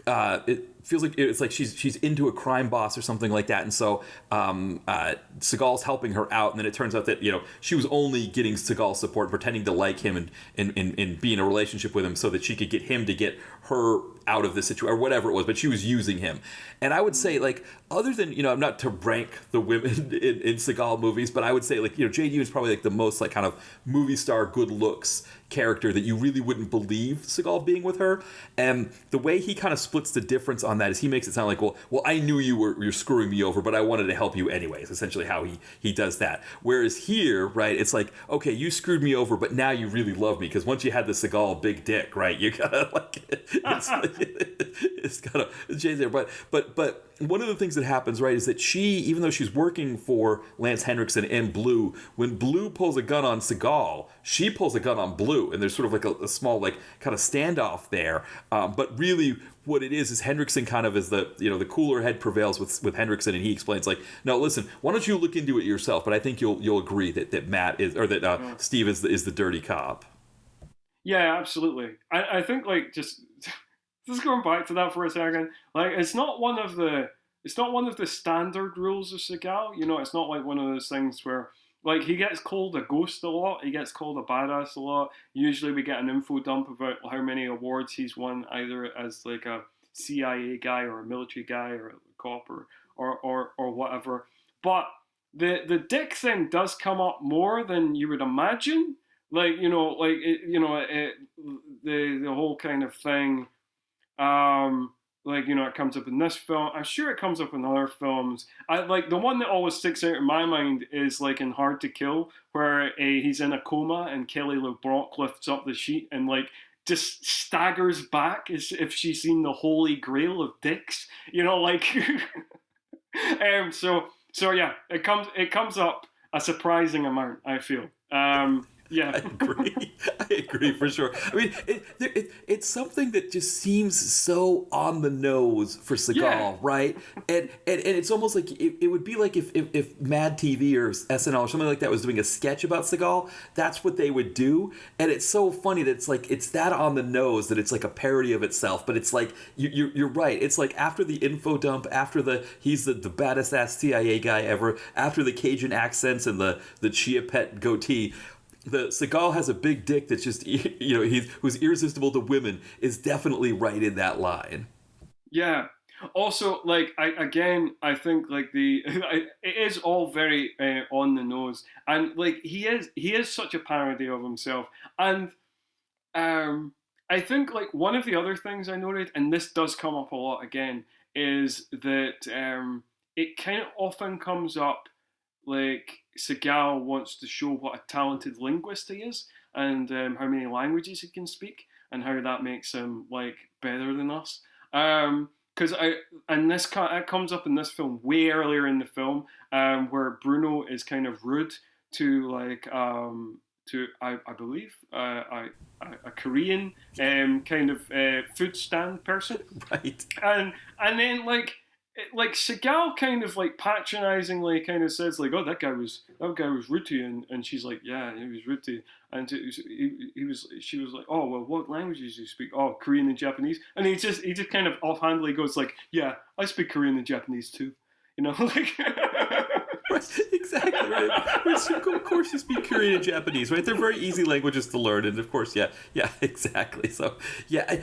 it feels like it's like she's into a crime boss or something like that, and so Seagal's helping her out, and then it turns out that she was only getting Seagal's support, pretending to like him and be in a relationship with him so that she could get him to get her out of the situation or whatever it was, but she was using him. And I would say, like, other than not to rank the women in Seagal movies, but I would say, like, Jade Ewan is probably like the most like kind of movie star good looks character that you really wouldn't believe Seagal being with her. And the way he kind of splits the difference on that is he makes it sound like, well, I knew you're screwing me over, but I wanted to help you anyways. Essentially, how he does that. Whereas here, right, it's like, okay, you screwed me over, but now you really love me because once you had the Seagal big dick, right, you gotta like it's kind of Jay's there. But one of the things that happens, right, is that she, even though she's working for Lance Henriksen and Blue, when Blue pulls a gun on Seagal, she pulls a gun on Blue, and there's sort of like a small like kind of standoff there. But really, what it is Henriksen kind of is the the cooler head prevails with Henriksen, and he explains like, no, listen, why don't you look into it yourself? But I think you'll agree that Matt is, or that Steve is the dirty cop. Yeah, absolutely. I think like just going back to that for a second, like it's not one of the standard rules of Seagal. It's not like one of those things where like he gets called a ghost a lot, he gets called a badass a lot. Usually we get an info dump about how many awards he's won, either as like a CIA guy or a military guy or a cop or whatever. But the dick thing does come up more than you would imagine. Like the whole kind of thing. It comes up in this film. I'm sure it comes up in other films. I like the one that always sticks out in my mind is like in Hard to Kill, where he's in a coma and Kelly LeBlanc lifts up the sheet and like just staggers back as if she's seen the holy grail of dicks. So yeah, it comes up a surprising amount, I feel. Yeah, I agree for sure. I mean, it's something that just seems so on the nose for Seagal, right? And it's almost like it would be like if Mad TV or SNL or something like that was doing a sketch about Seagal, that's what they would do. And it's so funny that it's like it's that on the nose that it's like a parody of itself. But it's like you're right. It's like after the info dump, after he's the baddest ass CIA guy ever, after the Cajun accents and the Chia Pet goatee. The Seagal has a big dick that's just who's irresistible to women is definitely right in that line. Yeah. Also, like I think like it is all very on the nose, and like he is such a parody of himself, and I think like one of the other things I noted, and this does come up a lot again, is that it kind of often comes up. Like Seagal wants to show what a talented linguist he is, and how many languages he can speak, and how that makes him like better than us. Because it comes up in this film way earlier in the film, where Bruno is kind of rude to like I believe a Korean kind of food stand person, right? And then like. like Seagal kind of like patronizingly kind of says like, oh, that guy was rude to you, and she's like, yeah, he was rude to you. And she was like, oh well, what languages do you speak? Oh, Korean and Japanese. And he just kind of offhandedly goes like, yeah, I speak Korean and Japanese too, like. Right, exactly right. Which, of course, you speak Korean and Japanese, right? They're very easy languages to learn, and of course, yeah, exactly. So, yeah,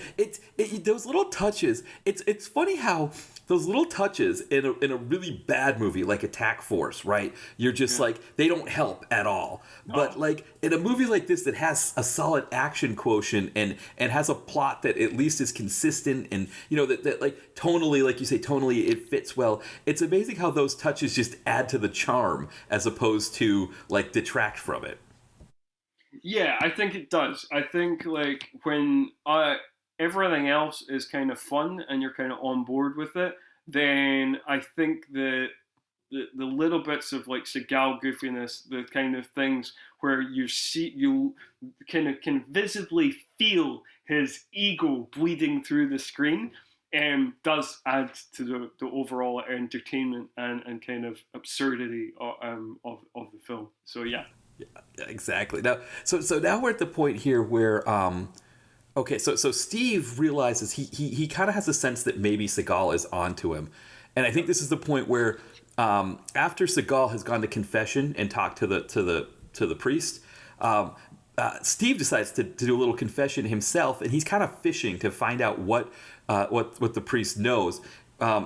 those little touches. It's funny how those little touches in a really bad movie like Attack Force, right? You're just like, they don't help at all. No. But like in a movie like this that has a solid action quotient and has a plot that at least is consistent and that like tonally, like you say, tonally it fits well. It's amazing how those touches just add to the charm as opposed to like detract from it. Yeah, I think it does. I think like when everything else is kind of fun and you're kind of on board with it, then I think the little bits of like Seagal goofiness, the kind of things where you can visibly feel his ego bleeding through the screen, does add to the overall entertainment and kind of absurdity of the film. So yeah. Yeah, exactly. Now, so now we're at the point here where, okay, so Steve realizes he kind of has a sense that maybe Seagal is onto him, and I think this is the point where, after Seagal has gone to confession and talked to the priest, Steve decides to do a little confession himself, and he's kind of fishing to find out what the priest knows.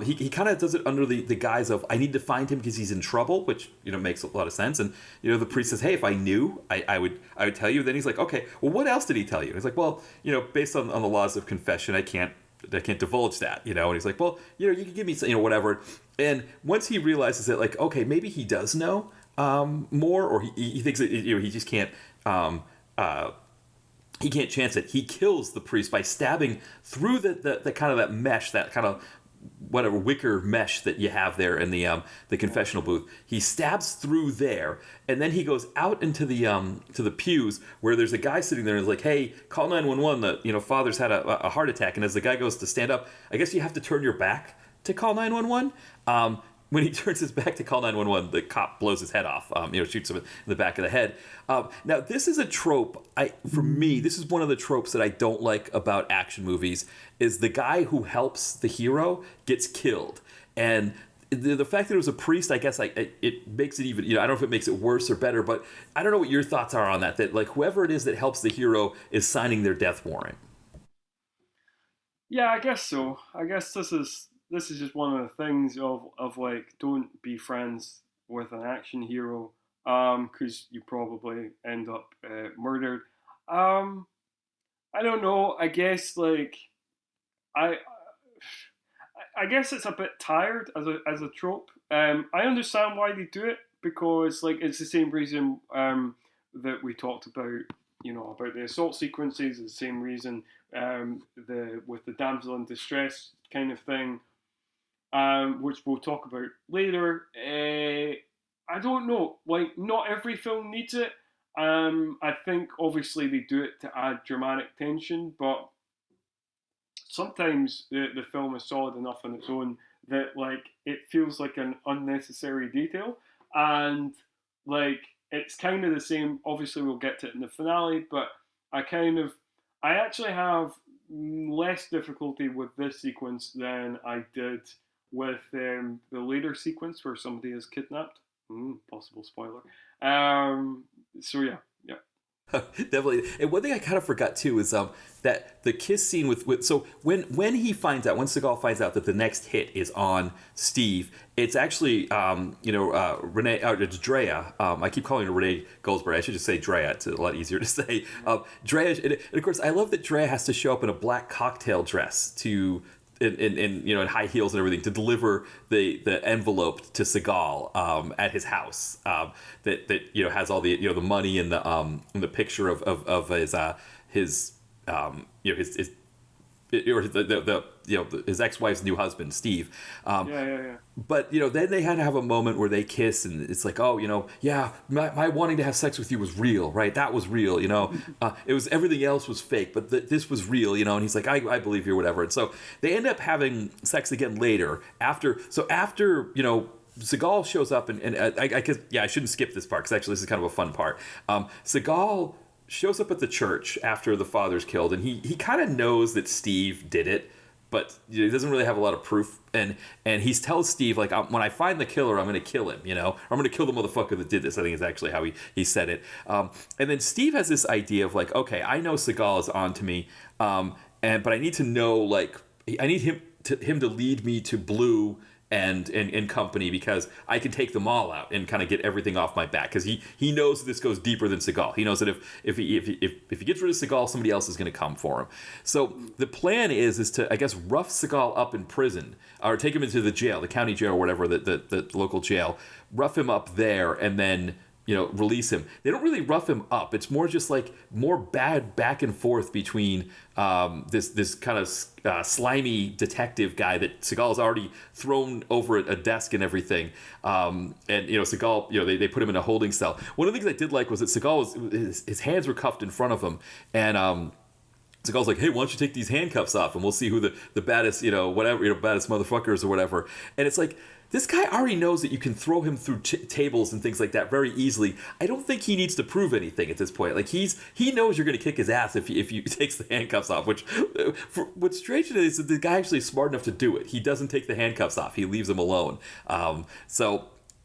He kind of does it under the guise of, I need to find him because he's in trouble, which makes a lot of sense. And the priest says, hey, if I knew, I would tell you. Then he's like, okay, well, what else did he tell you? And he's like, well, based on the laws of confession, I can't divulge that. And he's like, well, you can give me whatever. And once he realizes that, like, okay, maybe he does know more, or he thinks that he just can't. He can't chance it. He kills the priest by stabbing through the kind of that mesh, that kind of whatever wicker mesh that you have there in the confessional booth. He stabs through there, and then he goes out into the to the pews where there's a guy sitting there and is like, hey, call 911. Father's had a heart attack. And as the guy goes to stand up, I guess you have to turn your back to call 911. When he turns his back to call 911, the cop blows his head off, shoots him in the back of the head. Now, this is a trope. For me, this is one of the tropes that I don't like about action movies, is the guy who helps the hero gets killed. And the fact that it was a priest, I guess it makes it even, I don't know if it makes it worse or better, but I don't know what your thoughts are on that like whoever it is that helps the hero is signing their death warrant. Yeah, I guess so. I guess this is just one of the things of like, don't be friends with an action hero, because you probably end up murdered. I don't know. I guess like I guess it's a bit tired as a trope. I understand why they do it, because like it's the same reason that we talked about, about the assault sequences. It's the same reason with the damsel in distress kind of thing. Which we'll talk about later. I don't know. Like, not every film needs it. I think obviously they do it to add dramatic tension, but sometimes the film is solid enough on its own that like it feels like an unnecessary detail, and like it's kind of the same. Obviously, we'll get to it in the finale, but I actually have less difficulty with this sequence than I did with the later sequence where somebody is kidnapped. Possible spoiler. So yeah. Definitely. And one thing I kind of forgot too is that the kiss scene with so when Seagal finds out that the next hit is on Steve, it's actually Renee, it's Drea. I keep calling her Renee Goldsberry. I should just say Drea. It's a lot easier to say. Drea, and of course, I love that Drea has to show up in a black cocktail dress in high heels and everything to deliver the envelope to Seagal at his house that has all the the money and the picture of his or his ex-wife's new husband, Steve. Yeah. But then they had to have a moment where they kiss, and it's like, oh, yeah, my wanting to have sex with you was real, right? That was real, it was, everything else was fake, but this was real, and he's like, I believe you or whatever. And so they end up having sex again later after Seagal shows up, and I guess, I shouldn't skip this part because actually this is kind of a fun part. Seagal shows up at the church after the father's killed, and he kind of knows that Steve did it, but he doesn't really have a lot of proof. And he tells Steve, like, when I find the killer, I'm going to kill him, or I'm going to kill the motherfucker that did this. I think is actually how he said it. And then Steve has this idea of like, okay, I know Seagal is onto me, but I need to know, like, I need him to lead me to Blue and company, because I can take them all out and kind of get everything off my back, because he knows that this goes deeper than Seagal. He knows that if he gets rid of Seagal, somebody else is going to come for him. So the plan is to, I guess, rough Seagal up in prison, or take him into the jail, the county jail or whatever, the local jail, rough him up there, and then release him. They don't really rough him up. It's more just like more bad back and forth between this kind of slimy detective guy that Seagal's already thrown over a desk and everything. And Seagal, they put him in a holding cell. One of the things I did like was that Seagal his hands were cuffed in front of him, and Seagal's like, hey, why don't you take these handcuffs off, and we'll see who the baddest, baddest motherfuckers or whatever. And it's like, this guy already knows that you can throw him through tables and things like that very easily. I don't think he needs to prove anything at this point. Like, he knows you're going to kick his ass if he takes the handcuffs off. What's strange is that the guy actually is smart enough to do it. He doesn't take the handcuffs off. He leaves them alone. I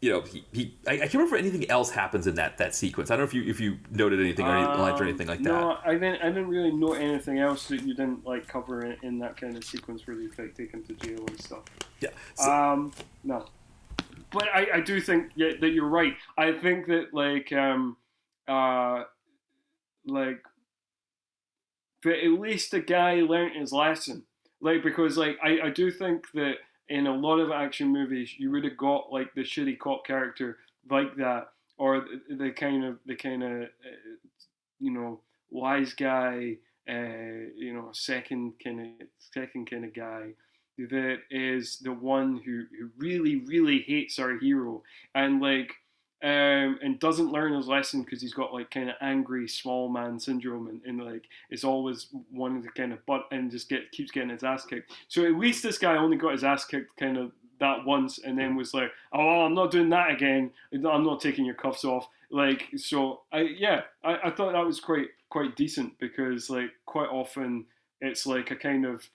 can't remember if anything else happens in that sequence. I don't know if you noted anything or any lines or anything like that. No, I didn't really know anything else that you didn't like cover in that kind of sequence where they take him to jail and stuff. Yeah. No, but I do think that you're right. I think that that at least the guy learned his lesson. Because I do think that in a lot of action movies, you would have got like the shitty cop character like that, or the kind of wise guy, second kind of guy that is the one who really really hates our hero, and and doesn't learn his lesson because he's got like kind of angry small man syndrome, and like is always wanting to kind of butt and just keeps getting his ass kicked. So at least this guy only got his ass kicked kind of that once, and then was like, oh, I'm not doing that again. I'm not taking your cuffs off. I thought that was quite decent, because like quite often it's like a kind of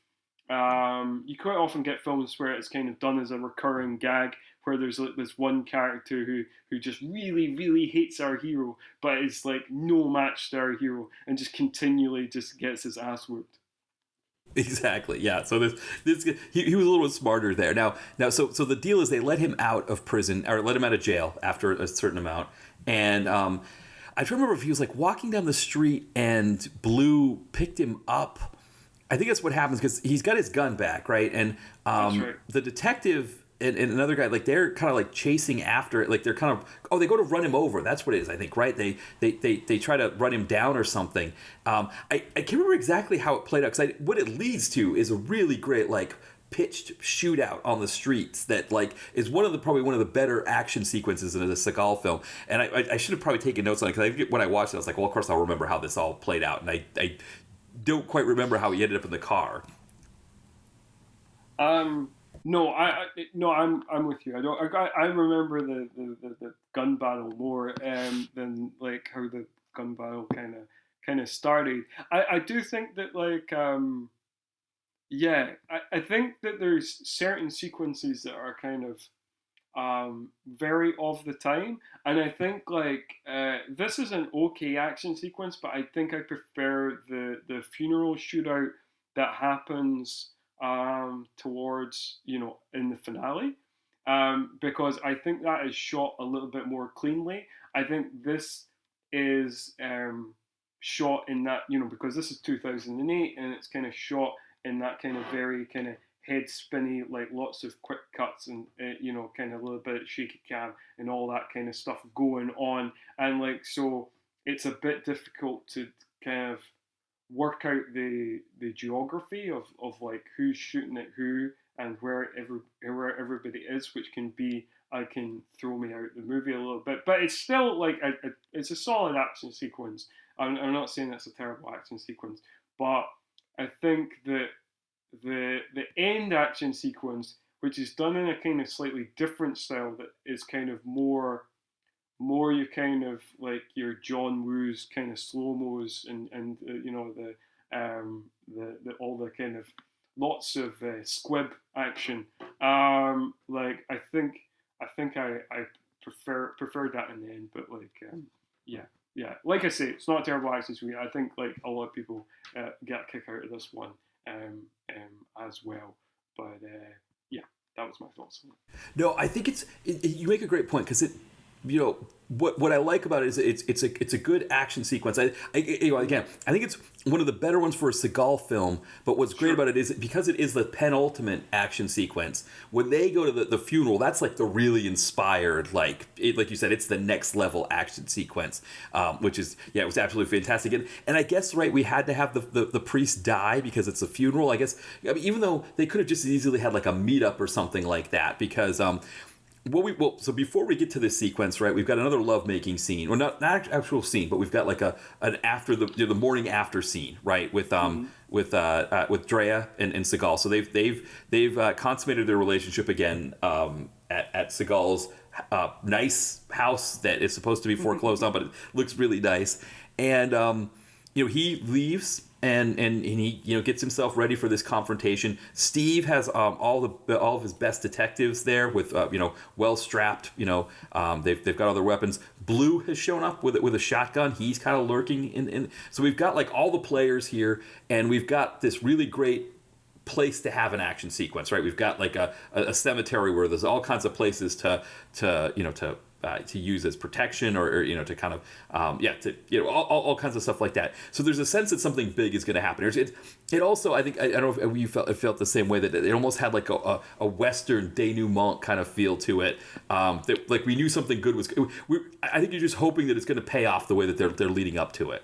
you quite often get films where it's kind of done as a recurring gag, where there's like this one character who just really really hates our hero, but is like no match to our hero, and just continually just gets his ass whooped. Exactly. Yeah. So this he was a little bit smarter there. Now so the deal is they let him out of prison, or let him out of jail after a certain amount, and I don't remember if he was like walking down the street and Blue picked him up. I think that's what happens, because he's got his gun back, right? And That's right. The detective and another guy, like, they're kind of like chasing after it. Like, they're kind of, they go to run him over. That's what it is, I think, right? They try to run him down or something. I can't remember exactly how it played out, because what it leads to is a really great, like, pitched shootout on the streets that like is probably one of the better action sequences in a Seagal film. And I should have probably taken notes on it, because when I watched it, I was like, well, of course I'll remember how this all played out. And I don't quite remember how he ended up in the car. No, I'm with you. I remember the gun battle more than like how the gun battle kind of started. I do think that I think that there's certain sequences that are kind of very of the time, and I think this is an okay action sequence, but I think I prefer the funeral shootout that happens towards in the finale, because I think that is shot a little bit more cleanly. I think this is shot in that, because this is 2008, and it's kind of shot in that kind of very kind of head spinny, like lots of quick cuts, and kind of a little bit of shaky cam and all that kind of stuff going on, and so it's a bit difficult to kind of work out the geography of like who's shooting at who and where everybody is, which can throw me out the movie a little bit. But it's still like it's a solid action sequence. I'm not saying it's a terrible action sequence, but I think that the end action sequence, which is done in a kind of slightly different style, that is kind of more your kind of like your John Woo's kind of slow mos and the all the kind of lots of squib action. Like I preferred that in the end, but like yeah. Yeah, like I say, it's not a terrible action movie. I think like a lot of people get a kick out of this one as well. But yeah, that was my thoughts on it. No, I think you make a great point because what I like about it is it's a good action sequence. Again, I think it's one of the better ones for a Seagal film. But what's great about it is because it is the penultimate action sequence. When they go to the funeral, that's like the really inspired, like you said, it's the next level action sequence, which is it was absolutely fantastic. And I guess we had to have the priest die because it's a funeral. I guess even though they could have just as easily had like a meetup or something like that because. So before we get to this sequence, right, we've got another lovemaking scene, or not actual scene, but we've got like an after the morning after scene, right, with Drea and Seagal. So they've consummated their relationship again at Seagal's nice house that is supposed to be foreclosed on, but it looks really nice, and he leaves. And he gets himself ready for this confrontation. Steve has all of his best detectives there with well strapped. They've got all their weapons. Blue has shown up with a shotgun. He's kind of lurking in. So we've got like all the players here, and we've got this really great place to have an action sequence. Right, we've got like a cemetery where there's all kinds of places to use as protection or to kind of all kinds of stuff like that. So there's a sense that something big is going to happen. It also, I don't know if you felt the same way, that it almost had like a Western denouement kind of feel to it. That like we knew something good was. I think you're just hoping that it's going to pay off the way that they're leading up to it.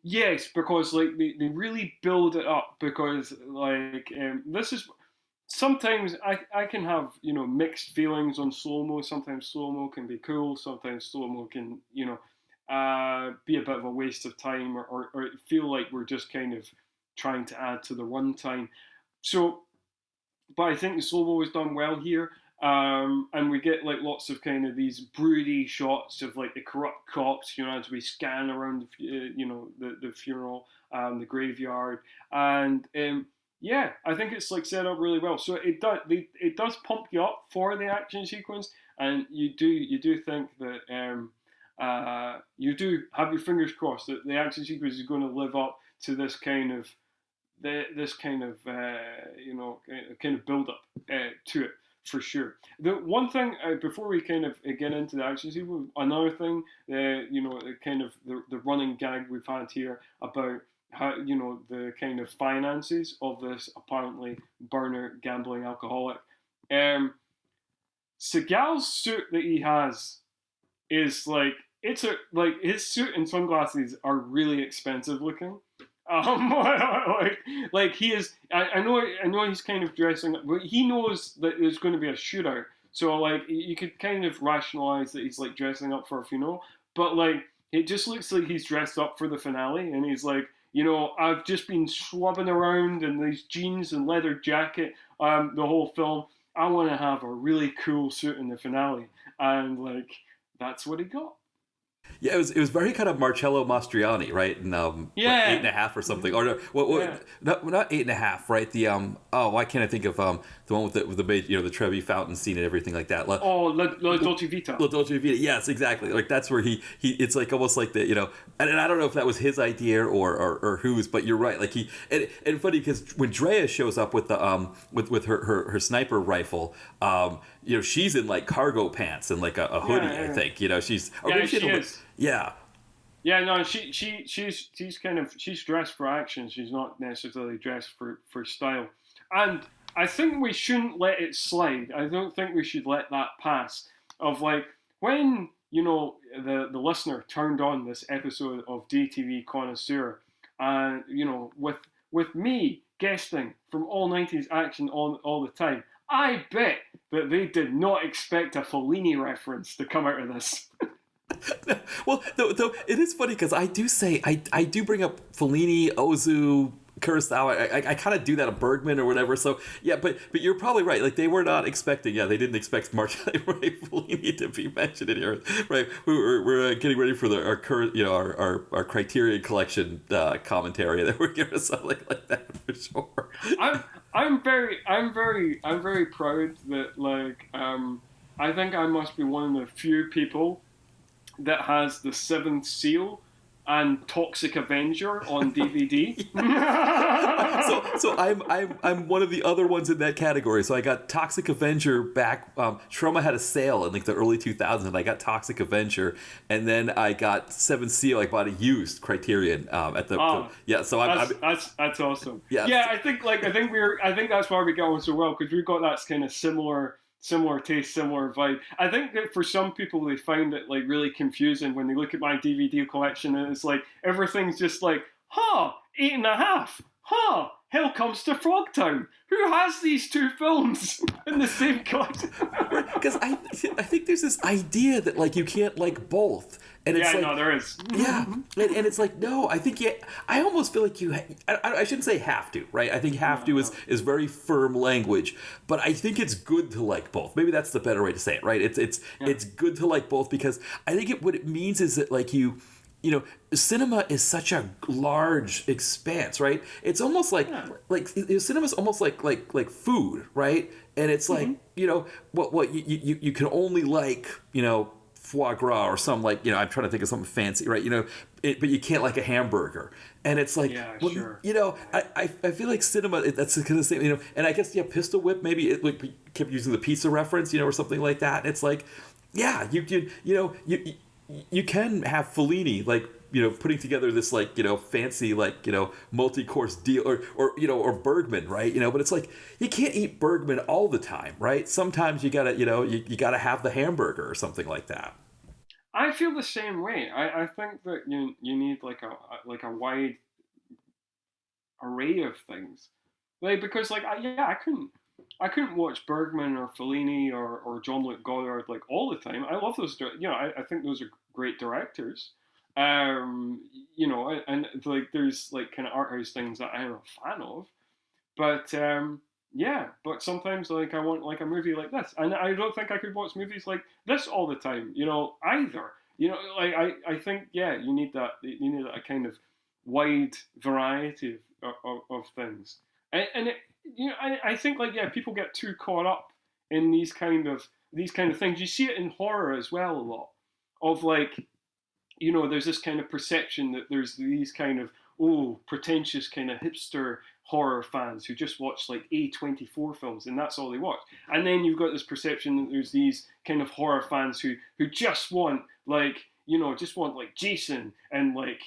Yes, because like they really build it up because like this is. Sometimes I can have mixed feelings on slow mo. Sometimes slow mo can be cool. Sometimes slow mo can be a bit of a waste of time or feel like we're just kind of trying to add to the runtime. So, but I think the slow mo is done well here, and we get like lots of kind of these broody shots of like the corrupt cops, as we scan around the funeral, the graveyard, and. Yeah, I think it's like set up really well. So it does pump you up for the action sequence, and you do think that you do have your fingers crossed that the action sequence is going to live up to this kind of kind of build up to it for sure. The one thing before we kind of get into the action sequence, another thing, kind of the running gag we've had here about. How the kind of finances of this apparently burner gambling alcoholic. Seagal's suit that he has is like his suit and sunglasses are really expensive looking. Like he is. I know he's kind of dressing, but he knows that there's going to be a shootout. So like you could kind of rationalize that he's like dressing up for a funeral, but like it just looks like he's dressed up for the finale, and he's like. I've just been swabbing around in these jeans and leather jacket the whole film. I want to have a really cool suit in the finale. And, like, that's what he got. Yeah, it was very kind of Marcello Mastroianni, right? And 8.5 or something, or not 8.5, right? The why can't I think of the one with the Trevi fountain scene and everything like that? La Dolce Vita. La Dolce Vita, yes, exactly. Like that's where he it's like almost like the and I don't know if that was his idea or whose, but you're right. Like and funny because when Drea shows up with the with her sniper rifle, she's in like cargo pants and like a hoodie. I think she's she is. Yeah. Yeah, no, she's dressed for action. She's not necessarily dressed for style. And I think we shouldn't let it slide. I don't think we should let that pass. Of like when the listener turned on this episode of DTV Connoisseur, you know, with me guesting from all 90s action all the time, I bet that they did not expect a Fellini reference to come out of this. Well, though it is funny because I do say I do bring up Fellini, Ozu, Kurosawa. I kind of do that on Bergman or whatever. So yeah, but you're probably right. Like they were not expecting. Yeah, they didn't expect Fellini to be mentioned in here. Right, we're getting ready for our current, you know, our Criterion Collection commentary that we're giving something like that for sure. I'm very proud that like I think I must be one of the few people that has the Seventh Seal and Toxic Avenger on DVD. so I'm one of the other ones in that category. So I got Toxic Avenger back. Troma had a sale in like the early 2000s, and I got Toxic Avenger, and then I got Seventh Seal. I bought a used Criterion at the yeah. So that's awesome. Yeah, yeah. I think that's why we got on so well, because we got that kind of similar taste, similar vibe. I think that for some people they find it like really confusing when they look at my DVD collection and it's like everything's just like, 8.5, Hell Comes to Frogtown. Who has these two films in the same collection? Because I think there's this idea that like you can't like both. And it's like, no, there is. Yeah, and it's like, no, I think I almost feel like I shouldn't say have to, right? I think have to is very firm language, but I think it's good to like both. Maybe that's the better way to say it, right? It's good to like both because I think what it means is that like you know, cinema is such a large expanse, right? It's almost like cinema's almost like food, right? And it's like, you know, what you can only like, you know, foie gras or some like, you know, I'm trying to think of something fancy, right? You know, but you can't like a hamburger. And it's like, sure. You know, I feel like cinema, that's kind of the same, you know, and I guess, Pistol Whip, maybe it like kept using the pizza reference, you know, or something like that. And it's like, yeah, you can have Fellini, like, you know, putting together this like, you know, fancy like, you know, multi-course deal or you know, or Bergman, right? You know, but it's like you can't eat Bergman all the time, right? Sometimes you gotta, you know, you gotta have the hamburger or something like that. I feel the same way. I think that you need like a wide array of things, like because like I couldn't watch Bergman or Fellini or Jean-Luc Godard like all the time. I love those. You know, I think those are great directors. You know, and like there's like kind of art house things that I'm a fan of, but yeah, but sometimes like I want like a movie like this, and I don't think I could watch movies like this all the time, you know, either. You know, like I think you need that a kind of wide variety of things, and it, you know, I think like people get too caught up in these kind of things. You see it in horror as well a lot, of like, you know, there's this kind of perception that there's these kind of pretentious kind of hipster horror fans who just watch like A24 films and that's all they watch. And then you've got this perception that there's these kind of horror fans who just want like, you know, just want like Jason and like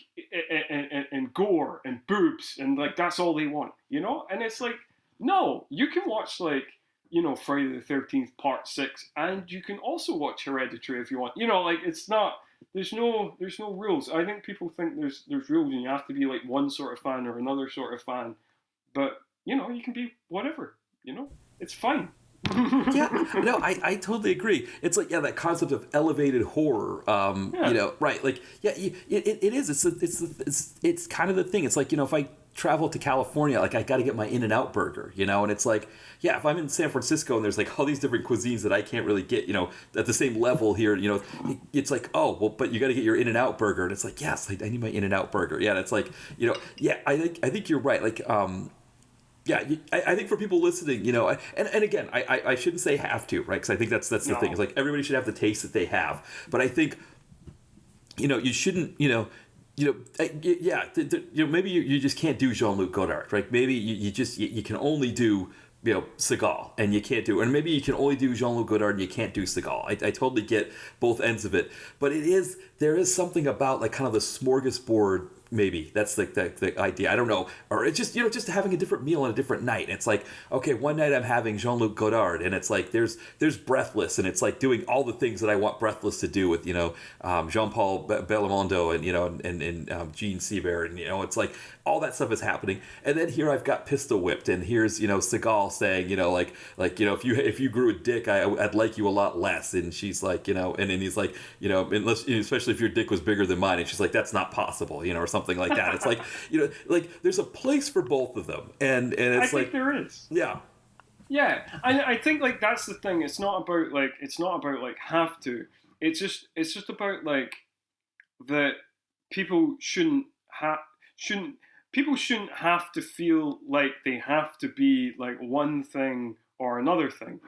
and gore and boobs and like that's all they want, you know? And it's like, no, you can watch like, you know, Friday the 13th Part 6 and you can also watch Hereditary if you want. You know, like it's not, there's no rules. I think people think there's rules and you have to be like one sort of fan or another sort of fan. But, you know, you can be whatever, you know? It's fine. Yeah, no, I totally agree. It's like, that concept of elevated horror, you know, right? Like, it is. It's kind of the thing. It's like, you know, if I travel to California, like I got to get my In-N-Out burger, you know, and it's like, if I'm in San Francisco and there's like all these different cuisines that I can't really get, you know, at the same level here, you know, it's like, oh, well, but you got to get your In-N-Out burger, and it's like, yes, like, I need my In-N-Out burger. Yeah, and it's like, you know, I think you're right. Like, I think for people listening, you know, and again, I shouldn't say have to, right? Because I think that's the thing. It's like everybody should have the taste that they have, but I think, you know, you shouldn't, you know, maybe you just can't do Jean-Luc Godard, right? Maybe you can only do, you know, Seagal, and you can't do, and maybe you can only do Jean-Luc Godard and you can't do Seagal. I totally get both ends of it, but there is something about like kind of the smorgasbord maybe that's the idea. I don't know, or it's just just having a different meal on a different night. It's like, okay, one night I'm having Jean-Luc Godard, and it's like there's Breathless, and it's like doing all the things that I want Breathless to do with Jean-Paul Belmondo and Gene Seibert, and it's like all that stuff is happening. And then here I've got Pistol Whipped, and here's Seagal saying if you grew a dick, I'd like you a lot less, and she's like and then he's like unless, especially if your dick was bigger than mine, and she's like, that's not possible, or something like that. It's like like there's a place for both of them, and it's I think there is. Yeah. Yeah, I think like that's the thing. It's not about like have to. It's just about like that people shouldn't have to feel like they have to be like one thing or another thing.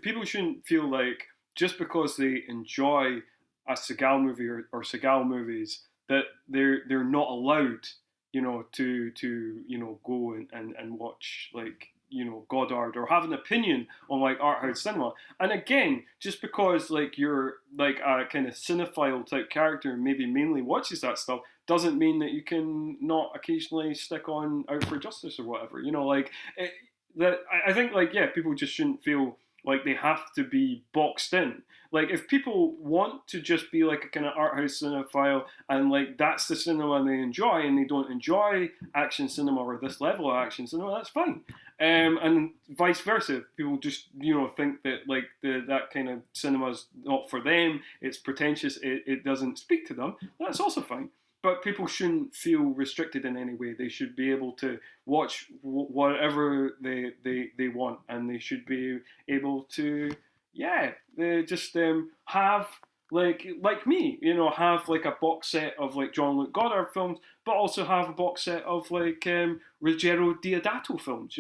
People shouldn't feel like just because they enjoy a Seagal movie or Seagal movies that they're not allowed to go and watch like Godard or have an opinion on like art house cinema. And again, just because like you're like a kind of cinephile type character and maybe mainly watches that stuff doesn't mean that you can not occasionally stick on Out for Justice or whatever. I think like people just shouldn't feel like they have to be boxed in. Like if people want to just be like a kind of art house cinephile and like that's the cinema they enjoy and they don't enjoy action cinema or this level of action cinema, that's fine. And vice versa. People just think that like that kind of cinema's not for them. It's pretentious. It doesn't speak to them. That's also fine. But people shouldn't feel restricted in any way. They should be able to watch whatever they want, and they should be able to, just have like me, have like a box set of like Jean-Luc Godard films, but also have a box set of like Ruggero Deodato films.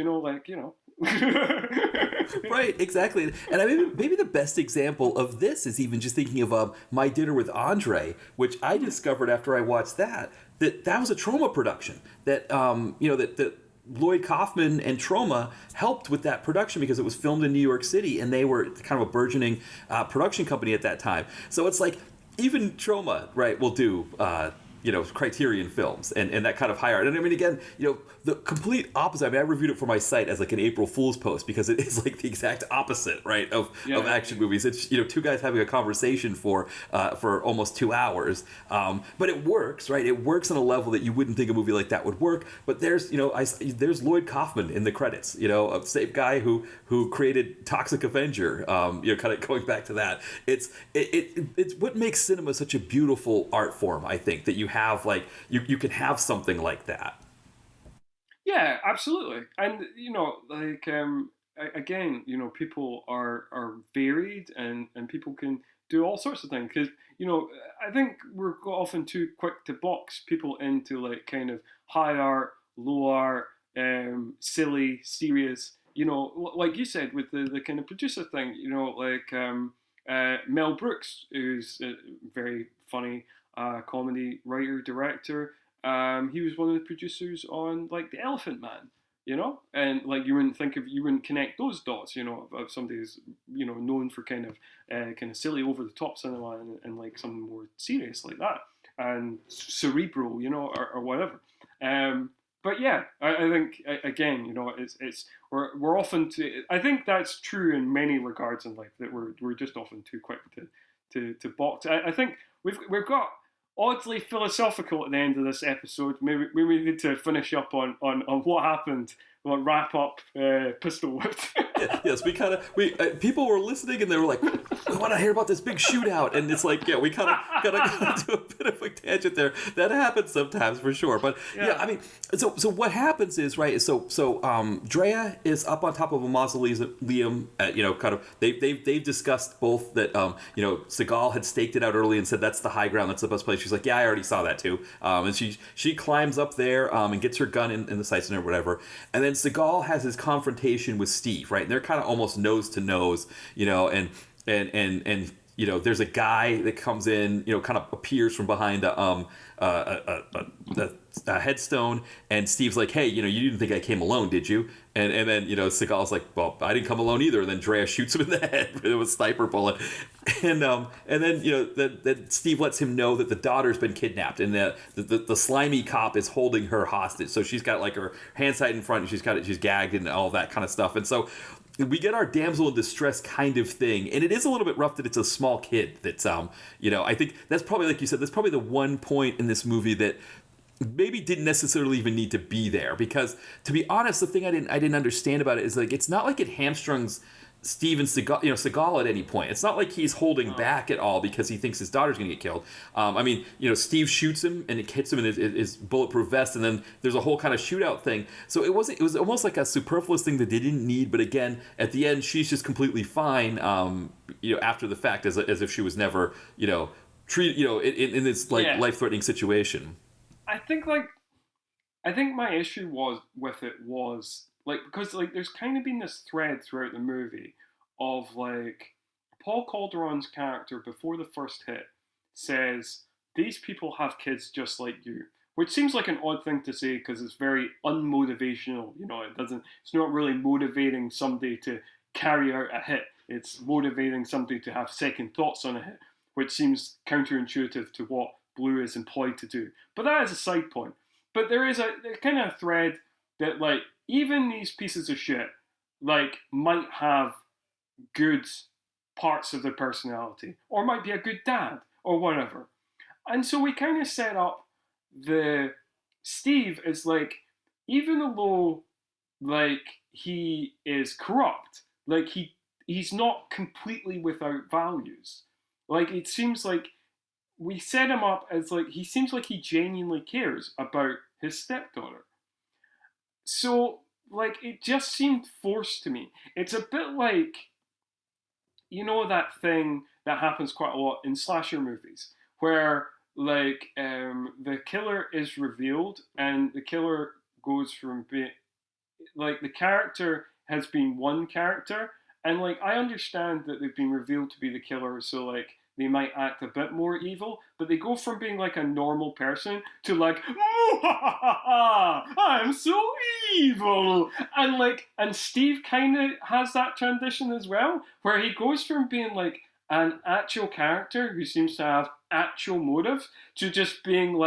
Right, exactly. And maybe the best example of this is even just thinking of My Dinner with Andre, which I discovered after I watched that was a Troma production. That that Lloyd Kaufman and Troma helped with that production because it was filmed in New York City, and they were kind of a burgeoning production company at that time. So it's like even Troma, right, will do Criterion films and that kind of high art. And I mean, again, the complete opposite. I mean, I reviewed it for my site as like an April Fool's post because it is like the exact opposite, right, of action movies. It's two guys having a conversation for almost 2 hours, but it works, right? It works on a level that you wouldn't think a movie like that would work. But there's there's Lloyd Kaufman in the credits, a same guy who created Toxic Avenger. Kind of going back to that. It's what makes cinema such a beautiful art form. I think that you have like you can have something like that. Yeah, absolutely. And again, people are varied and people can do all sorts of things because I think we're often too quick to box people into like kind of high art, low art, silly, serious. Like you said with the kind of producer thing. Mel Brooks, who's a very funny comedy writer director. He was one of the producers on like The Elephant Man, and like you wouldn't connect those dots, of somebody who's known for kind of silly over the top cinema and like something more serious like that and cerebral, or whatever. But yeah, I think again, it's we're often I think that's true in many regards in life that we're just often too quick to box. I think we've got oddly philosophical at the end of this episode. Maybe we need to finish up on what happened. We'll wrap up Pistol Whipped. Yes, people were listening and they were like, "We want to hear about this big shootout," and it's like, we kind of got to a bit of a tangent there. That happens sometimes for sure, but I mean, so what happens is right. So Drea is up on top of a mausoleum. They've discussed both that Seagal had staked it out early and said that's the high ground, that's the best place. She's like, yeah, I already saw that too, and she climbs up there and gets her gun in the sights and whatever, and then Seagal has his confrontation with Steve, right? And they're kind of almost nose to nose, and there's a guy that comes in, kind of appears from behind a headstone, and Steve's like, hey, you didn't think I came alone, did you? And then, Seagal's like, well, I didn't come alone either. And then Drea shoots him in the head with a sniper bullet. And then, that Steve lets him know that the daughter's been kidnapped, and the slimy cop is holding her hostage. So she's got like her hands tied in front, and she's gagged and all that kind of stuff. And so we get our damsel in distress kind of thing, and it is a little bit rough that it's a small kid that's I think that's probably, like you said, that's probably the one point in this movie that maybe didn't necessarily even need to be there, because to be honest, the thing I didn't understand about it is, like, it's not like it hamstrings Steven Seagal, Seagal at any point. It's not like he's holding back at all because he thinks his daughter's going to get killed. Steve shoots him and it hits him in his bulletproof vest, and then there's a whole kind of shootout thing. So it was almost like a superfluous thing that they didn't need. But again, at the end, she's just completely fine. After the fact, as if she was never, treated, in this life-threatening situation. I think my issue with it was because there's kind of been this thread throughout the movie of Paul Calderon's character before the first hit says these people have kids just like you, which seems like an odd thing to say because it's very unmotivational. It's not really motivating somebody to carry out a hit. It's motivating somebody to have second thoughts on a hit, which seems counterintuitive to what Blue is employed to do. But that is a side point. But there is a kind of thread that even these pieces of shit might have good parts of their personality, or might be a good dad, or whatever. And so we kind of set up the Steve as even though he is corrupt, he's not completely without values. It seems like we set him up as he seems like he genuinely cares about his stepdaughter. So it just seemed forced to me. It's a bit that thing that happens quite a lot in slasher movies where the killer is revealed and the killer goes from being the character has been one character, and I understand that they've been revealed to be the killer, so they might act a bit more evil, but they go from being a normal person to I'm so evil, and Steve kind of has that transition as well, where he goes from being an actual character who seems to have actual motive to just being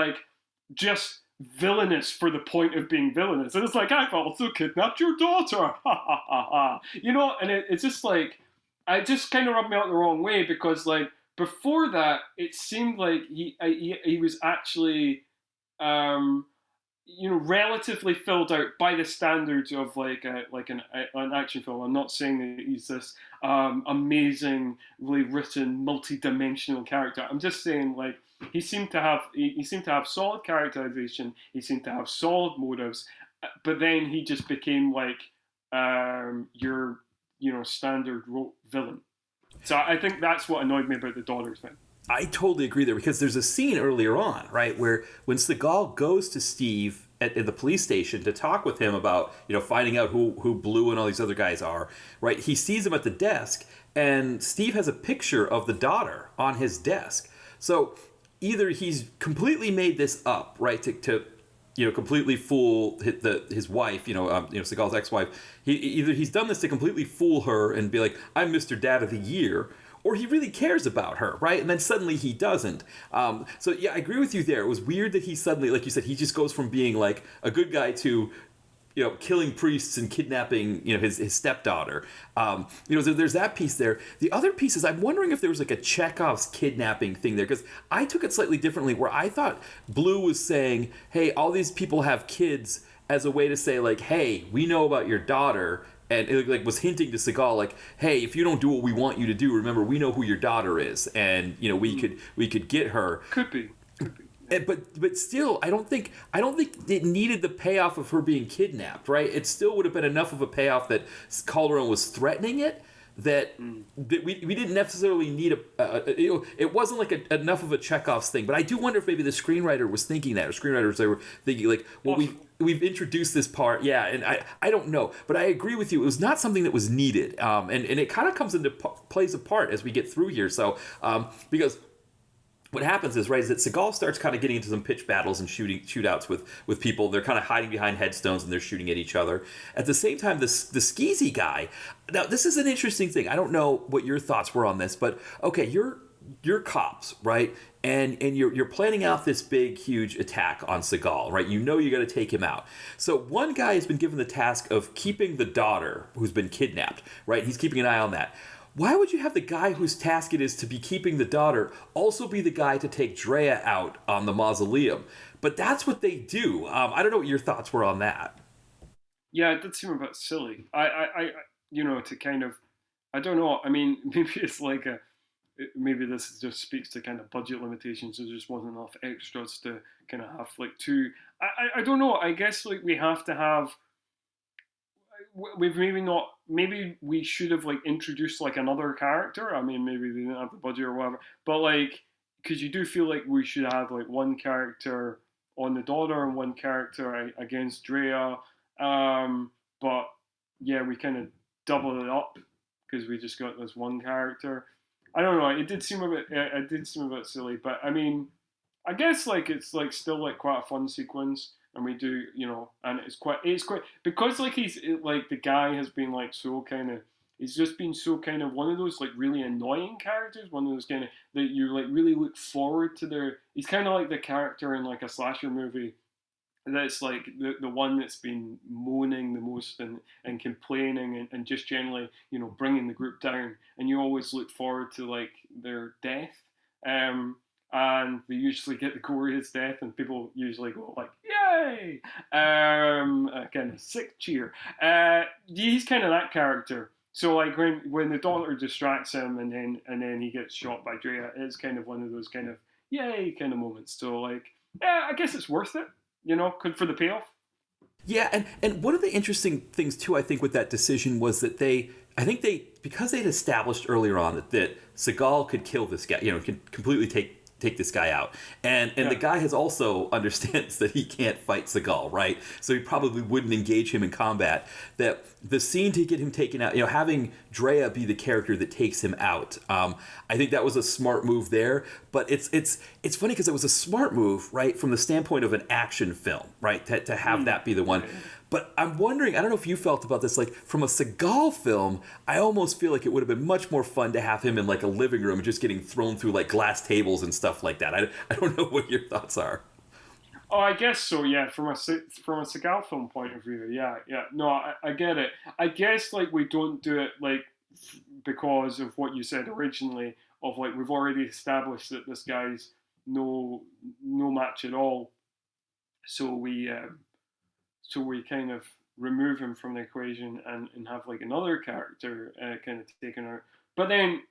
just villainous for the point of being villainous. And it's I've also kidnapped your daughter, and it's just I just kind of rubbed me out the wrong way because before that, it seemed like he was actually, relatively filled out by the standards of an action film. I'm not saying that he's this amazingly written, multi-dimensional character. I'm just saying he seemed to have solid characterization. He seemed to have solid motives, but then he just became your standard villain. So I think that's what annoyed me about the daughter thing. I totally agree there, because there's a scene earlier on, right, where when Seagal goes to Steve at the police station to talk with him about, finding out who Blue and all these other guys are, right, he sees him at the desk, and Steve has a picture of the daughter on his desk. So either he's completely made this up, right, to completely fool his wife, Seagal's ex-wife. Either he's done this to completely fool her and be I'm Mr. Dad of the Year, or he really cares about her, right? And then suddenly he doesn't. So yeah, I agree with you there. It was weird that he suddenly, like you said, he just goes from being a good guy to, killing priests and kidnapping, his stepdaughter. So there's that piece there. The other piece is I'm wondering if there was a Chekhov's kidnapping thing there, because I took it slightly differently, where I thought Blue was saying, hey, all these people have kids, as a way to say hey, we know about your daughter. And it was hinting to Seagal, hey, if you don't do what we want you to do, remember, we know who your daughter is, and we could get her. Could be. But still, I don't think it needed the payoff of her being kidnapped, right? It still would have been enough of a payoff that Calderon was threatening it, that we didn't necessarily need it wasn't enough of a Chekhov's thing. But I do wonder if maybe the screenwriter was thinking that, or screenwriters, they were thinking we've introduced this part, yeah, and I don't know, but I agree with you. It was not something that was needed, and it kind of comes into plays a part as we get through here. So because what happens is, right, is that Seagal starts kind of getting into some pitch battles and shootouts with people. They're kind of hiding behind headstones and they're shooting at each other. At the same time, the skeezy guy. Now, this is an interesting thing. I don't know what your thoughts were on this, but okay, you're cops, right? And you're planning out this big, huge attack on Seagal, right? You know you got to take him out. So one guy has been given the task of keeping the daughter who's been kidnapped, right? He's keeping an eye on that. Why would you have the guy whose task it is to be keeping the daughter also be the guy to take Drea out on the mausoleum? But that's what they do. I don't know what your thoughts were on that. Yeah, it did seem a bit silly. To kind of, I don't know. I mean, maybe it's like maybe this just speaks to kind of budget limitations. There just wasn't enough extras to kind of have like two. I don't know. I guess like we have to have. We've maybe not. Maybe we should have like introduced like another character. I mean, maybe they didn't have the budget or whatever. But like, because you do feel like we should have like one character on the daughter and one character against Drea. But yeah, we kind of doubled it up because we just got this one character. I don't know. It did seem a bit silly, but I mean, I guess like it's like still like quite a fun sequence, and we do, and it's quite because like he's like the guy has been like so kind of he's just been so kind of one of those like really annoying characters, one of those kind of that you like really look forward to he's kind of like the character in like a slasher movie that's like the one that's been moaning the most and complaining and just generally bringing the group down, and you always look forward to like their death, and they usually get the glorious death and people usually go like yay, a kind of sick cheer. He's kind of that character. So like when the daughter distracts him and then he gets shot by Drea, it's kind of one of those kind of yay kind of moments. So like I guess it's worth it. For the payoff. Yeah, and one of the interesting things too, I think, with that decision was that because they'd established earlier on that Seagal could kill this guy, could completely take this guy out, and the guy has also understands that he can't fight Seagal, right? So he probably wouldn't engage him in combat. That the scene to get him taken out, having Drea be the character that takes him out, I think that was a smart move there. But it's funny because it was a smart move, right, from the standpoint of an action film, right, to have that be the one. But I'm wondering, I don't know if you felt about this, like from a Seagal film, I almost feel like it would have been much more fun to have him in like a living room just getting thrown through like glass tables and stuff like that. I don't know what your thoughts are. Oh, I guess so. Yeah, from a Seagal film point of view, yeah. No, I get it. I guess like we don't do it like because of what you said originally. Of like we've already established that this guy's no match at all. So we kind of remove him from the equation and have like another character kind of taken out. But then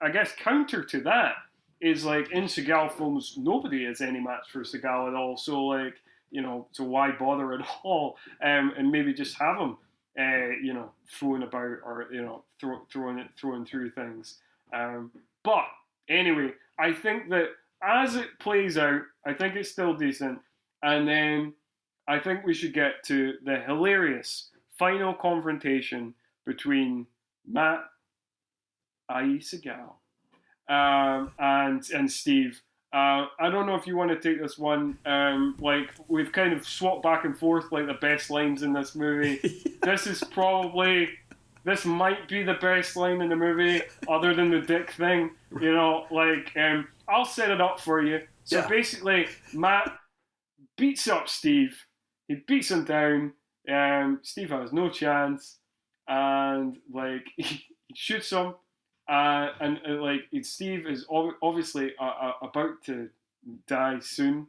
I guess counter to that is like in Seagal films, nobody is any match for Seagal at all. So like, so why bother at all? And maybe just have him, throwing about or, throwing through things. But anyway, I think that as it plays out, I think it's still decent. And then I think we should get to the hilarious final confrontation between Matt, i.e. Seagal, and Steve. I don't know if you want to take this one. Like we've kind of swapped back and forth like the best lines in this movie. This might be the best line in the movie, other than the dick thing. I'll set it up for you. So basically, Matt beats up Steve. He beats him down. Steve has no chance, and like he shoots him. And Steve is obviously about to die soon,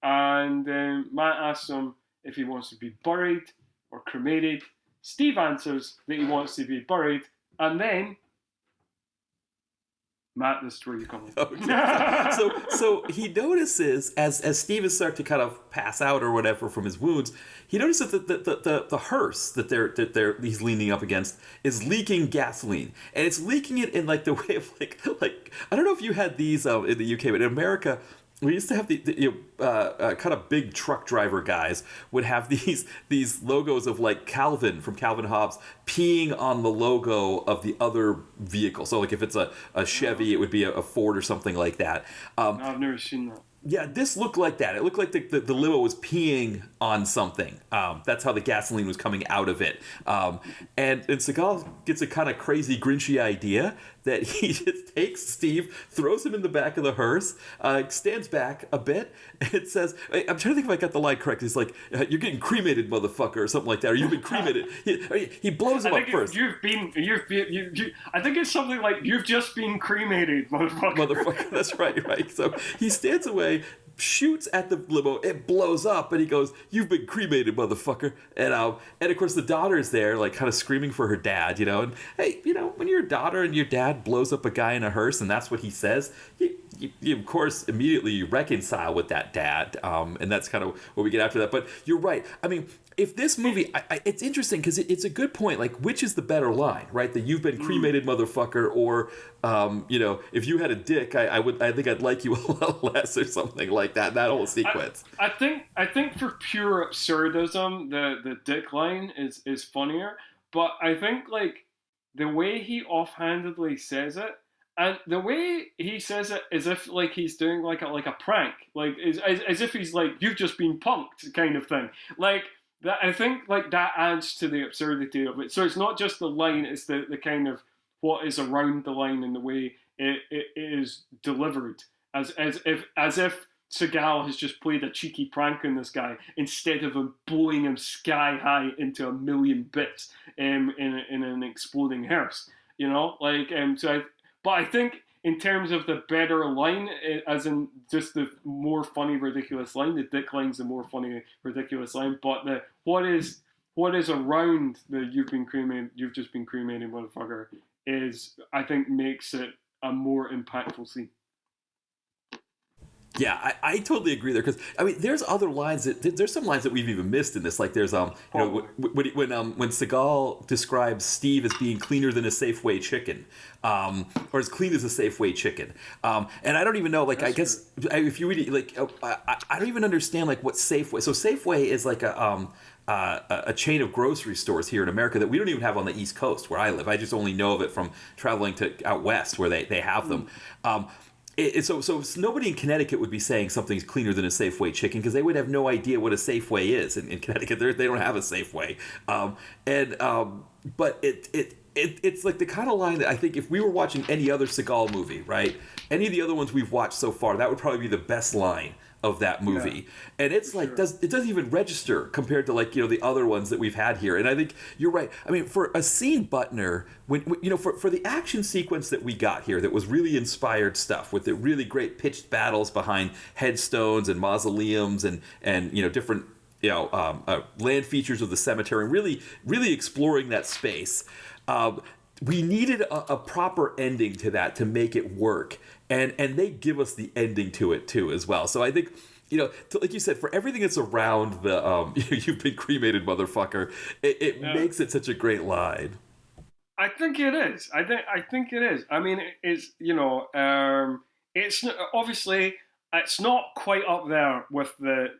and Matt asks him if he wants to be buried or cremated. Steve answers that he wants to be buried, and then Matt, this is where you come in. Okay. So he notices as Steve is starting to kind of pass out or whatever from his wounds, he notices that the hearse that he's leaning up against is leaking gasoline, and it's leaking it in like the way of like I don't know if you had these in the UK, but in America we used to have kind of big truck driver guys would have these logos of like Calvin from Calvin Hobbes peeing on the logo of the other vehicle. So like if it's a Chevy, it would be a Ford or something like that. No, I've never seen that. Yeah, this looked like that. It looked like the limo was peeing on something. That's how the gasoline was coming out of it. And Seagal gets a kind of crazy, grinchy idea that he just takes Steve, throws him in the back of the hearse, stands back a bit, and says, I'm trying to think if I got the line correct. He's like, you're getting cremated, motherfucker, or something like that, or you've been cremated. He blows him up first. I think it's something like, you've just been cremated, motherfucker. Motherfucker, that's right. So he stands away, shoots at the limo, it blows up, and he goes, you've been cremated, motherfucker. And of course the daughter's there, like kind of screaming for her dad, and hey, when your daughter and your dad blows up a guy in a hearse and that's what he says, you of course immediately reconcile with that dad, and that's kind of what we get after that. But you're right. I mean, if this movie, it's interesting because it's a good point. Like, which is the better line, right? The "you've been cremated, motherfucker," or if you had a dick, I think I'd like you a little less, or something like that. That whole sequence. I think for pure absurdism, the dick line is funnier. But I think like the way he offhandedly says it, and the way he says it as if like he's doing like a prank, like as if he's like, you've just been punked kind of thing, like. That I think like that adds to the absurdity of it. So it's not just the line; it's the kind of what is around the line and the way it is delivered, as if Seagal has just played a cheeky prank on this guy instead of him blowing him sky high into a million bits in an exploding hearse. But I think. In terms of the better line, as in just the more funny, ridiculous line, the dick line's the more funny, ridiculous line. But the what is around the you've just been cremated, motherfucker, is I think makes it a more impactful scene. Yeah, I totally agree there, because I mean, there's other lines there's some lines that we've even missed in this. Like there's when Seagal describes Steve as being cleaner than a Safeway chicken, or as clean as a Safeway chicken, and I don't even know. Like that's I guess if you read it, like I don't even understand like what Safeway. So Safeway is like a chain of grocery stores here in America that we don't even have on the East Coast where I live. I just only know of it from traveling to out west where they have them. So nobody in Connecticut would be saying something's cleaner than a Safeway chicken, because they would have no idea what a Safeway is in Connecticut. They don't have a Safeway, but it's like the kind of line that I think if we were watching any other Seagal movie, right, any of the other ones we've watched so far, that would probably be the best line of that movie. Yeah, and it's like it doesn't even register compared to like the other ones that we've had here. And I think you're right. I mean, for a scene Butner, when for the action sequence that we got here, that was really inspired stuff with the really great pitched battles behind headstones and mausoleums and different land features of the cemetery, really exploring that space. We needed a proper ending to that to make it work, and they give us the ending to it too as well. So I think like you said, for everything that's around the you've been cremated, motherfucker, it makes it such a great line. I think it is. I think it is. I mean, it's it's obviously it's not quite up there with the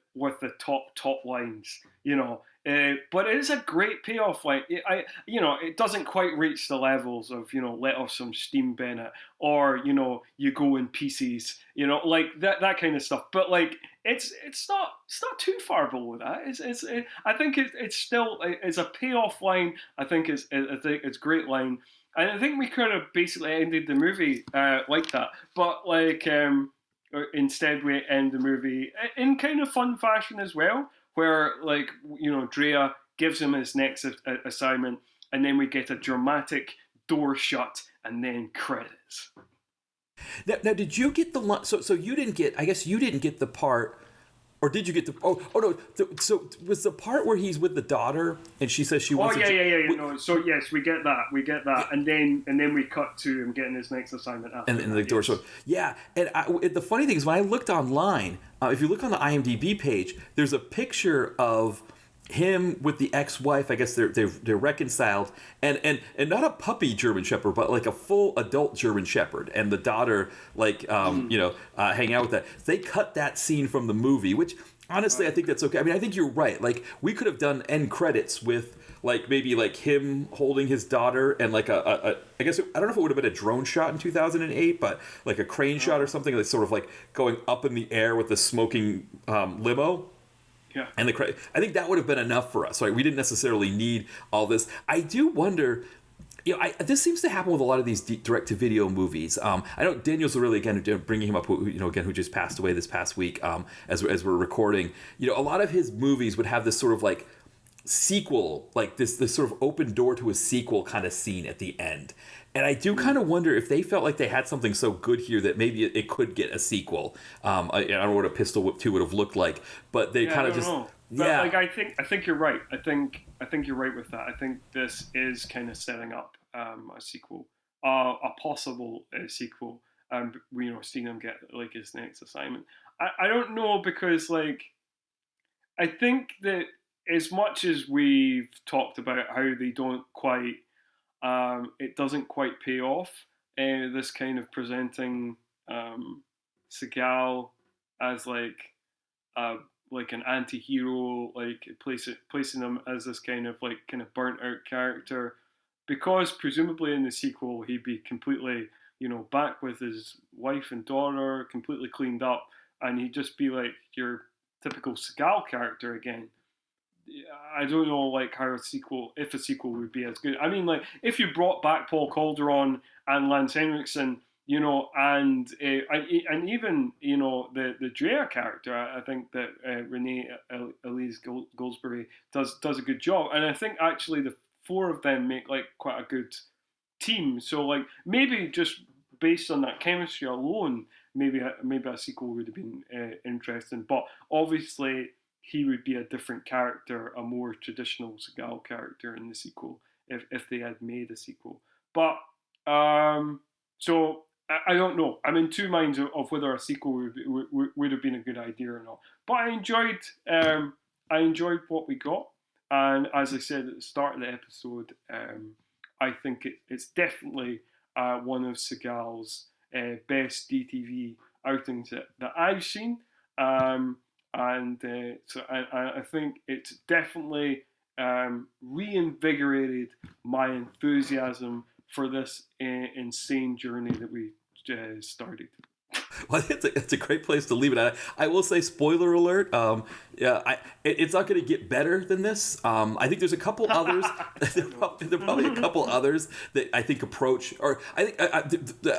top lines, but it is a great payoff line. It doesn't quite reach the levels of let off some steam, Bennett, or you go in pieces, like that kind of stuff. But like it's not too far below that. I think it's still it's a payoff line. I think it's a great line, and I think we could have basically ended the movie like that, but like. Instead, we end the movie in kind of fun fashion as well, where like Drea gives him his next assignment, and then we get a dramatic door shut and then credits. Now did you get the so you didn't get? I guess you didn't get the part. Or did you get the? Oh no! So was the part where he's with the daughter and she says she wants? No. So yes, we get that, and then we cut to him getting his next assignment after. And the door. So yeah, and the funny thing is when I looked online, if you look on the IMDb page, there's a picture of him with the ex-wife, I guess they're reconciled, and not a puppy German Shepherd, but like a full adult German Shepherd, and the daughter hang out with that. They cut that scene from the movie, which honestly I think that's okay. I mean, I think you're right. Like we could have done end credits with like maybe like him holding his daughter and like a I guess I don't know if it would have been a drone shot in 2008, but like a crane shot or something, like sort of like going up in the air with the smoking limo. Yeah. And I think that would have been enough for us. Right? We didn't necessarily need all this. I do wonder. This seems to happen with a lot of these direct-to-video movies. I know Daniel's really, again, bringing him up, who just passed away this past week as we're recording. A lot of his movies would have this sort of like sequel, like this sort of open door to a sequel kind of scene at the end. And I do kind of wonder if they felt like they had something so good here that maybe it could get a sequel. I don't know what a Pistol Whip 2 would have looked like, but they kind of just... Know. But like I think you're right. I think you're right with that. I think this is kind of setting up a sequel, a possible sequel. Seeing him get like his next assignment. I don't know, because like I think that as much as we've talked about how they don't quite, it doesn't quite pay off. This kind of presenting Seagal as like an anti-hero, like placing him as this kind of burnt out character, because presumably in the sequel he'd be completely, back with his wife and daughter, completely cleaned up, and he'd just be like your typical Seagal character again. I don't know, like how if a sequel would be as good. I mean, like if you brought back Paul Calderon and Lance Henriksen, and even the Drea character, I think that Renee Elise Goldsberry does a good job, and I think actually the four of them make like quite a good team. So like maybe just based on that chemistry alone, maybe a sequel would have been interesting. But obviously he would be a different character, a more traditional Seagal character in the sequel if they had made a sequel. But so I don't know. I'm in two minds of whether a sequel would have been a good idea or not. But I enjoyed what we got, and as I said at the start of the episode, I think it's definitely one of Seagal's best DTV outings that I've seen. So I think it's definitely reinvigorated my enthusiasm for this insane journey that we started. Well, it's a great place to leave it at. I will say, spoiler alert. It's not going to get better than this. I think there's a couple others. there are probably a couple others that I think approach, or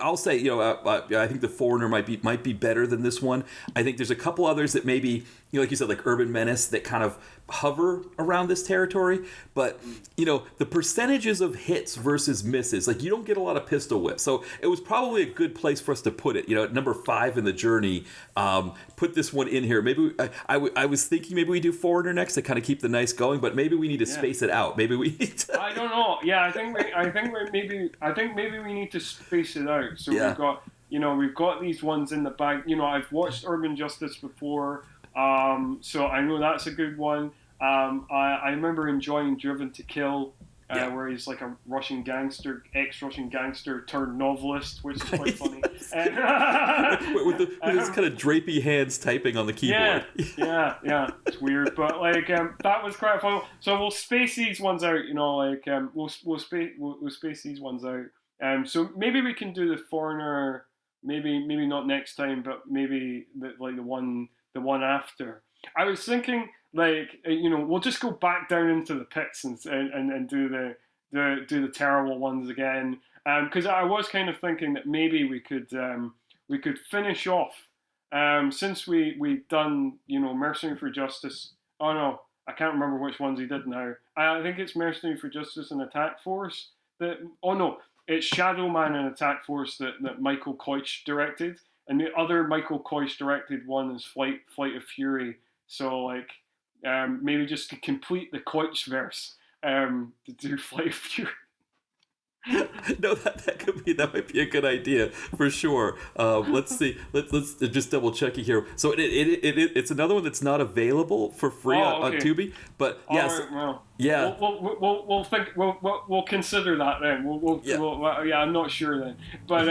I'll say, I think The Foreigner might be better than this one. I think there's a couple others that maybe, like you said, like Urban Menace, that kind of hover around this territory. But the percentages of hits versus misses, like you don't get a lot of Pistol Whip, so it was probably a good place for us to put it. At number 5 in the journey. Put this one in here. Maybe I was thinking maybe we do Foreigner next to kind of keep the nice going, but maybe we need to space it out. Maybe we need to... I don't know. Yeah, I think maybe we need to space it out. So we've got these ones in the bag. I've watched Urban Justice before, so I know that's a good one. I remember enjoying Driven to Kill. Where he's like a ex-Russian gangster turned novelist, which is quite funny. with his kind of drapey hands typing on the keyboard. Yeah, it's weird, but like that was quite fun. So we'll space these ones out, we'll space these ones out. So maybe we can do The Foreigner, maybe not next time, but maybe the one after. I was thinking, we'll just go back down into the pits and do the terrible ones again. Because I was kind of thinking that maybe we could finish off, since we've done Mercenary for Justice. Oh no, I can't remember which ones he did now. I think it's Mercenary for Justice and Attack Force. It's Shadow Man and Attack Force that Michael Koich directed, and the other Michael Koich directed one is Flight of Fury. So maybe just to complete the Koich verse, to do Flight of Fury. No, that might be a good idea for sure. Let's see. Let's just double check it here. So it's another one that's not available for free on Okay. Tubi. But yes, Alright, well, yeah, we'll think we'll consider that then. Yeah. Yeah, I'm not sure then, but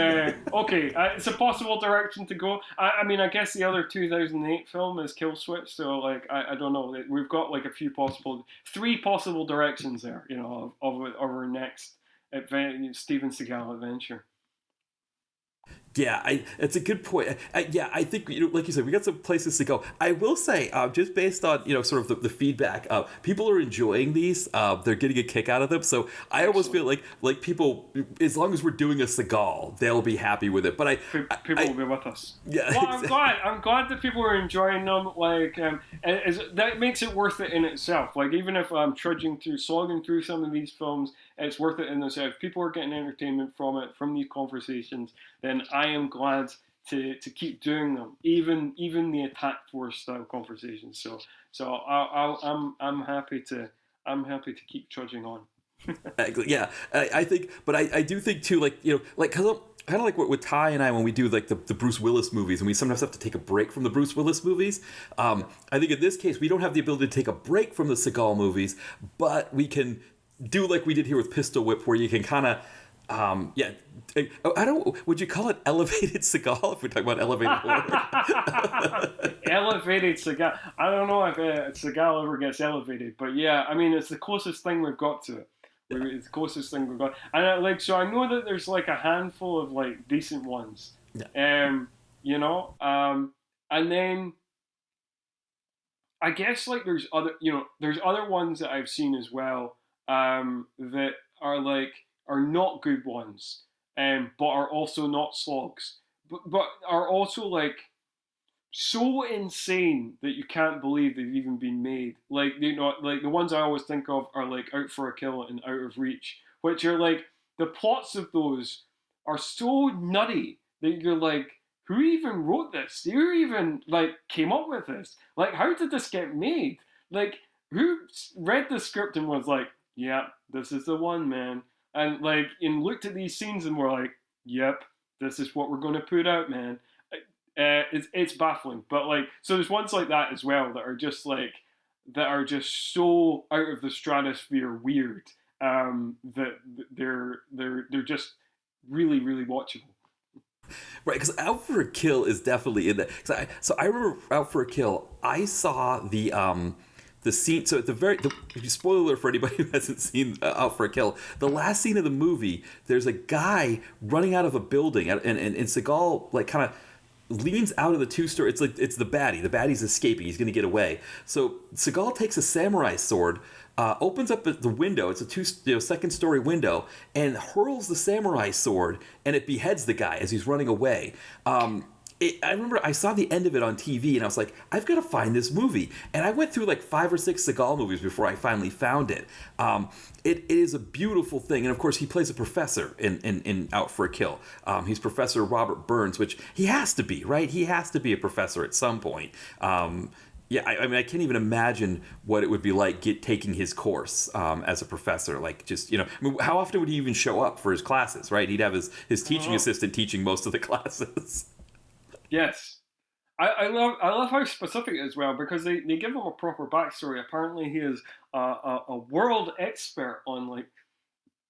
okay, it's a possible direction to go. I mean, I guess the other 2008 film is Kill Switch, so like I don't know. We've got like three possible directions there, you know, of our next Steven Seagal adventure. Yeah, it's a good point. I think like you said, we got some places to go. I will say, just based on sort of the feedback, people are enjoying these. They're getting a kick out of them. So I almost feel like people, as long as we're doing a Seagal, they'll be happy with it. But People will be with us. Yeah, well, I'm glad that people are enjoying them. Like, that makes it worth it in itself. Like, even if I'm slogging through some of these films, it's worth it in itself. If people are getting entertainment from it, from these conversations, then I am glad to keep doing them, even the attack force style conversations. So I'm happy to keep trudging on. yeah. I think, but I do think too, like because kind of like with Ty and I when we do like the Bruce Willis movies, and we sometimes have to take a break from the Bruce Willis movies. I think in this case we don't have the ability to take a break from the Seagal movies, but we can do like we did here with Pistol Whip, where you can kind of would you call it elevated Seagal if we're talking about elevated horror? Elevated Seagal. I don't know if Seagal ever gets elevated, but yeah, I mean, it's the closest thing we've got to it. It's the closest thing we've got. And I know that there's like a handful of like decent ones. Yeah. And then I guess like there's other ones that I've seen as well, that are not good ones, but are also not slogs, but are also like so insane that you can't believe they've even been made. Like, like the ones I always think of are like Out for a Kill and Out of Reach, which are like the plots of those are so nutty that you're like, who even wrote this? Who even like came up with this? Like, how did this get made? Like, who read the script and was like, yeah, this is the one, man. And like, and looked at these scenes and were like, "Yep, this is what we're going to put out, man." It's baffling, but like, so there's ones like that as well that are just so out of the stratosphere weird, that they're just really really watchable. Right, because Out for a Kill is definitely in that. So I remember Out for a Kill. I saw the scene. So at spoiler alert for anybody who hasn't seen Out for a Kill, the last scene of the movie, there's a guy running out of a building, and Seagal like kind of leans out of the two-story. It's like it's the baddie. The baddie's escaping. He's going to get away. So Seagal takes a samurai sword, opens up the window. It's a second-story window, and hurls the samurai sword, and it beheads the guy as he's running away. I remember I saw the end of it on TV, and I was like, I've got to find this movie. And I went through like 5 or 6 Seagal movies before I finally found it. It is a beautiful thing. And of course, he plays a professor in Out for a Kill. He's Professor Robert Burns, which he has to be, right? He has to be a professor at some point. I mean, I can't even imagine what it would be like taking his course as a professor. Like, just, I mean, how often would he even show up for his classes, right? He'd have his teaching assistant teaching most of the classes. Yes, I love how specific it is, well, because they give him a proper backstory. Apparently, he is a world expert on like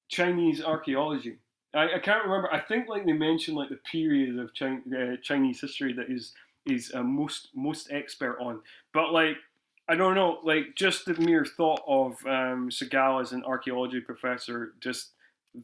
Chinese archaeology. I can't remember. I think like they mentioned like the period of Chinese history that he's most expert on. But like, I don't know, like just the mere thought of Seagal as an archaeology professor, just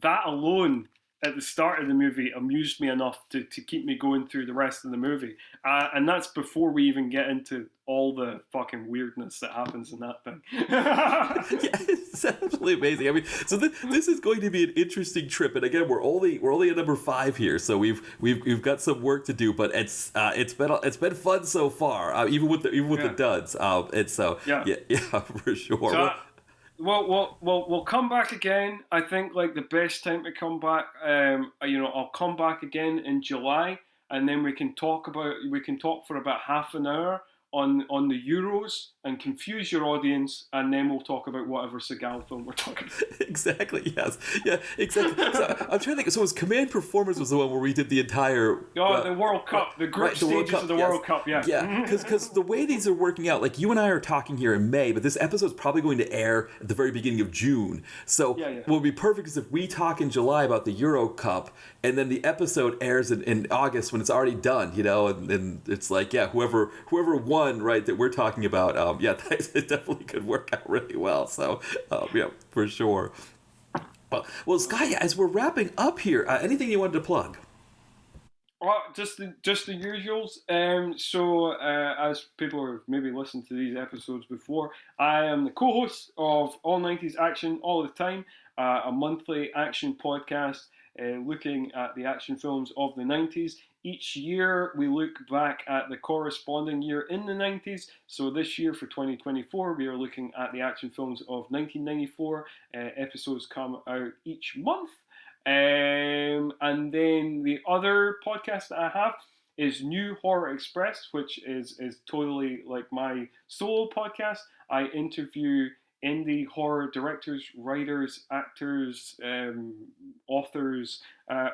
that alone at the start of the movie amused me enough to keep me going through the rest of the movie. And that's before we even get into all the fucking weirdness that happens in that thing. Yeah, it's absolutely amazing. I mean, so this is going to be an interesting trip. And again, we're only at number 5 here, so we've got some work to do. But it's been fun so far, even with the duds. Yeah, for sure. So, we'll come back again. I think like the best time to come back. I'll come back again in July, and then we can talk for about half an hour on the Euros and confuse your audience, and then we'll talk about whatever Seagal film we're talking about. Exactly. Yes. Yeah. Exactly. So I'm trying to think. So his Command Performance was the one where we did the entire. The World Cup, the group stages of the World Cup. Yeah. Yeah. Because the way these are working out, like you and I are talking here in May, but this episode is probably going to air at the very beginning of June. So what would be perfect is if we talk in July about the Euro Cup, and then the episode airs in August when it's already done. And it's like whoever won, right, that we're talking about. It definitely could work out really well. So, for sure. Well, Sky, as we're wrapping up here, anything you wanted to plug? Just the usuals. As people have maybe listened to these episodes before, I am the co-host of All 90s Action All the Time, a monthly action podcast looking at the action films of the 90s. Each year, we look back at the corresponding year in the 90s. So this year, for 2024, we are looking at the action films of 1994. Episodes come out each month. And then the other podcast that I have is New Horror Express, which is totally like my solo podcast. I interview indie horror directors, writers, actors, authors,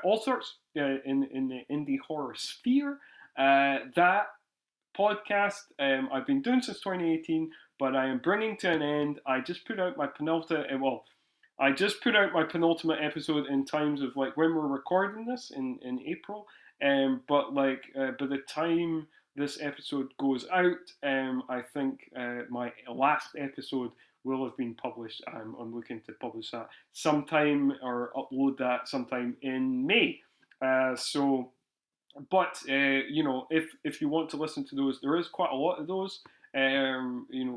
all sorts in the indie horror sphere. That podcast I've been doing since 2018, but I am bringing to an end. I just put out my penultimate episode in times of like when we're recording this in April. But by the time this episode goes out, I think my last episode will have been published. I'm looking to publish that sometime or upload that sometime in May. If you want to listen to those, there is quite a lot of those. By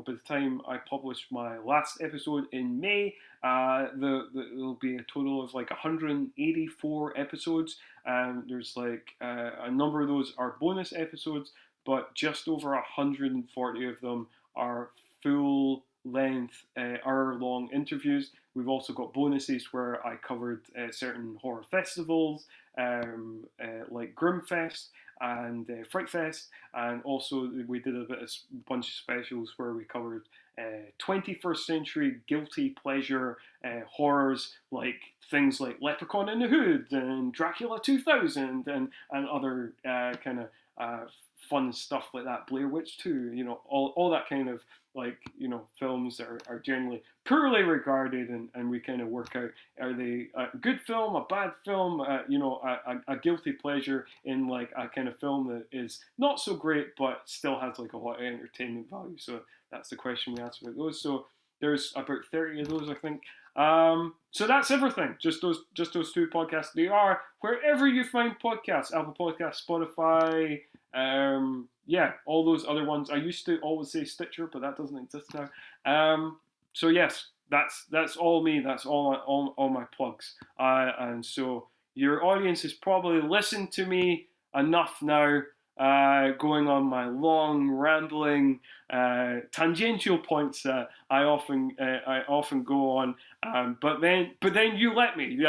the time I publish my last episode in May, there'll be a total of like 184 episodes. There's like a number of those are bonus episodes, but just over 140 of them are full length, hour-long interviews. We've also got bonuses where I covered certain horror festivals, like Grimfest and Fright Fest, and also we did a bunch of specials where we covered 21st century guilty pleasure horrors, like things like Leprechaun in the Hood and Dracula 2000 and other kind of fun stuff like that, Blair Witch 2, all that kind of films that are generally poorly regarded, and we kind of work out, are they a good film, a bad film, a guilty pleasure in like a kind of film that is not so great but still has like a lot of entertainment value. So that's the question we asked about those. So there's about 30 of those, I think. So that's everything. Just those two podcasts. They are wherever you find podcasts: Apple Podcasts, Spotify, all those other ones. I used to always say Stitcher, but that doesn't exist now. So yes, that's all me. That's all my plugs. And so your audience has probably listened to me enough now. Going on my long, rambling, tangential points that I often go on, but then you let me.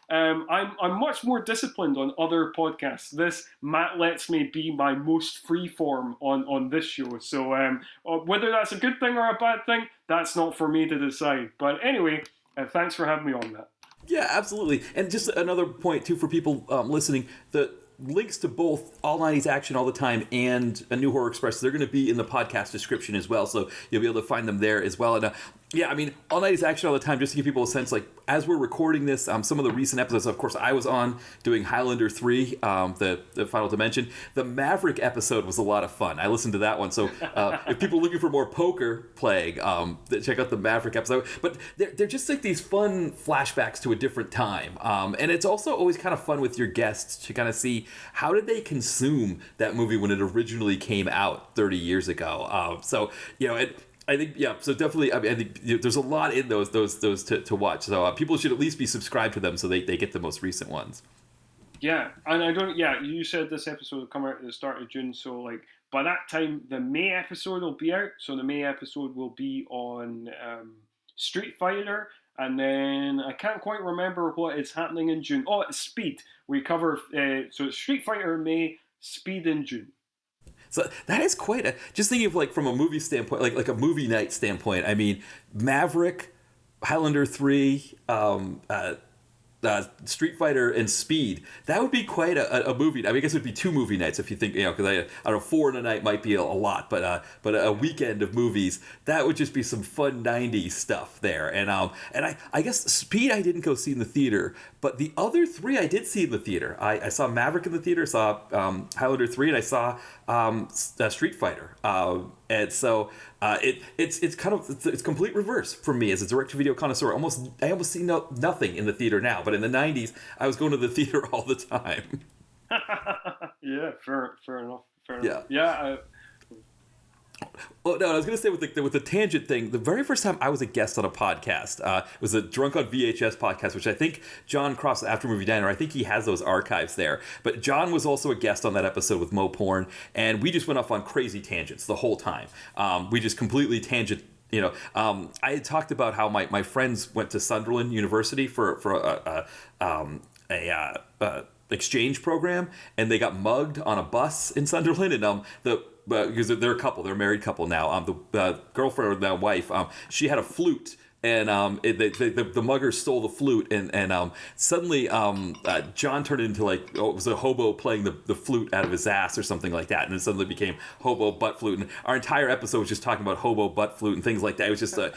I'm much more disciplined on other podcasts. Matt lets me be my most freeform on this show. So whether that's a good thing or a bad thing, that's not for me to decide. But anyway, thanks for having me on that. Yeah, absolutely. And just another point too for people listening, the links to both All 90s Action All the Time and A New Horror Express, they're going to be in the podcast description as well, so you'll be able to find them there as well. And All 90s Action All the Time, just to give people a sense, like as we're recording this, some of the recent episodes, of course, I was on doing Highlander 3, the Final Dimension. The Maverick episode was a lot of fun. I listened to that one, so if people are looking for more poker playing, check out the Maverick episode. But they're just like these fun flashbacks to a different time, and it's also always kind of fun with your guests to kind of see how did they consume that movie when it originally came out 30 years ago. I think, so definitely, I think there's a lot in those to watch. So people should at least be subscribed to them so they get the most recent ones. Yeah, and you said this episode will come out at the start of June, so like by that time the May episode will be out. So the May episode will be on Street Fighter, and then I can't quite remember what is happening in June. Oh, it's Speed. We cover so it's Street Fighter in May, Speed in June. So that is quite a, just thinking of like from a movie standpoint, like a movie night standpoint. I mean, Maverick, Highlander 3, Street Fighter and Speed. That would be quite a movie. I mean, I guess it would be 2 movie nights if you think, because I don't know, 4 in a night might be a lot, but a weekend of movies, that would just be some fun 90s stuff there. And I guess Speed I didn't go see in the theater, but the other 3 I did see in the theater. I saw Maverick in the theater, saw Highlander 3, and I saw Street Fighter. And so it's kind of it's complete reverse for me as a direct-to-video connoisseur. I almost see nothing in the theater now, but in the 90s I was going to the theater all the time. Yeah, fair enough. Yeah. Yeah. Oh no, I was going to say with the tangent thing. The very first time I was a guest on a podcast was a Drunk on VHS podcast, which I think John Cross After Movie Diner. I think he has those archives there. But John was also a guest on that episode with Mo Porn, and we just went off on crazy tangents the whole time. We just completely tangent. I had talked about how my friends went to Sunderland University for a exchange program, and they got mugged on a bus in Sunderland, and because they're a couple, they're a married couple now. The girlfriend or the wife, she had a flute, and the mugger stole the flute, and suddenly John turned into it was a hobo playing the flute out of his ass or something like that, and it suddenly became hobo butt flute, and our entire episode was just talking about hobo butt flute and things like that. It was just so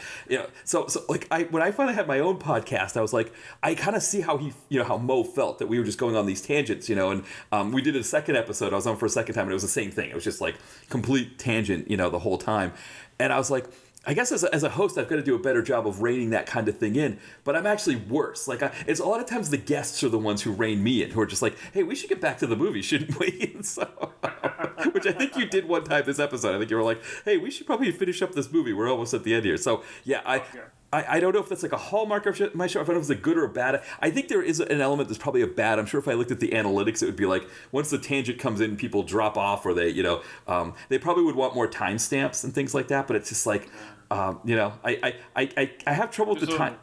when I finally had my own podcast, I was like, I kind of see how how Mo felt that we were just going on these tangents, and we did a second episode. I was on for a second time, and it was the same thing. It was just like complete tangent, the whole time, and I was like, I guess as a host, I've got to do a better job of reining that kind of thing in, but I'm actually worse. It's a lot of times the guests are the ones who rein me in, who are just like, hey, we should get back to the movie, shouldn't we? And so, which I think you did one time this episode. I think you were like, hey, we should probably finish up this movie. We're almost at the end here. So yeah, I don't know if that's like a hallmark of my show. I don't know if it's a good or a bad. I think there is an element that's probably a bad. I'm sure if I looked at the analytics, it would be like once the tangent comes in, people drop off, or they, they probably would want more timestamps and things like that. But it's just like, I have trouble with the time.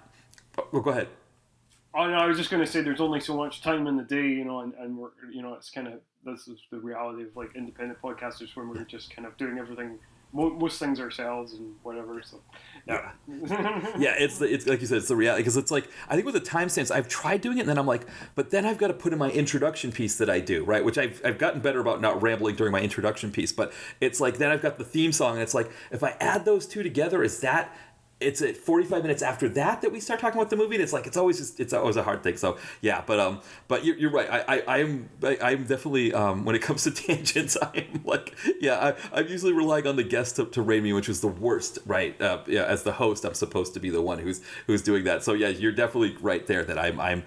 Oh, go ahead. Oh no, I was just going to say there's only so much time in the day, and we're, it's kind of, this is the reality of like independent podcasters when we're just kind of doing everything, most things ourselves and whatever. So yeah, yeah, it's like you said, it's the reality, because it's like I think with the timestamps, I've tried doing it, and then I'm like, but then I've got to put in my introduction piece that I do, right? Which I've gotten better about not rambling during my introduction piece, but it's like then I've got the theme song, and it's like if I add those two together, it's at 45 minutes after that we start talking about the movie, and it's always a hard thing. So yeah, but you're right. I'm definitely when it comes to tangents, I am like, yeah, I'm usually relying on the guest to rein me, which is the worst, right? Yeah, as the host, I'm supposed to be the one who's doing that. So yeah, you're definitely right there that I'm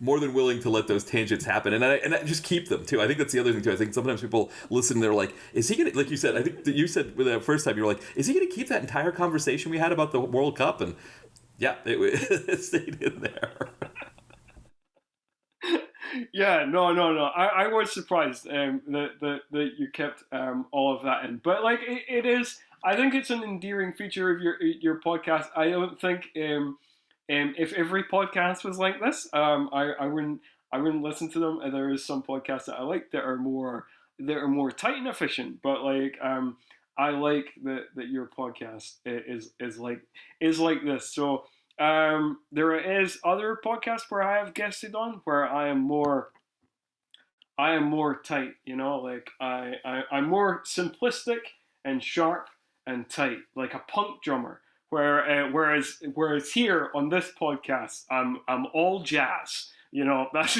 more than willing to let those tangents happen, and I just keep them too. I think that's the other thing too. I think sometimes people listen, and they're like, is he gonna, like you said, I think that you said the first time, you were like, is he gonna keep that entire conversation we had about the World Cup? And yeah, it stayed in there. Yeah, no. I was surprised that you kept all of that in. But like it is, I think it's an endearing feature of your podcast. I don't think if every podcast was like this, I wouldn't listen to them. And there is some podcasts that I like that are more tight and efficient. But like I like that your podcast is like this. So there is other podcasts where I have guested on where I am more tight, like I'm more simplistic and sharp and tight, like a punk drummer. Whereas here on this podcast, I'm all jazz. That's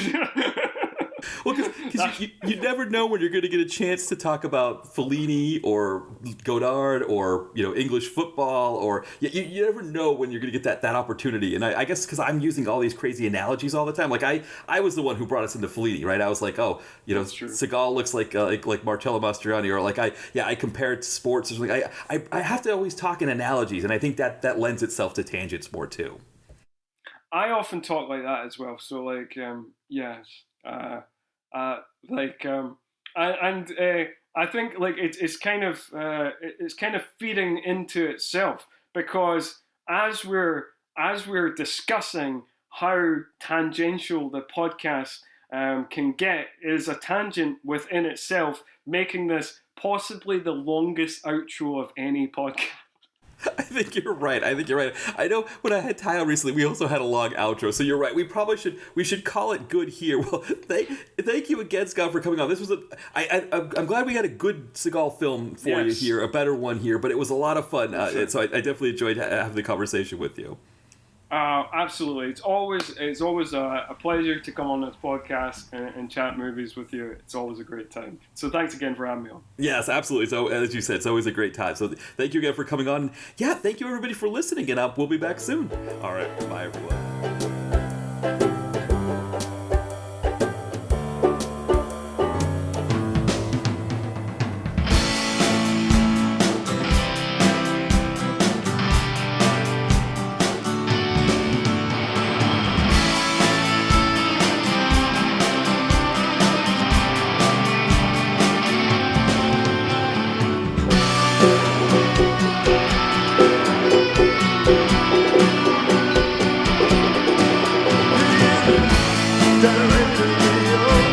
well, because you never know when you're going to get a chance to talk about Fellini or Godard or English football, or you never know when you're going to get that opportunity. And I guess because I'm using all these crazy analogies all the time, like I was the one who brought us into Fellini, right? I was like, oh, Seagal looks like Marcello Mastroianni, or like I compared sports or something. I have to always talk in analogies, and I think that lends itself to tangents more too. I often talk like that as well. So like yes. I think like it's kind of feeding into itself, because as we're discussing how tangential the podcast can get, is a tangent within itself making this possibly the longest outro of any podcast. I think you're right. I know when I had Ty on recently, we also had a long outro. So you're right. We should call it good here. Well, thank you again, Scott, for coming on. This was I'm glad we had a good Seagal film for you here, a better one here. But it was a lot of fun. So I definitely enjoyed having the conversation with you. Absolutely. It's always a pleasure to come on this podcast and chat movies with you. It's always a great time. So thanks again for having me on. Yes, absolutely. So as you said, it's always a great time. So thank you again for coming on. Yeah, thank you everybody for listening, and we'll be back soon. All right, bye everyone. Generated